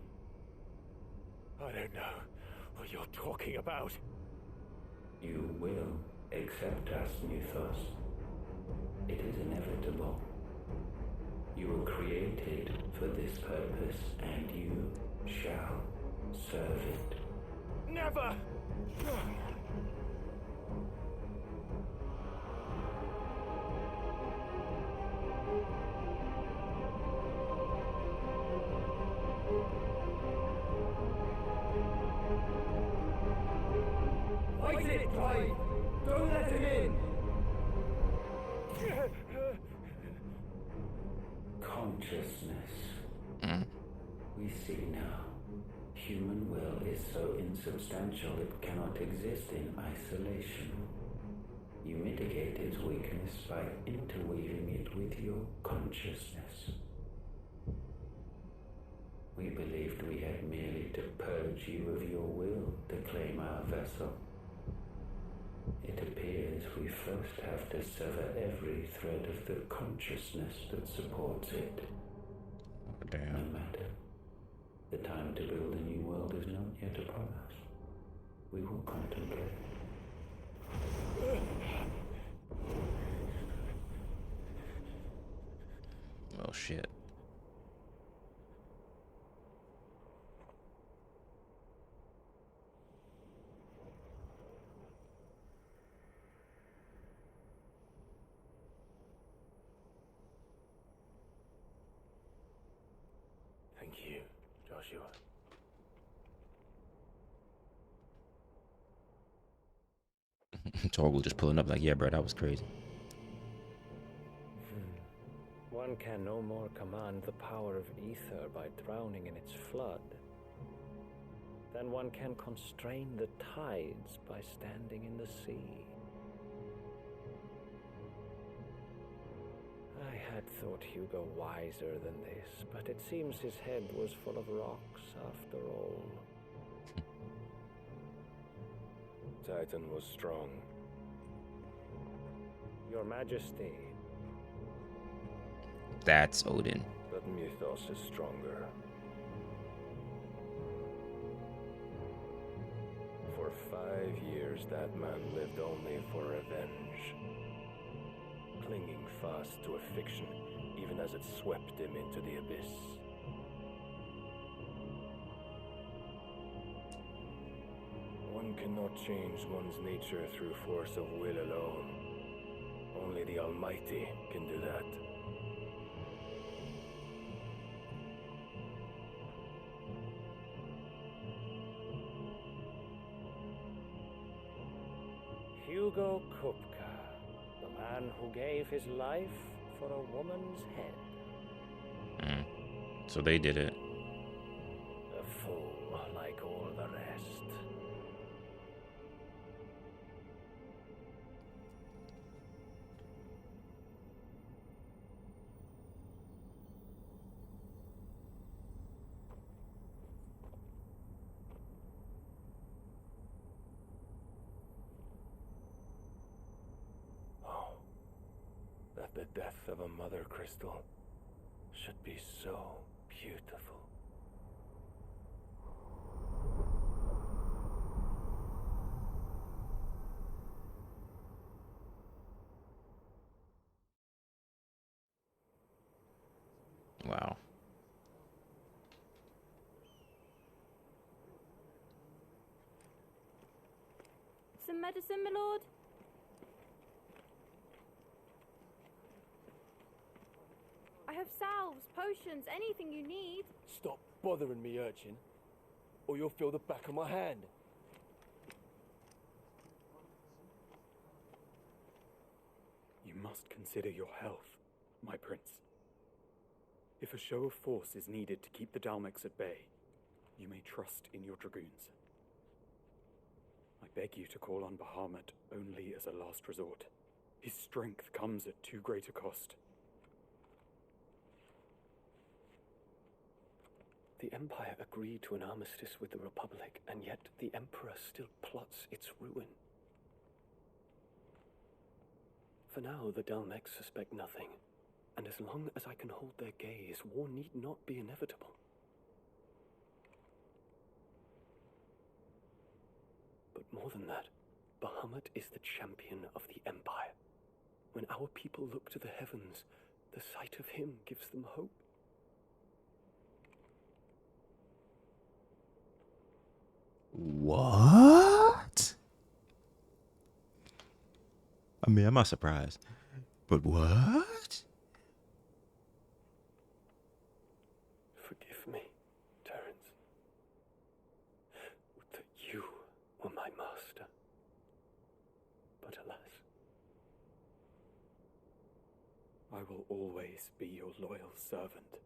I don't know what you're talking about. You will accept us, Mythos. It is inevitable. You were created for this purpose, and you shall serve it. Never! Fight it, Clive! Don't let him in! Consciousness. We see now. Human will is so insubstantial it cannot exist in isolation. You mitigate its weakness by interweaving it with your consciousness. We believed we had merely to purge you of your will to claim our vessel. It appears we first have to sever every thread of the consciousness that supports it. Damn. No matter. The time to build a new world is not yet upon us. We will contemplate. Oh shit. Thank you, Joshua. Torgal just pulling up like, yeah, bro, that was crazy. One can no more command the power of ether by drowning in its flood than one can constrain the tides by standing in the sea. I had thought Hugo wiser than this, but it seems his head was full of rocks after all. Titan was strong. Your Majesty. That's Odin. But Mythos is stronger. For 5 years, that man lived only for revenge. Clinging fast to a fiction, even as it swept him into the abyss. One cannot change one's nature through force of will alone. Only the Almighty can do that. Hugo Kupka, the man who gave his life for a woman's head. So they did it. A fool like all the rest. That the death of a mother crystal should be so beautiful. Wow. Some medicine, my lord? I have salves, potions, anything you need. Stop bothering me, urchin, or you'll feel the back of my hand. You must consider your health, my prince. If a show of force is needed to keep the Dalmex at bay, you may trust in your dragoons. I beg you to call on Bahamut only as a last resort. His strength comes at too great a cost. The Empire agreed to an armistice with the Republic, and yet the Emperor still plots its ruin. For now, the Dalmex suspect nothing, and as long as I can hold their gaze, war need not be inevitable. But more than that, Bahamut is the champion of the Empire. When our people look to the heavens, the sight of him gives them hope. What? I mean, I'm not surprised. But what? Forgive me, Terence. Would that you were my master. But alas. I will always be your loyal servant.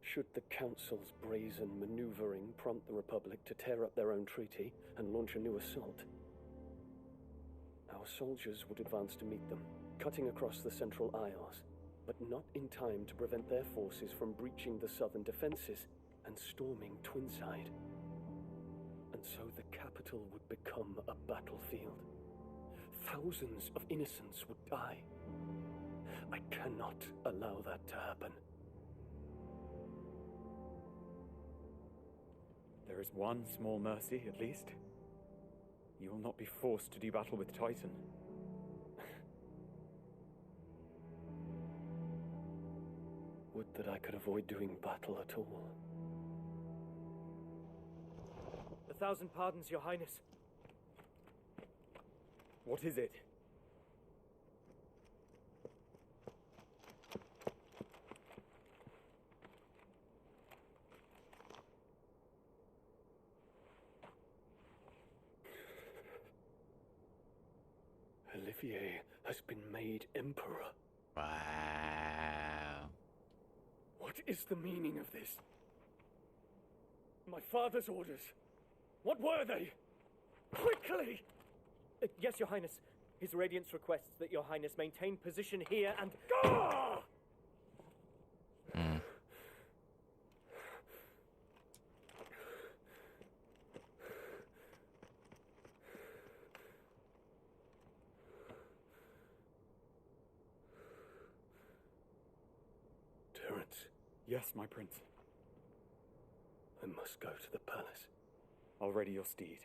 Should the Council's brazen maneuvering prompt the Republic to tear up their own treaty and launch a new assault, our soldiers would advance to meet them, cutting across the Central Isles, but not in time to prevent their forces from breaching the southern defenses and storming Twinside. And so the capital would become a battlefield. Thousands of innocents would die. I cannot allow that to happen. There is one small mercy, at least. You will not be forced to do battle with Titan. Would that I could avoid doing battle at all. 1,000 pardons, Your Highness. What is it? Olivier has been made Emperor. Wow. What is the meaning of this? My father's orders. What were they? Quickly! Yes, Your Highness. His Radiance requests that Your Highness maintain position here and... Gah! Terence. Yes, my prince. I must go to the palace. I'll ready your steed.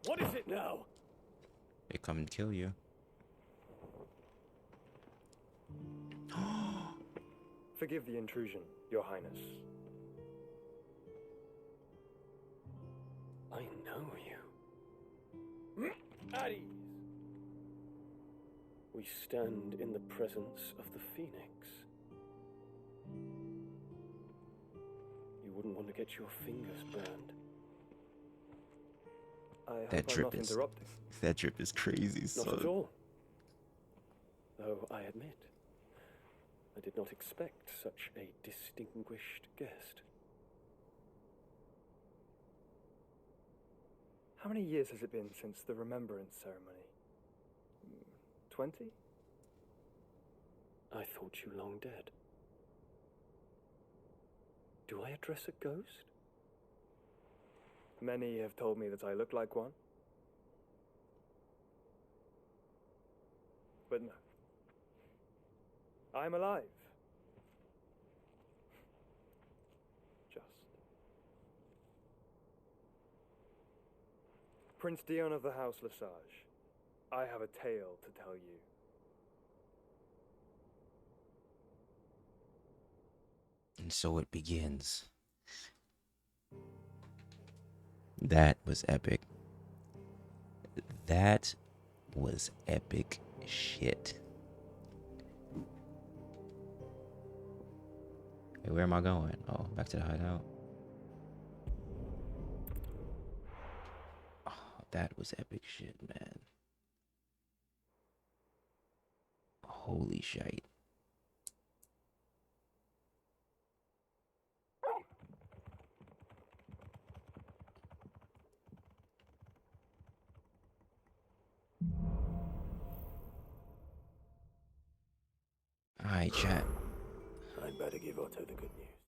What is it now? They come and kill you. Forgive the intrusion, Your Highness. I know you. At ease. We stand in the presence of the Phoenix. You wouldn't want to get your fingers burned. I hope That I'm drip not is interrupting. that drip is crazy. Not So at all. Though I admit, I did not expect such a distinguished guest. How many years has it been since the Remembrance ceremony? 20? I thought you long dead. Do I address a ghost? Many have told me that I look like one. But no. I'm alive. Just. Prince Dion of the House Lesage, I have a tale to tell you. and so it begins. That was epic. That was epic shit. Hey, where am I going? Oh, back to the hideout. Oh, that was epic shit, man. Holy shit. Alright, chat. I'd better give Otto the good news.